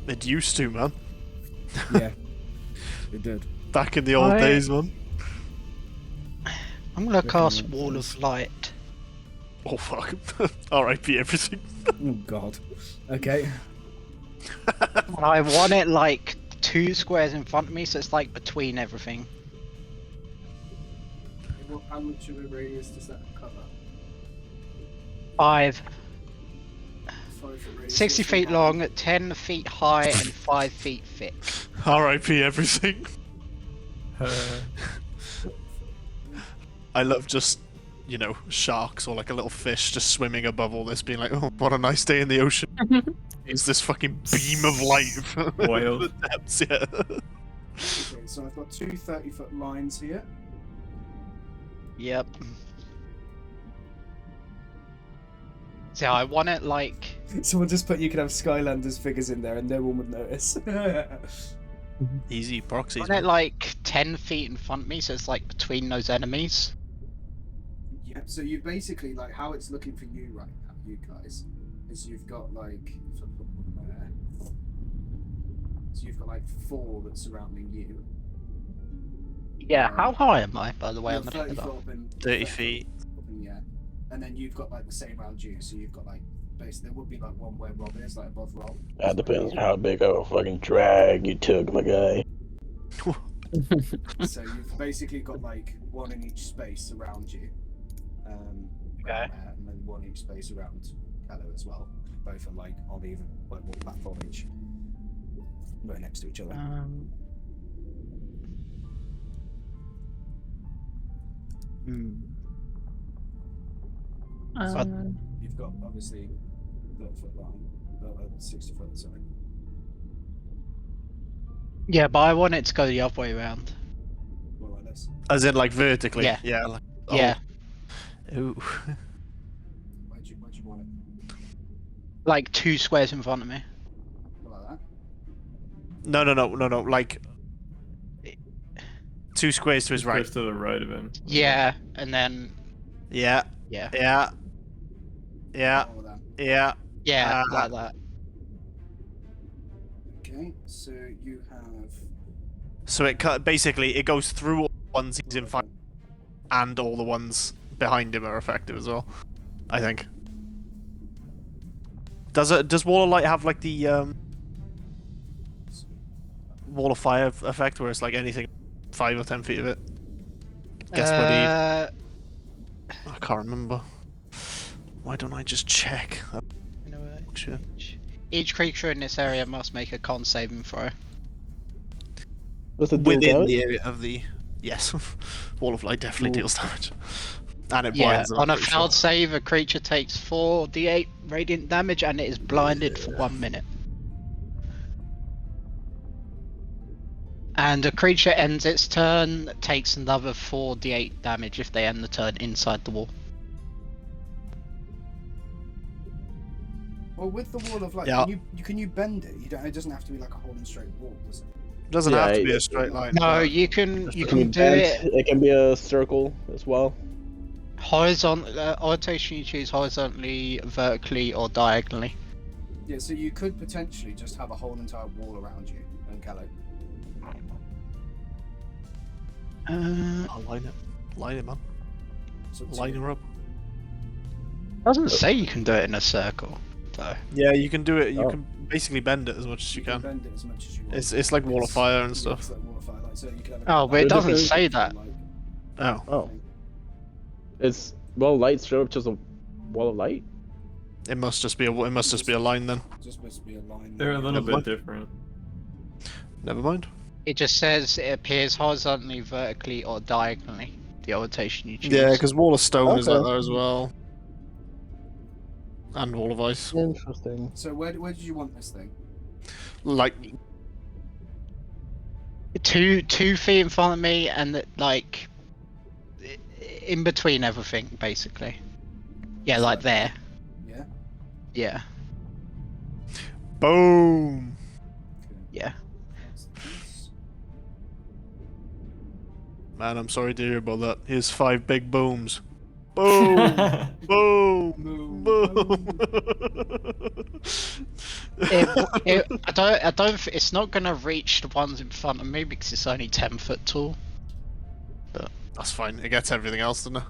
It used to, man. Yeah, it did. Back in the old days, man. I'm gonna cast Wall of Light. Oh, fuck. R.I.P. everything. Oh God. Okay. And I want it like 2 squares in front of me, so it's like between everything. How much of a radius does that cover? 5. 60 feet long, 10 feet high, and 5 feet thick. R.I.P. everything. I love just, sharks or like a little fish just swimming above all this, being like, oh, what a nice day in the ocean. It's this fucking beam of light from Whale. the depths, yeah. Okay, so So I've got two 30-foot lines here. Yep. So I want it like... Someone just put you could have Skylanders figures in there and no one would notice. Easy I proxies. want it like 10 feet in front of me, so it's like between those enemies. Yeah, so you basically, like, how it's looking for you right now, you guys, is you've got like, so you've got like 4 that's surrounding you. Yeah, how high am I, by the way, You're on the 30 ladder? foot up in 30 feet. up in the air. And then you've got like the same around you, so you've got like, basically, there would be like one where Rob is, like above Rob. That depends how big of a fucking drag you took, my guy. So you've basically got like one in each space around you. Okay. And then one each space around Callow as well. Both are like on even one platform each. Right next to each other. You've got obviously 30-foot line, 60-foot, sorry. Yeah, but I want it to go the other way around. More like this. As in, like, vertically? Yeah. Yeah. Like, Yeah, Ooh. Where'd you want it? like 2 squares in front of me. Like that? No. Like, 2 squares to his right. Just to the right of him. Yeah, and then... Yeah. Yeah. Yeah. Yeah. All of that. Yeah. Yeah, like that. Okay, so you have... So it basically it goes through all the ones he's in front, and all the ones behind him are effective as well. I think. Does Wall of Light have like the Wall of Fire effect, where it's like anything 5 or 10 feet of it? Guess what? I can't remember. Why don't I just check? You know what? Sure. Each creature in this area must make a con saving throw. What's the Within damage? the area of the yes, Wall of Light definitely deals damage, and it Yeah, blinds them, on a I'm pretty failed sure. save, a creature takes 4d8 radiant damage and it is blinded for 1 minute. And a creature ends its turn, takes another 4d8 damage if they end the turn inside the wall. Well, with the Wall of Light, Yeah. can you bend it? You don't. It doesn't have to be like a whole and straight wall, does it? Doesn't Yeah, have to be it- a straight line. No, but- you can Just you a- can do it It can be a circle as well. horizontal. Orientation you choose horizontally, vertically, or diagonally. Yeah, so you could potentially just have a whole entire wall around you, and Callow. I'll line it, man. So Line her up. Doesn't say you can do it in a circle, though. Yeah, you can do it. You Oh. can basically bend it as much as you can. bend it as much as you want. It's like Wall of Fire and Yeah, stuff. it's like Wall of Fire, like, so you could have Oh, but it It doesn't doesn't- say that. Like, Oh, Oh. It's light straight up just a wall of light? it must just be a line then. just must be a line. They're a there. little Never bit different. Never mind. It just says it appears horizontally, vertically, or diagonally. The orientation you choose. Yeah, because Wall of Stone is Okay. like that as well, and Wall of Ice. Interesting. So where did you want this thing? Like, 2 feet in front of me, and like in between everything, basically. Yeah, like there. Yeah. Yeah, boom. yeah. That's this. Man, I'm sorry to hear about that. Here's 5 big booms. Boom. Boom. Boom, Boom. I don't. It's not gonna reach the ones in front of me because it's only 10 foot tall. That's fine. It gets everything else, doesn't it?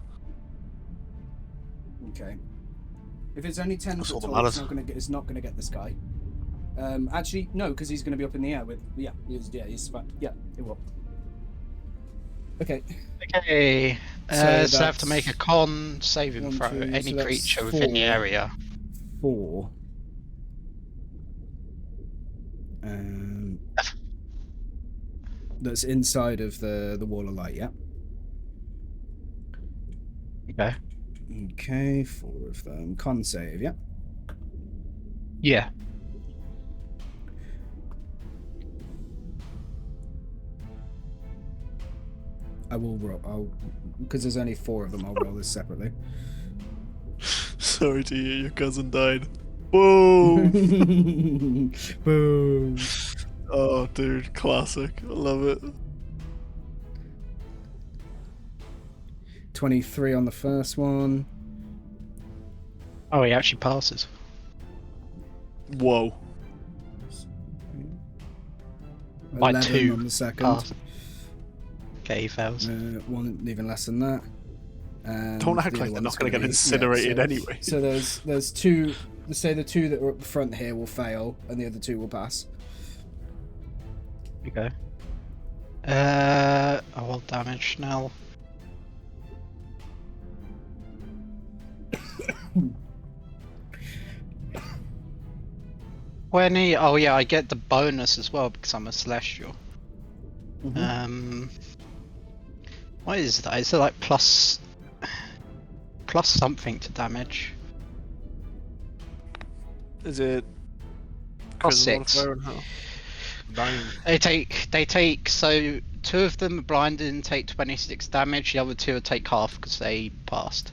Okay. If it's only 10 That's all foot that tall, it's matters. not gonna get this guy. Actually, no, because he's gonna be up in the air with. Yeah, he's fine. Yeah, it will. Okay. Okay. So So I have to that's make a con saving 1, throw. 2, Any so that's creature within the 4. area. 4. That's inside of the Wall of Light, yeah? Okay. Okay, 4 of them. Con save, yeah? Yeah. I will roll. Because there's only 4 of them. I'll roll this separately. Sorry to hear your cousin died. Boom! Boom. Oh, dude, classic. I love it. 23 on the first one. Oh, he actually passes. Whoa. By 11 2. on the second. Pass. Okay, he fails. 1 even less than that. And Don't act the like other they're one's not going to gonna get be- incinerated so, anyway. So there's 2. Let's say the 2 that are up front here will fail, and the other 2 will pass. Okay. I will damage now. Oh yeah, I get the bonus as well because I'm a celestial. What is that? Is it like plus something to damage? Is it? Plus charisma 6. modifier and how? 9. They take so 2 of them are blinded and take 26 damage. The other 2 will take half because they passed.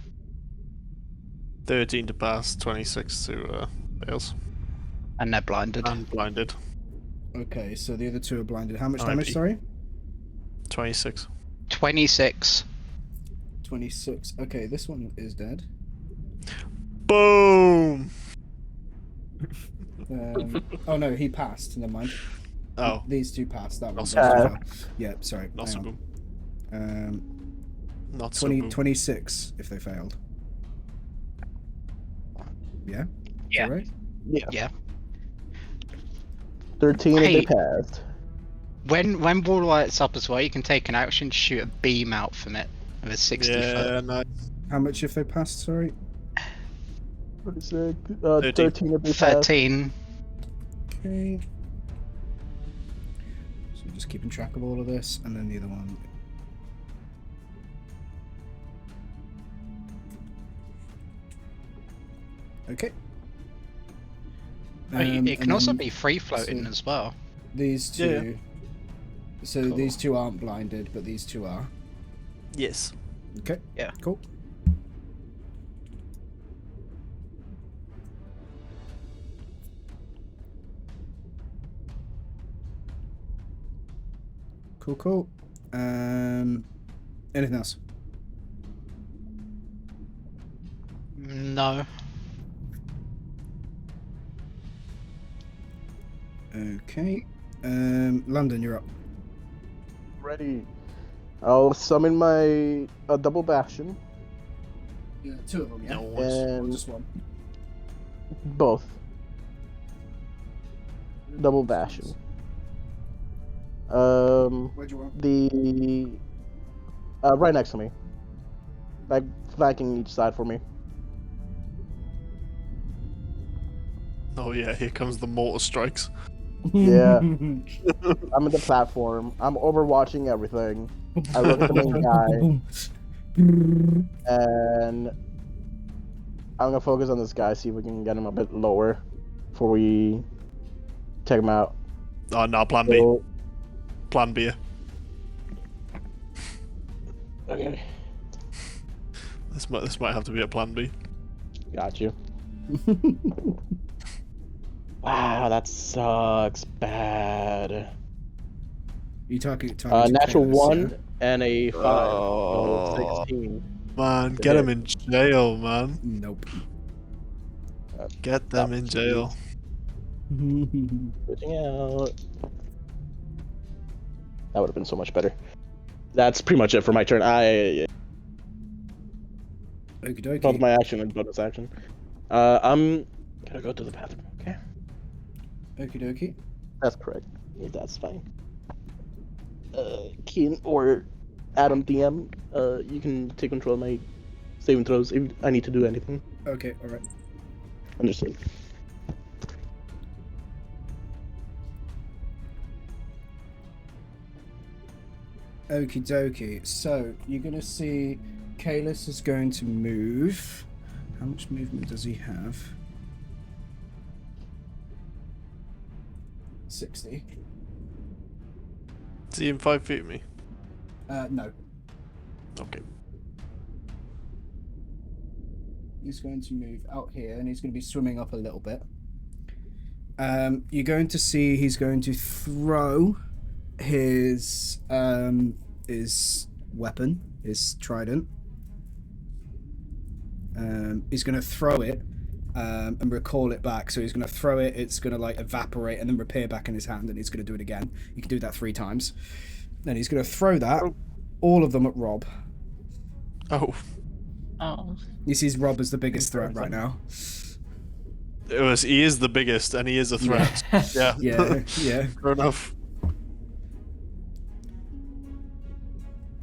13 to pass, 26 to fails. And they're blinded. And blinded. Okay, so the other 2 are blinded. How much 90. damage, sorry? 26. 26. 26. Okay, this one is dead. Boom! Oh no, he passed. Never mind. Oh, These 2 passed. That one. Not just so fell. Yeah, sorry. not hang so on. boom. Not so 20, boom. 26 if they failed. Yeah? Is Yeah. that right? Yeah. 13 if they Hey. passed. When wall lights up as well, you can take an action to shoot a beam out from it with a 60 foot. Yeah, nice. How much if they passed, sorry? 26, 13. 13 if they passed. 13. Okay. So just keeping track of all of this, and then the other one. Okay. It can and also then be free floating so- as well. These 2. Yeah, yeah. So Cool. these 2 aren't blinded, but these 2 are. Yes. Okay. Yeah. Cool. Cool. Anything else? No. Okay. London, you're up. Ready. I'll summon my double bastion. Yeah, 2 of them, yeah. No, And Just 1. both. Double bastion. Where'd you want? The right next to me. Like flanking each side for me. Oh yeah, here comes the mortar strikes. Yeah. I'm in the platform. I'm overwatching everything. I look at the main guy, and I'm gonna focus on this guy, see if we can get him a bit lower before we take him out. Oh no, plan B. So, Plan B. okay, This might have to be a plan B. got you. Wow, that sucks bad. You talking Natural Taylor's, 1 yeah? and a 5. Oh. So 16. Man, get him in jail, man. Nope. Get them in jail. Switching out. That would have been so much better. That's pretty much it for my turn. Okie Both dokie. my action and bonus action. I'm gonna go to the bathroom. Okay, Okie dokie. that's correct. Yeah, that's fine. Keen or Adam DM, you can take control of my saving throws if I need to do anything. Okay, alright. Understood. Okie dokie. So, you're going to see Kalis is going to move. How much movement does he have? 60. Is he in 5 feet of me? No. Okay. He's going to move out here, and he's going to be swimming up a little bit. You're going to see he's going to throw his weapon, his trident. He's going to throw it and recall it back. So he's going to throw it, it's going to like evaporate and then reappear back in his hand, and he's going to do it again. You can do that 3 times. Then he's going to throw that, all of them at Rob. Oh. Oh. He sees Rob as the biggest threat right now. He is the biggest, and he is a threat. Yeah. Yeah, yeah. Fair enough.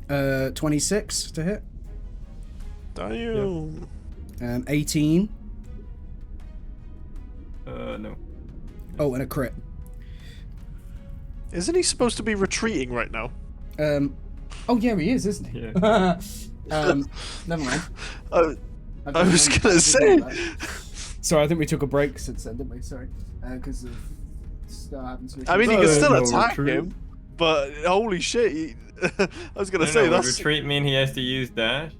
26 to hit. Damn. 18. No. Oh, and a crit. Isn't he supposed to be retreating right now? Oh yeah, he is, isn't he? Yeah. Never mind. I was gonna say. Sorry, I think we took a break since then, didn't we? Sorry, because of stuff happens. I mean, you can still no attack retreat. him, but holy shit! I was gonna No, say would that's. retreat mean he has to use dash?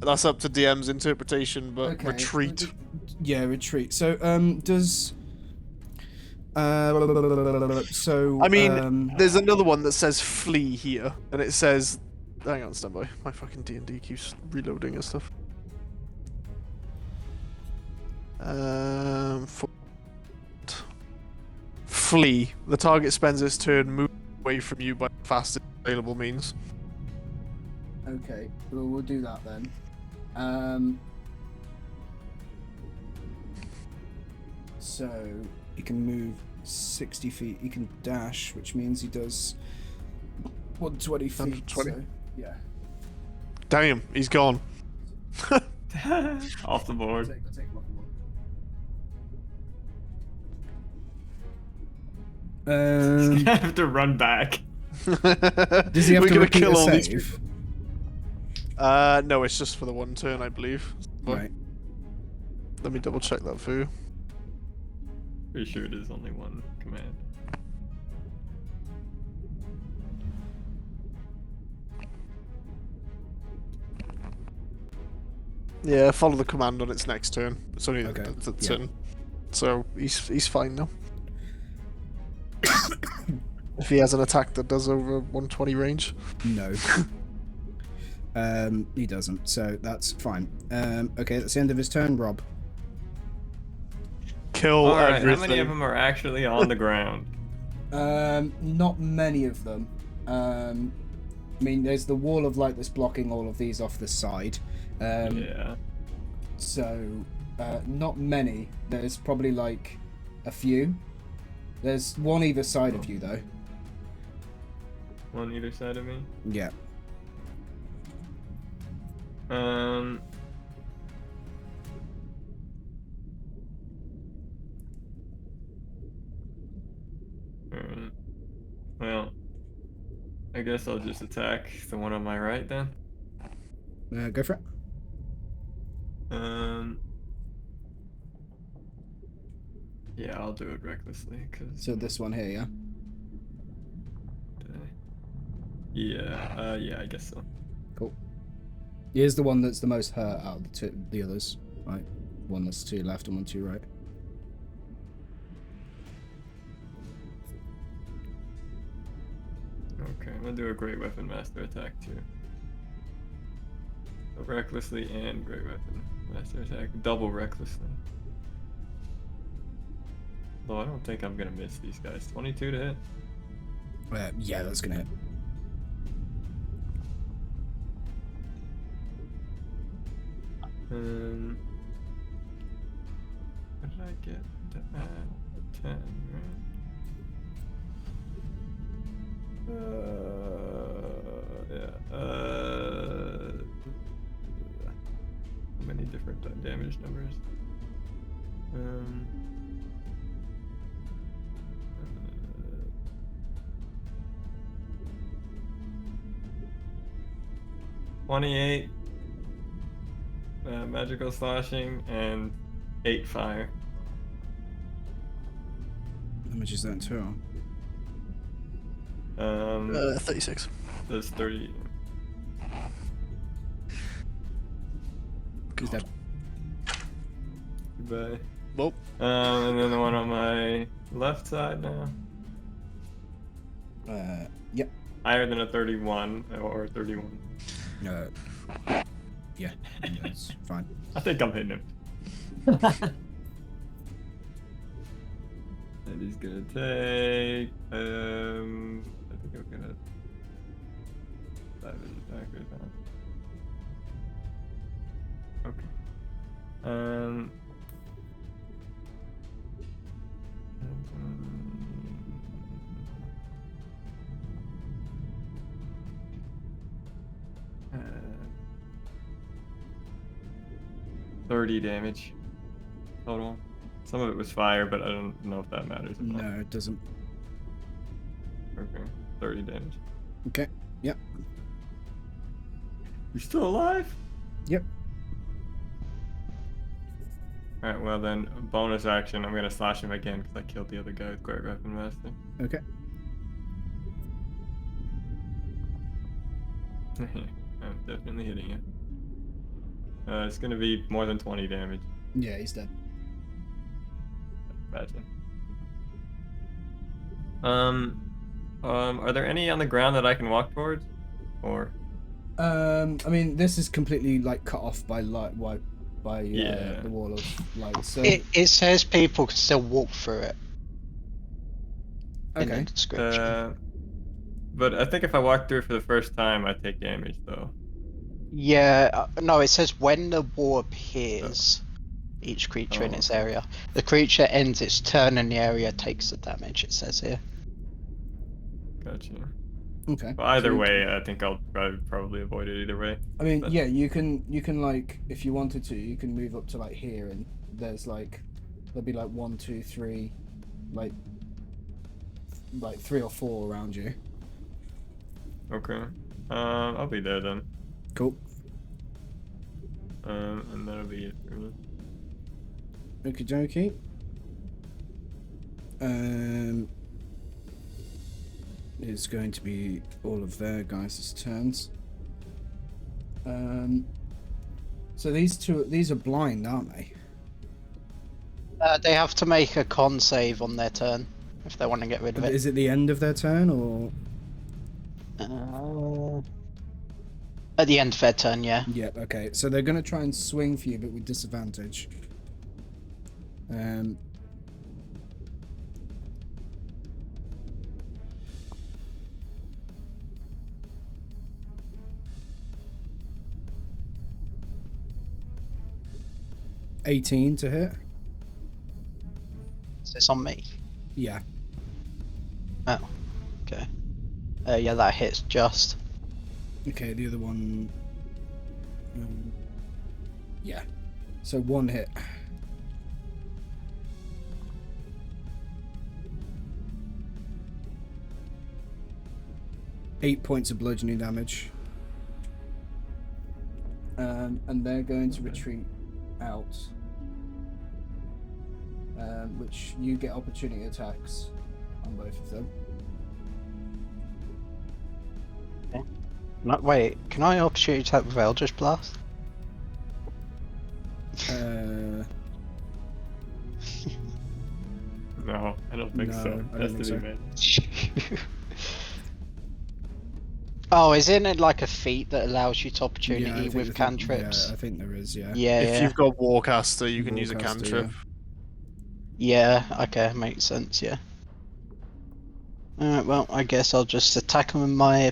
That's up to DM's interpretation, but Okay. retreat. Yeah, retreat. So, does. So. I mean, there's another one that says flee here, and it says. Hang on, stand by. My fucking D&D keeps reloading and stuff. Flee. The target spends its turn moving away from you by the fastest available means. Okay, well, we'll do that then. So he can move 60 feet. He can dash, which means he does 120 feet. 120? So, yeah. Damn, he's gone. Off the board. I'll take him off the board. He's gonna have to run back. Does he have We're to gonna repeat kill a all these save? No, it's just for the one turn, I believe. Right. Let me double check that for you. Pretty sure it is only one command. Yeah, follow the command on its next turn. It's only Okay, the yeah. turn. So he's fine now. If he has an attack that does over 120 range. No. He doesn't, so that's fine. Okay, that's the end of his turn, Rob. Kill Alright, everything. how many of them are actually on the ground? Not many of them. I mean, there's the wall of light that's blocking all of these off the side. Yeah. So, not many. There's probably like a few. There's one either side of you, though. One either side of me. Yeah. Alright. Well, I guess I'll just attack the one on my right then. Go for it. Yeah, I'll do it recklessly, cause. So this one here, yeah? Yeah, I guess so. Cool. Here's the one that's the most hurt out of the others, right? One that's to your left and one to your right. Okay, I'm gonna do a Great Weapon Master attack too. So recklessly and Great Weapon Master attack. Double recklessly. Though I don't think I'm gonna miss these guys. 22 to hit. Yeah, that's gonna hit. What did I get to add? 10, right? Yeah. How many different damage numbers? 28 magical slashing and 8 fire. How much is that in total? Um, 36. There's 30. He's dead. Goodbye. Well, And then the one on my left side now. Yep. Higher than a 31 or 31. Yeah, it's fine. I think I'm hitting him. And he's gonna take. I think I'm gonna dive his attack right now. Okay. Um. uh, 30 damage total. Some of it was fire, but I don't know if that matters. Or not. No, it doesn't. Okay, 30 damage. Okay. Yep. You're still alive? Yep. Alright, well then, bonus action, I'm gonna slash him again because I killed the other guy with Great Weapon Master. Okay. I'm definitely hitting it. It's gonna be more than 20 damage. Yeah, he's dead. Imagine. Are there any on the ground that I can walk towards? Or I mean, this is completely like cut off by light, by Yeah. the wall of light. So It says people can still walk through it in okay. the description. but I think if I walk through it for the first time, I take damage though. Yeah, no, it says when the wall appears, each creature in Oh, its okay. area. The creature ends its turn in the area, takes the damage, it says here. Gotcha. Okay. Well, either So- way, I think I'll probably avoid it either way. I mean, But- yeah, you can like if you wanted to, you can move up to like here, and there's like there'll be like 1, 2, 3, like 3 or 4 around you. Okay. I'll be there then. Cool. And that'll be it for me. Okie dokie. It's going to be all of their guys' turns. So these are blind, aren't they? They have to make a con save on their turn if they want to get rid of it. Is it the end of their turn or? At the end of their turn, yeah. Yeah. Okay. So they're gonna try and swing for you, but with disadvantage. 18 to hit. So it's on me. Yeah. Oh, okay. Yeah, that hits just. Okay, the other one. Yeah. So 1 hit. Eight points of bludgeoning damage. And they're going to retreat out. Which you get opportunity attacks on both of them. No, wait, can I opportunity attack with Eldritch Blast? No, I don't think No, so. I don't Has think to be so. made. Oh, isn't it like a feat that allows you to Yeah, I opportunity think- with cantrips? Yeah, I think there is, yeah. Yeah, if yeah. you've got Warcaster, you can use a Warcaster, cantrip. Yeah, okay, makes sense, yeah. Alright, well, I guess I'll just attack him with my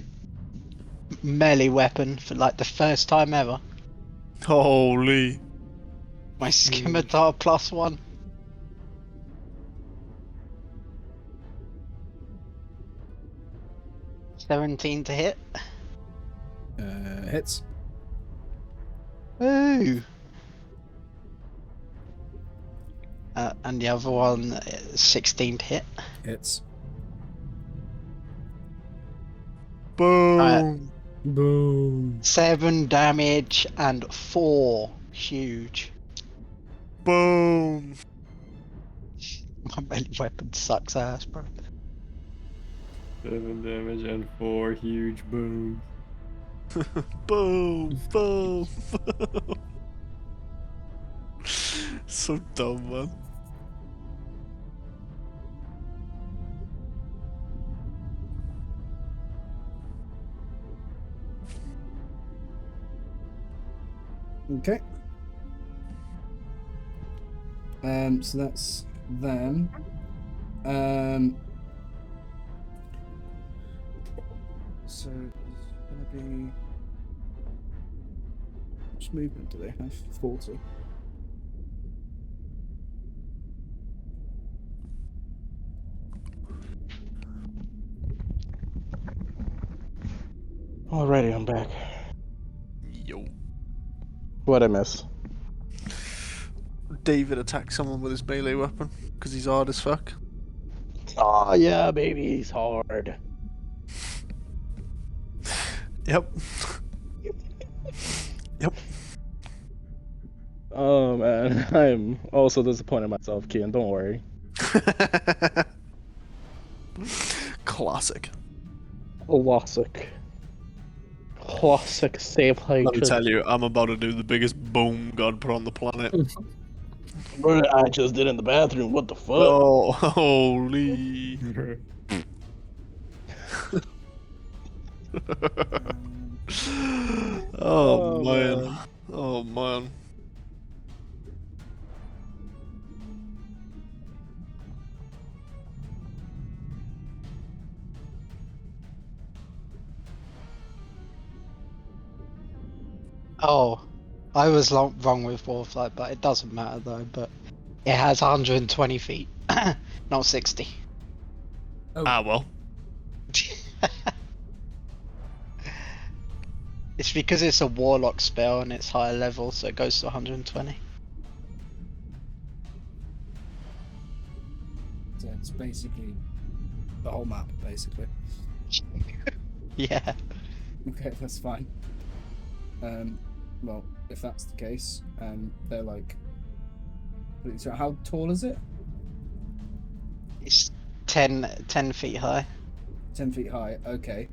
melee weapon for like the first time ever. Holy. My scimitar +1. $17 to hit. Hits. Ooh. And the other one, 16 to hit. Hits. Boom. Boom. 7 damage and 4 huge. Boom. My melee weapon sucks ass, bro. 7 damage and 4 huge booms. Boom, boom, boom. So dumb, man. Okay. So that's them. So it's gonna be. Which movement do they have? 40. Alrighty, I'm back. Yo. What'd I miss? David attacks someone with his melee weapon because he's hard as fuck. Oh yeah, baby, he's hard. Yep. Yep. Oh man, I'm also disappointed in myself, Kian. Don't worry. Classic. Classic save Let me hatred. tell you, I'm about to do the biggest boom God put on the planet. What I just did in the bathroom. What the fuck? Oh, holy. Oh, man. Oh, man. Oh, I was wrong with Warflight, but it doesn't matter though. But it has 120 feet, not 60. Ah, well. It's because it's a warlock spell and it's higher level, so it goes to 120. So it's basically the whole map, basically. Yeah. Okay, that's fine. Well, if that's the case, they're like. So how tall is it? It's 10 feet high. 10 feet high. Okay.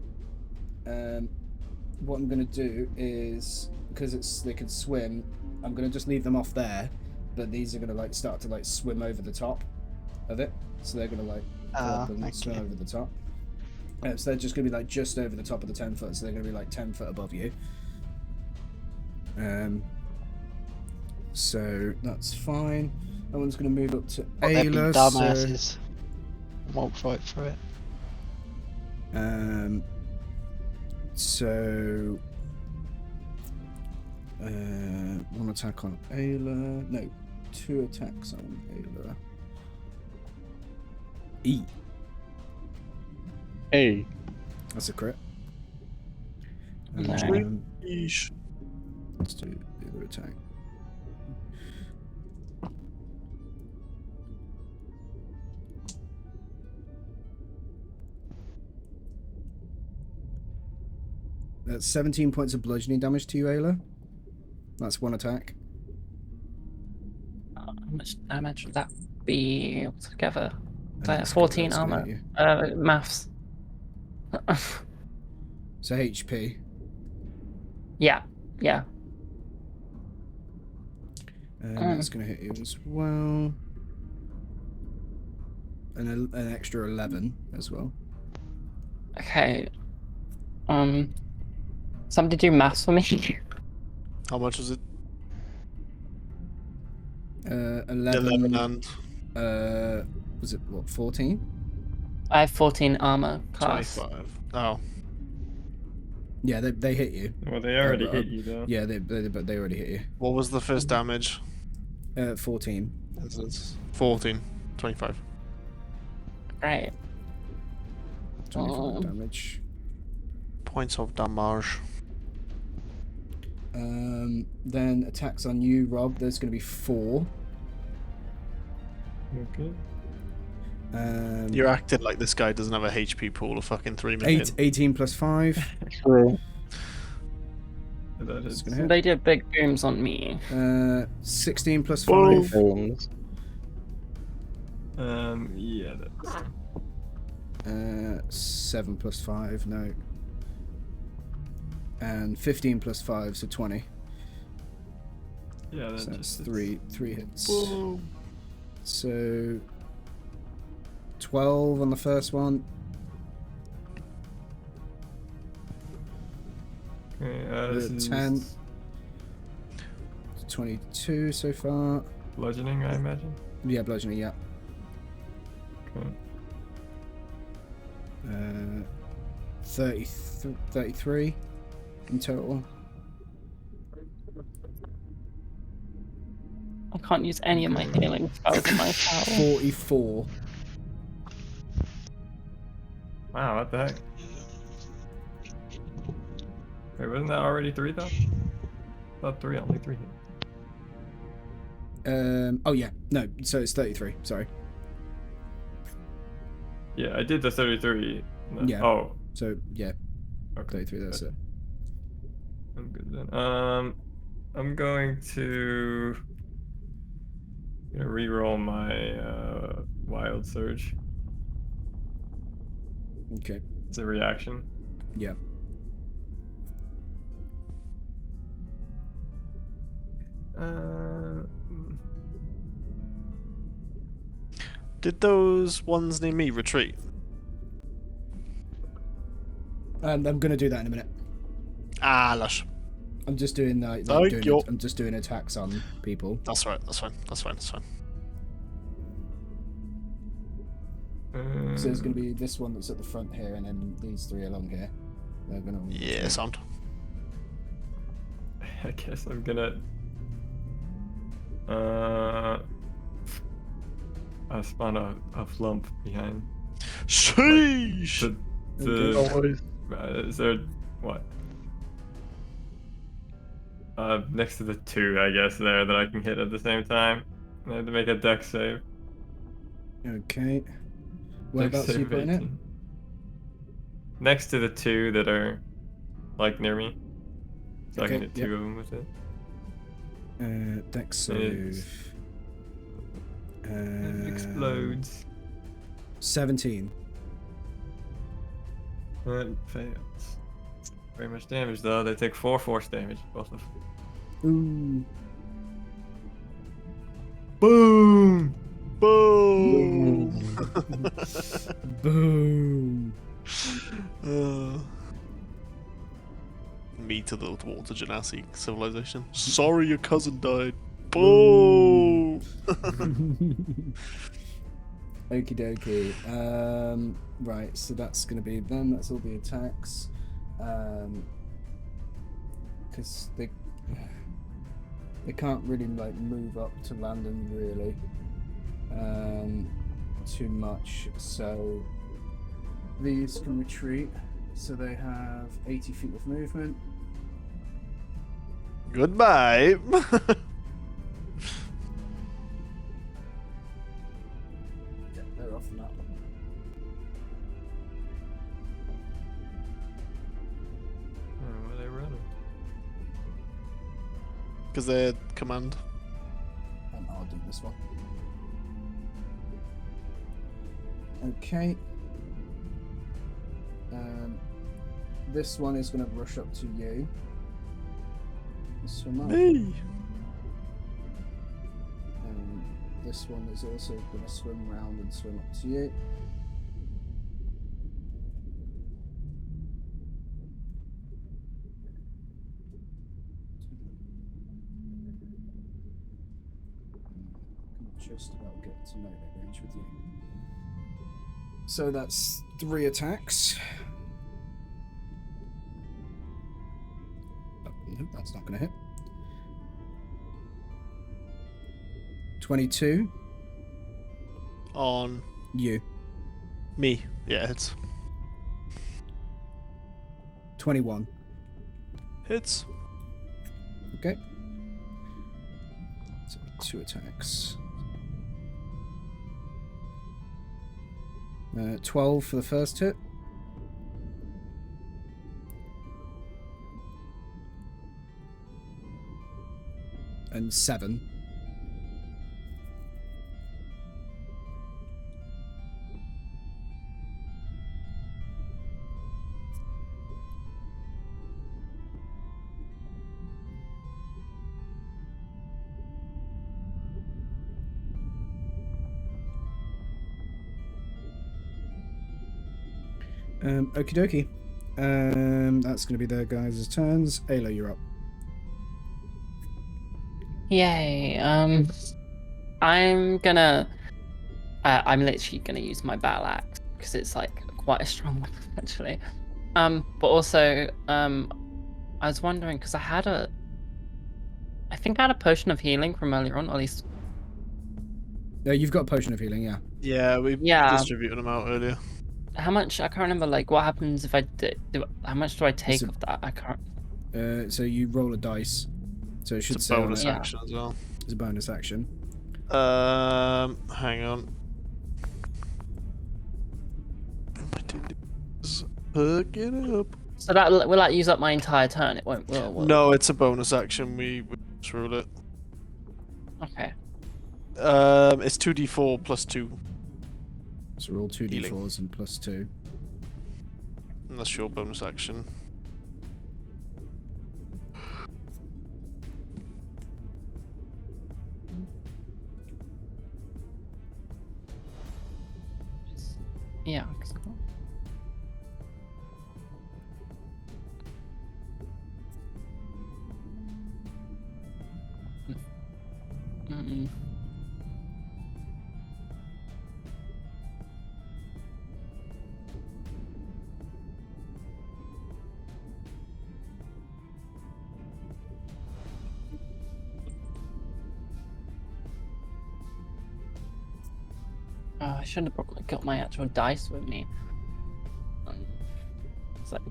What I'm gonna do is, because they can swim, I'm gonna just leave them off there, but these are gonna like start to like swim over the top of it. So they're gonna like go up and swim over the top. So they're just gonna be like just over the top of the 10 foot. So they're gonna be like 10 foot above you. So that's fine. That one's gonna move up to They'd be Ayla. dumbasses. Walk right through it. So one attack on Ayla. No, 2 attacks on Ayla. E. Hey. That's a crit. Yeesh. Let's do the other attack. That's 17 points of bludgeoning damage to you, Ayla. That's 1 attack. How much damage would that be altogether? And that's 14 gonna armor. hit you. Maths. So HP. Yeah. And that's going to hit you as well. And an extra 11 as well. Okay. Somebody do maths for me. How much was it? 11 and was it what, 14? I have 14 armor class. 25. Oh. Yeah, they hit you. Well, they already hit you though. Yeah, but they already hit you. What was the first damage? 14. It's 14. 25. Great. 24 damage. Points of damage. Then attacks on you, Rob. There's going to be 4. Okay. You're acting like this guy doesn't have a HP pool of fucking 3 million. 18 plus 5. True. That is Gonna hit. They did big booms on me. 16 plus 5. Booms. yeah, that's 7 plus 5, no. And 15 plus 5, so 20. Yeah, So that's just three hits. Whoa. So 12 on the first one. Okay, this is 10. 22 so far. bludgeoning, I imagine. Yeah, bludgeoning, yeah. Okay. 33 in total. I can't use any of my healing spells in my tower. 44. Wow, what the heck? Wait, wasn't that already 3 though? I thought 3, only 3 hit. Oh yeah, no, so it's 33, sorry. Yeah, I did the 33. No. Yeah. Oh, So yeah, okay. 33, that's it. I'm good then. I'm going to re-roll my wild surge. Okay. It's a reaction. Yeah. Did those ones near me retreat? I'm gonna do that in a minute. Ah, lush. I'm just doing Thank you. I'm just doing attacks on people. That's right. That's fine. That's fine. That's fine. So there's gonna be this one that's at the front here, and then these 3 along here. They're gonna. Yeah, sound. I guess I'm gonna I spawn a flump behind. Sheesh. Is there what? Next to the 2, I guess, there that I can hit at the same time. I have to make a dex save. Okay. Whereabouts are you putting it? Next to the 2 that are like near me. So I Okay, can hit 2 of them with it. Dex save. It explodes. 17. It fails. Very much damage though. They take 4 force damage, both of them. Ooh. Boom! Boom. Boom. Me to the water genasi civilization. Sorry, your cousin died. Boom. Okie dokie. Right, so that's going to be them. That's all the attacks. Because they can't really like move up to London really too much. So these can retreat. So they have 80 feet of movement. Goodbye. Yeah, they're off now. Where are they running? Because they're command. And I'll do this one. Okay. This one is going to rush up to you. Swim up. Me. This one is also going to swim around and swim up to you. Just about get to melee range with you. So that's 3 attacks. Oh, no, that's not going to hit. 22. On You. me. Yeah, hits. 21. Hits. Okay. So 2 attacks. 12 for the first hit. And 7. Okie dokie. That's going to be their guys' turns. Ayla, you're up. Yay. I'm gonna. I'm literally gonna use my battle axe because it's like quite a strong weapon actually. But also, I was wondering because I think I had a potion of healing from earlier on, or at least. You've got a potion of healing, yeah. Yeah, we Yeah. distributed them out earlier. How much? I can't remember. Like, what happens if I do? How much do I take of that? I can't. So you roll a dice. So it should It's a say on bonus it, Yeah. action as well. it's a bonus action. Hang on. Hook it up. So that will that use up my entire turn? It won't. Will. No, it's a bonus action. We just rule it. Okay. It's 2d4 plus 2. So roll 2d4s Healing. and plus 2. And that's your bonus action. Yeah. Cool. Mm-mm. I should have probably got my actual dice with me. It's like.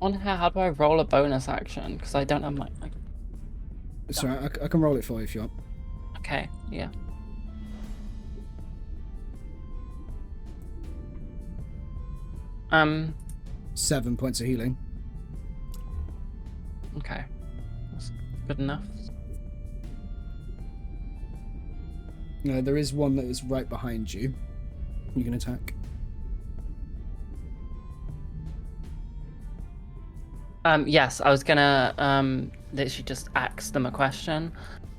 On how do I roll a bonus action? Because I don't have my. So I can roll it for you if you want. Okay, yeah. Um. 7 points of healing. Okay. That's good enough. There is one that is right behind you. You can attack. Yes, I was gonna literally just ask them a question.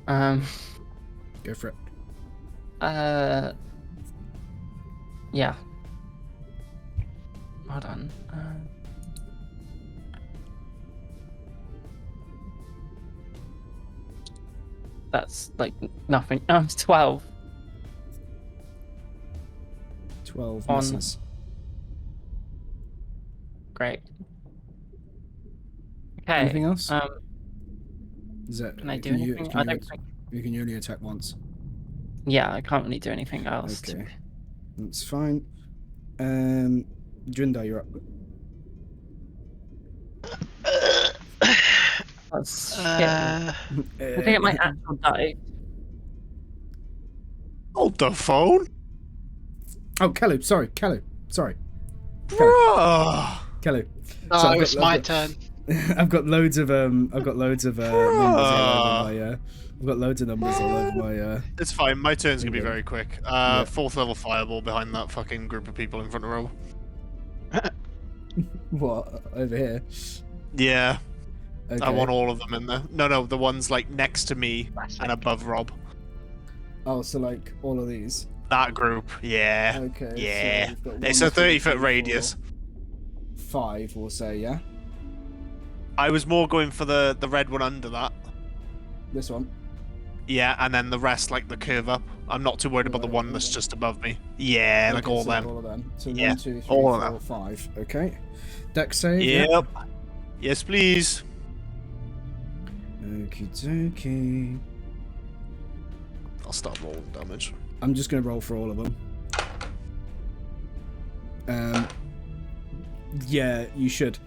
Go for it. Yeah. Hold on. That's like nothing. 12. 12 On- misses. Great. Okay. Anything else? Is that, Can I do anything? I don't think. you can only attack once. Yeah, I can't really do anything else. Okay. That's fine. Junda, you're up. That's shit. Uh, I think it might actual die. Hold the phone, Oh, Kellu, sorry, Kellu. Sorry. bruh. Kellu. no, So it's my turn. I've got loads of numbers all over my I've got loads of numbers all over my It's fine. My turn's gonna be Okay. very quick. Yeah. 4th level fireball behind that fucking group of people in front of Rob. what over here. Yeah, Okay. I want all of them in there. No, the ones like next to me and above Rob. Oh, so like all of these. That group. Yeah. Okay. so Yeah. we've got It's 1, a 2, 30-foot 3, 4, radius. 5, we'll say, yeah. I was more going for the red one under that. This one. Yeah, and then the rest like the curve up. I'm not too worried about the Right, one that's okay. just above me. Yeah, like Okay, all so them. All of them. So Yeah, 1, 2, 3, all of 4, them. 5. Okay. Dex save. yeah? Yep. Yes, please. Okie dokie. I'll start rolling damage. I'm just gonna roll for all of them. Yeah, you should.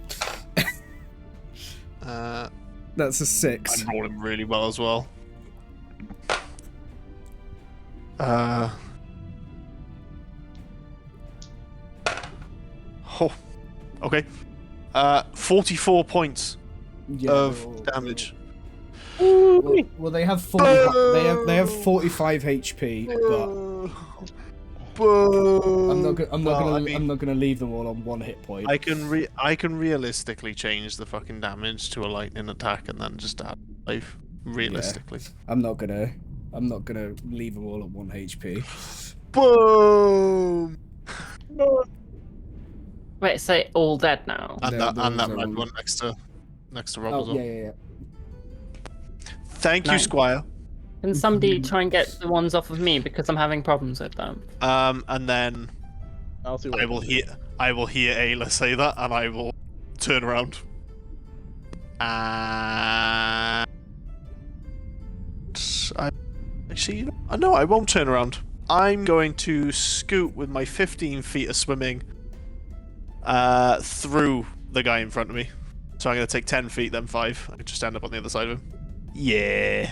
That's a 6. I'm rolling really well as well. Oh, okay. 44 points Yeah, of damage. Well, they have 40. They have 45 HP, but I'm not gonna leave them all on 1 hit point. I can realistically change the fucking damage to a lightning attack and then just add life. Realistically. Yeah. I'm not gonna leave them all at 1 HP. Boom. Wait, say all dead now. And No, that those red are- one next to Rob as Oh well. yeah. Thank you, Nice. Squire. Can somebody try and get the ones off of me because I'm having problems with them? And then I'll see what I will hear Ayla say that, and I will turn around. And no, I won't turn around. I'm going to scoot with my 15 feet of swimming through the guy in front of me. So I'm going to take 10 feet, then 5. I could just end up on the other side of him. Yeah.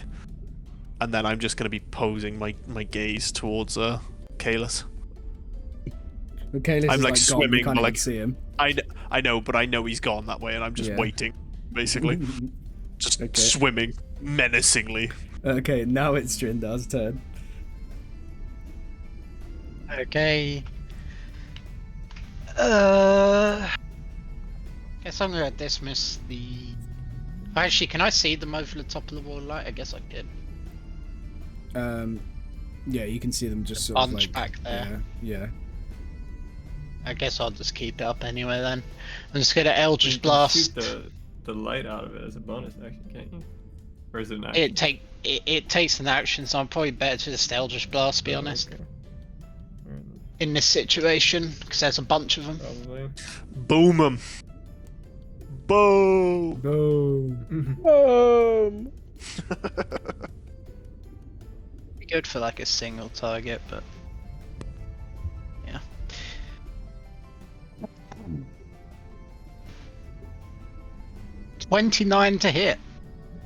And then I'm just going to be posing my gaze towards Kalis. Okay, I'm like gone. You swimming, can't even like- see him. I know, but I know he's gone that way, and I'm just Yeah. waiting, basically. Just Okay. swimming menacingly. Okay, now it's Drindar's turn. Okay. Guess I'm gonna dismiss the. Actually, can I see them over the top of the wall light? I guess I could. Yeah, you can see them just sort of Bunch like back there. Yeah. I guess I'll just keep it up anyway then. I'm just gonna Eldritch You can Blast. shoot the light out of it as a bonus action, can't you? Or is it an action? It takes an action, so I'm probably better to just Eldritch Blast, to be honest. Okay. Alright, In this situation, because there's a bunch of them. probably. Boom 'em. Boom. Boom. Be good for like a single target, but yeah. $29 to hit.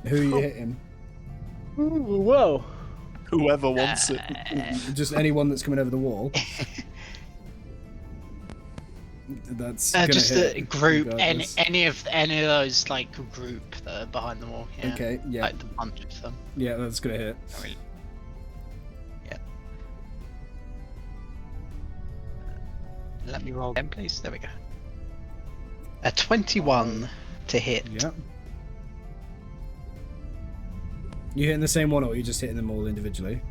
Who are you hitting? Ooh, whoa. Whoever wants it. Just anyone that's coming over the wall. That's gonna Just hit a group, regardless. any of those like group that are behind the wall. Yeah. Okay, yeah, Like the bunch of them. yeah, that's gonna hit. I mean, yeah. Let me roll again, please. There we go. A 21 to hit. Yeah. You hitting the same one, or are you just hitting them all individually?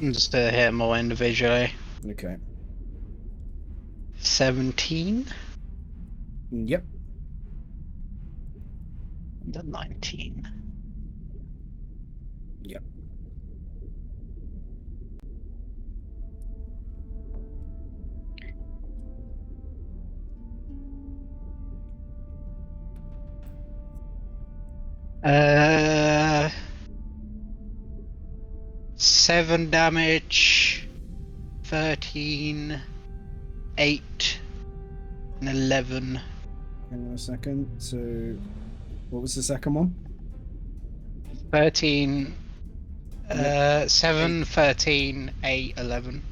Just to hit them all individually. Okay. 17 Yep. and 19. Yep. Uh, 7 damage, 13, 8, and 11. Hang on a second. So, what was the second one? 13, 7, 13, 8, 11.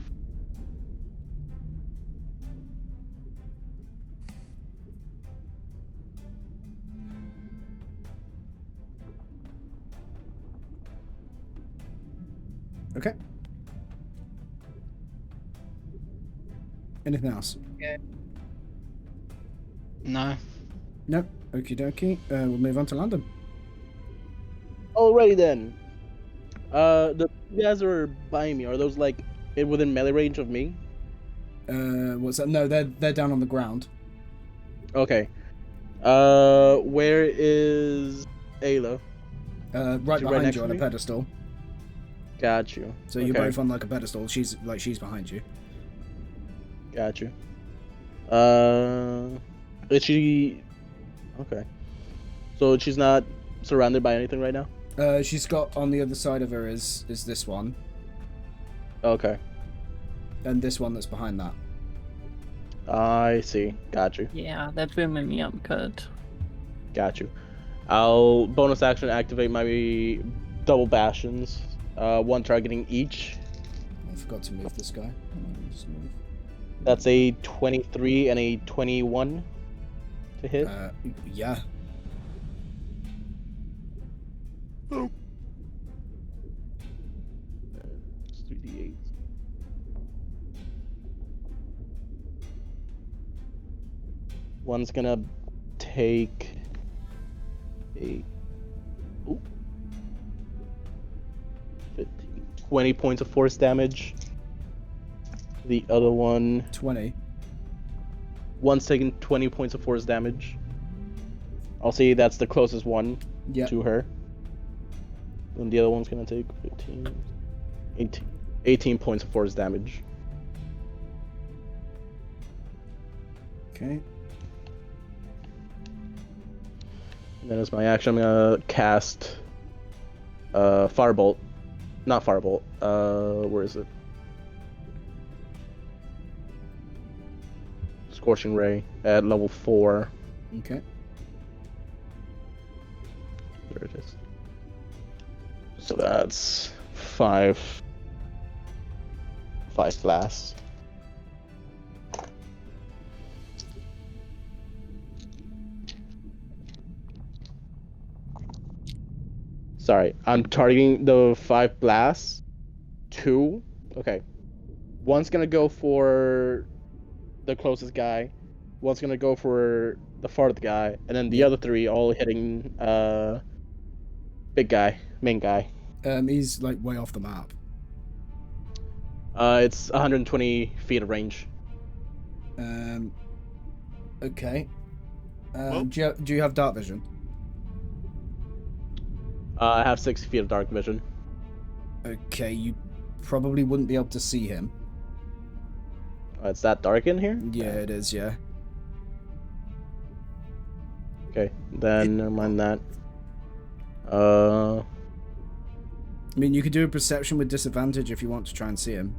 Okay. Anything else? No. Nope. Okie dokie. We'll move on to London. Alrighty then. The guys are by me. Are those like within melee range of me? What's that? No, they're down on the ground. Okay. Where is Ayla? Right She right behind next you to on a me? pedestal. Got you. So you're Okay. both on like a pedestal. She's behind you. Got you. Is she? Okay. So she's not surrounded by anything right now. She's got on the other side of her is this one, Okay. and this one that's behind that. I see. Got you. Yeah, they're booming me up good. Got you. I'll bonus action activate my double bastions. One targeting each. I forgot to move this guy. Hold on, just move. That's a 23 and a 21 to hit. Yeah. It's 3d8. One's gonna take a 15, 20 points of force damage. The other one, 20. one's taking 20 points of force damage. I'll say that's the closest one Yeah. to her. And the other one's gonna take 15, 18 points of force damage. Okay. And then as my action, I'm gonna cast Firebolt. Not Firebolt. Where is it? Scorching Ray at level 4. Okay. There it is. So that's 5 blasts. Sorry, I'm targeting the 5 blasts. 2. Okay. One's gonna go for the closest guy. One's gonna go for the farthest guy, and then the other 3 all hitting big guy, main guy. He's like way off the map. It's 120 feet of range. Okay. Well- Do you have dark vision? I have 60 feet of dark vision. Okay, you probably wouldn't be able to see him. It's that dark in here? Yeah, it is, yeah. Okay, then never mind that. I mean, you could do a perception with disadvantage if you want to try and see him.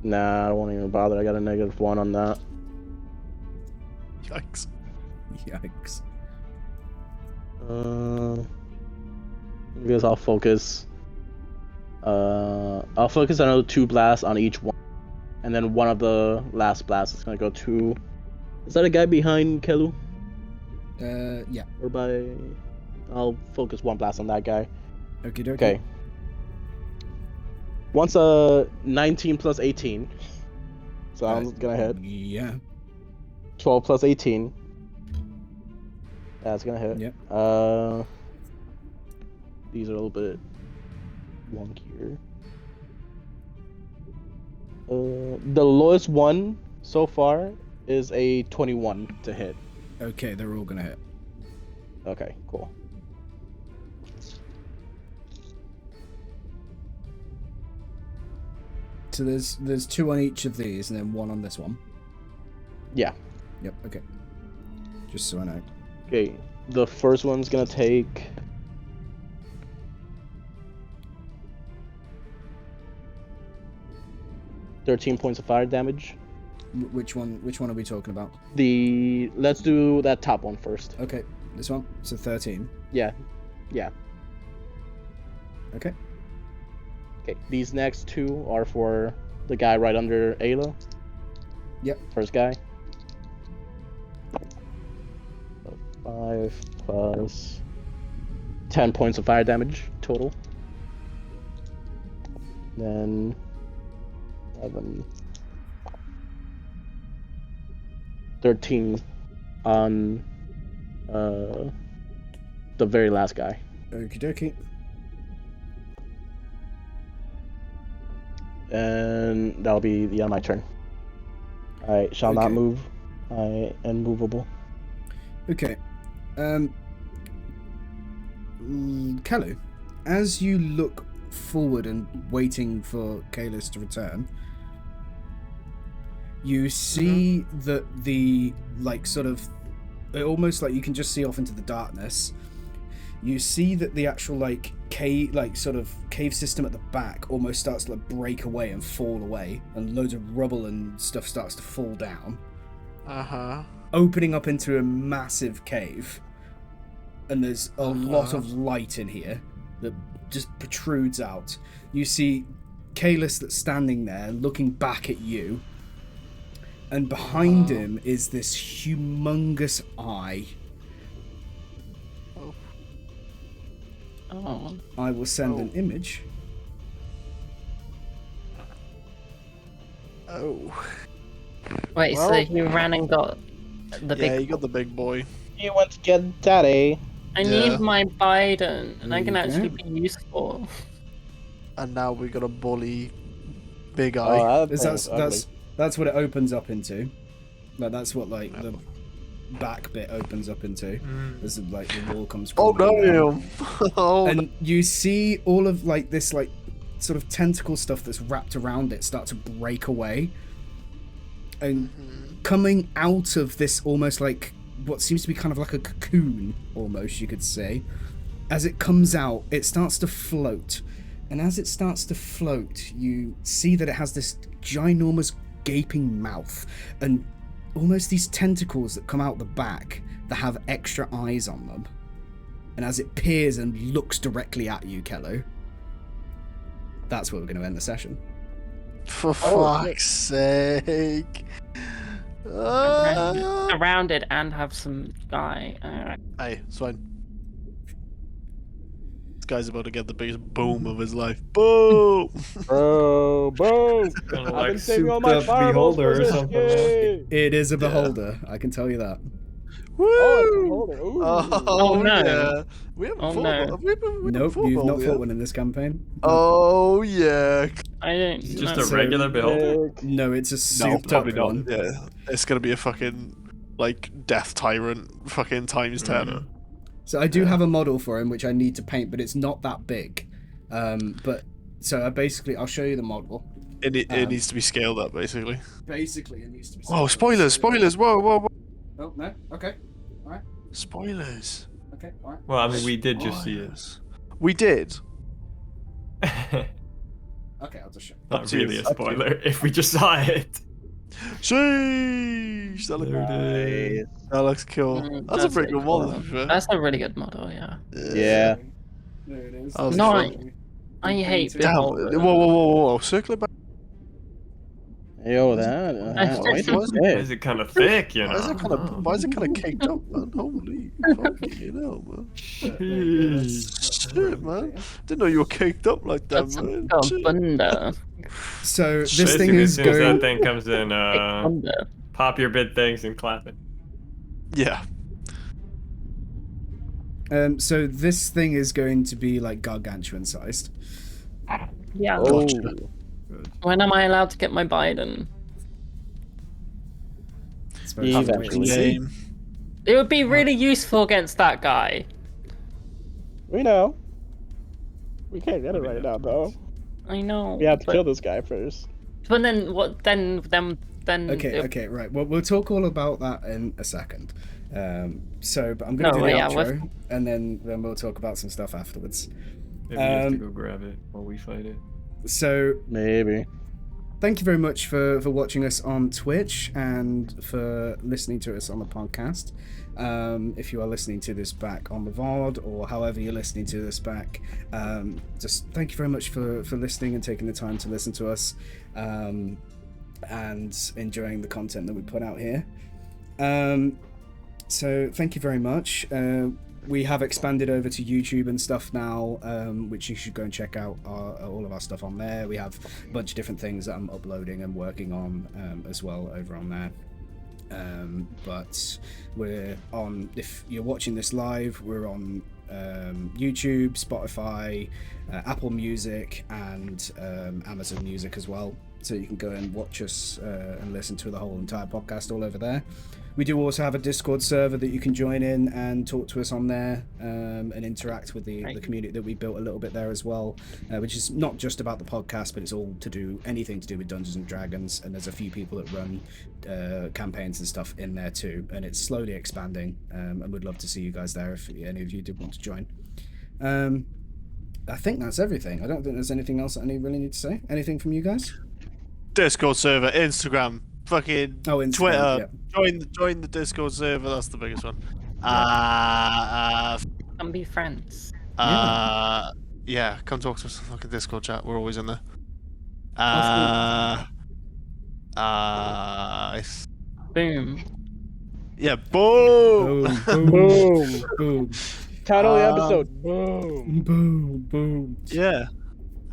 Nah, I won't even bother. I got a -1 on that. Yikes. Yikes. I guess I'll focus. I'll focus another 2 blasts on each one, and then one of the last blasts is gonna go to. Is that a guy behind Kelu? Yeah. Or by? I'll focus 1 blast on that guy. Okie dokie. Okay. Once 19 plus 18, so I'm gonna hit. Yeah. 12 plus 18. That's gonna hit. Yep. These are a little bit wonkier. The lowest one so far is a 21 to hit. Okay, they're all gonna hit. Okay, cool. So there's 2 on each of these, and then 1 on this one. Yeah. Yep. Okay. Just so I know. Okay. The first one's gonna take. $13 points of fire damage. Which one are we talking about? Let's do that top one first. Okay, this one. So 13. Yeah. Okay. Okay. These next 2 are for the guy right under Ayla. Yep. First guy. 5 plus 10 points of fire damage total. Then 11, 13 on the very last guy. Okie dokie. And that'll be the end of my turn. I shall not Okay. move. I am movable. Okay. Kelu, as you look forward and waiting for Kalis to return, you see that the, like, sort of, almost like you can just see off into the darkness. You see that the actual, like, cave, like, sort of cave system at the back almost starts to, like, break away and fall away, and loads of rubble and stuff starts to fall down, opening up into a massive cave. And there's a lot of light in here that just protrudes out. You see Kalis that's standing there looking back at you, and behind him is this humongous eye Oh. I will send an image. Oh. Wait, so Well- you ran and got the Yeah, big. you got the big boy. You went to get daddy. I Yeah. need my Biden, and I can There you actually go. be useful. And now we got a bully big eye. Oh, that That's thing's ugly. that's what it opens up into. Like that's what like the back bit opens up into. As like the wall comes. Oh crumbling down. no! Oh no. And you see all of like this like sort of tentacle stuff that's wrapped around it start to break away, and coming out of this almost like what seems to be kind of like a cocoon, almost you could say. As it comes out, it starts to float, and as it starts to float, you see that it has this ginormous gaping mouth and almost these tentacles that come out the back that have extra eyes on them. And as it peers and looks directly at you, Kello, that's where we're going to end the session. For Oh, fuck's sake. Ah. Surrounded and have some guy. Hey, it's fine. This guy's about to get the biggest boom of his life. Boom! Bro. Kinda I've like been saving all my souped up fireballs beholder for or this something. game. It is a beholder, I can tell you that. Woo! Oh, it's a beholder. Ooh. Oh, no. yeah. We haven't Oh, fought no. one. We haven't Nope, fought you've one not yet. fought one in this campaign. Oh, yeah. I don't. Just know. a regular beholder? Sick. No, it's a No, souped up probably not. one. Yeah. It's gonna be a fucking, like, death tyrant fucking times 10. So I do have a model for him, which I need to paint, but it's not that big. But so I'll show you the model. It needs to be scaled up, basically. Basically, it needs to be. Oh, spoilers! Spoilers! Whoa, whoa, whoa! Oh no. Okay. Spoilers! Okay. All right. Well, I mean, we did just see it. Spoilers. We did. Okay, I'll just show. Not to you, really a up to you. spoiler if we just saw it. Sheesh! That, There it is. that looks cool. That's a pretty really good model, cool. to be fair. That's a really good model, yeah. Yeah. There it is. That was No, fun. I hate Damn, Damn! beholder. Whoa! Circle it back. Yo, that. Why is Why is it kind of thick, you know? Why is it kind of caked up, man? Holy fucking hell, man! Jeez. Shit, man! Didn't know you were caked up like that, That's a man. big Shit. bunda. So this Basically, thing as is soon as that going. thing comes in, Big bunda. pop your bid things and clap it. Yeah. So this thing is going to be like gargantuan sized. Yeah. Oh. When am I allowed to get my Biden? It's very Eventually. hard to wait and see. Lame. It would be really useful against that guy. We know. We can't get it right now, though. I know. We have to but, kill this guy first. But then what? Then. Okay, right. Well, we'll talk all about that in a second. But I'm going to No, do the yeah, outro, and then we'll talk about some stuff afterwards. Maybe you have to go grab it while we fight it. So Maybe. thank you very much for watching us on Twitch and for listening to us on the podcast. If you are listening to this back on the VOD or however you're listening to this back, just thank you very much for listening and taking the time to listen to us and enjoying the content that we put out here. So thank you very much. We have expanded over to YouTube and stuff now, which you should go and check out all of our stuff on there. We have a bunch of different things that I'm uploading and working on as well over on there. But we're on, if you're watching this live, we're on YouTube, Spotify, Apple Music, and Amazon Music as well. So you can go and watch us and listen to the whole entire podcast all over there. We do also have a Discord server that you can join in and talk to us on there and interact with the community that we built a little bit there as well, which is not just about the podcast, but it's all to do anything to do with Dungeons and Dragons. And there's a few people that run campaigns and stuff in there too, and it's slowly expanding. And we'd love to see you guys there if any of you did want to join. I think that's everything. I don't think there's anything else that I really need to say. Anything from you guys? Discord server, Instagram, fucking Instagram, Twitter. yeah. Join the Discord server. That's the biggest one. Can be friends. Yeah, come talk to us. Fucking Discord chat. We're always in there. Boom. Yeah, boom. Boom, boom, boom. Title of the episode. Boom. Boom, boom. Yeah,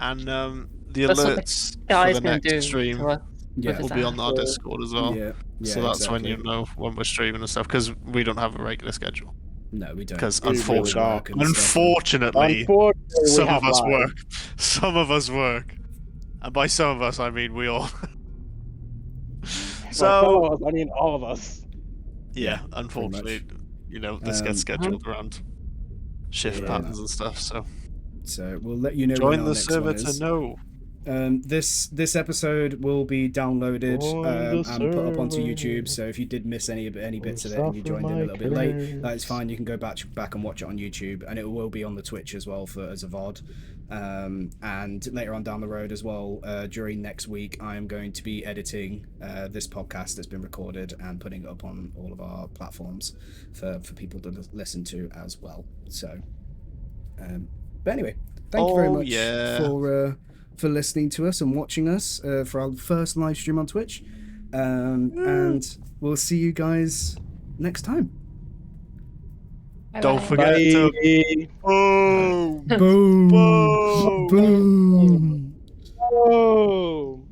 and the That's what the alerts for guy's the gonna next do stream to us Yeah, with will his be on our ass. Discord as well. yeah, So that's when exactly. you know when we're streaming and stuff, because we don't have a regular schedule. No, we don't. Because We really Work and stuff. unfortunately, Unfortunately, we some have of us lives. work. Some of us work, and by some of us I mean we all. Some So of us, I mean all of us. yeah, pretty unfortunately, much. you know, this gets scheduled around shift Yeah, patterns and stuff. So So we'll let you know when join our the next server one to is. know. This episode will be downloaded Join the and put up onto server. YouTube. So if you did miss any bits of it and you joined in a little bit late, that's fine. You can go back and watch it on YouTube, and it will be on the Twitch as well as a VOD. And later on down the road as well, during next week, I am going to be editing this podcast that's been recorded and putting it up on all of our platforms for people to listen to as well. So, but anyway, thank you very much for listening to us and watching us for our first live stream on Twitch. And we'll see you guys next time. Don't forget to boom, Boom. boom. Boom. Oh.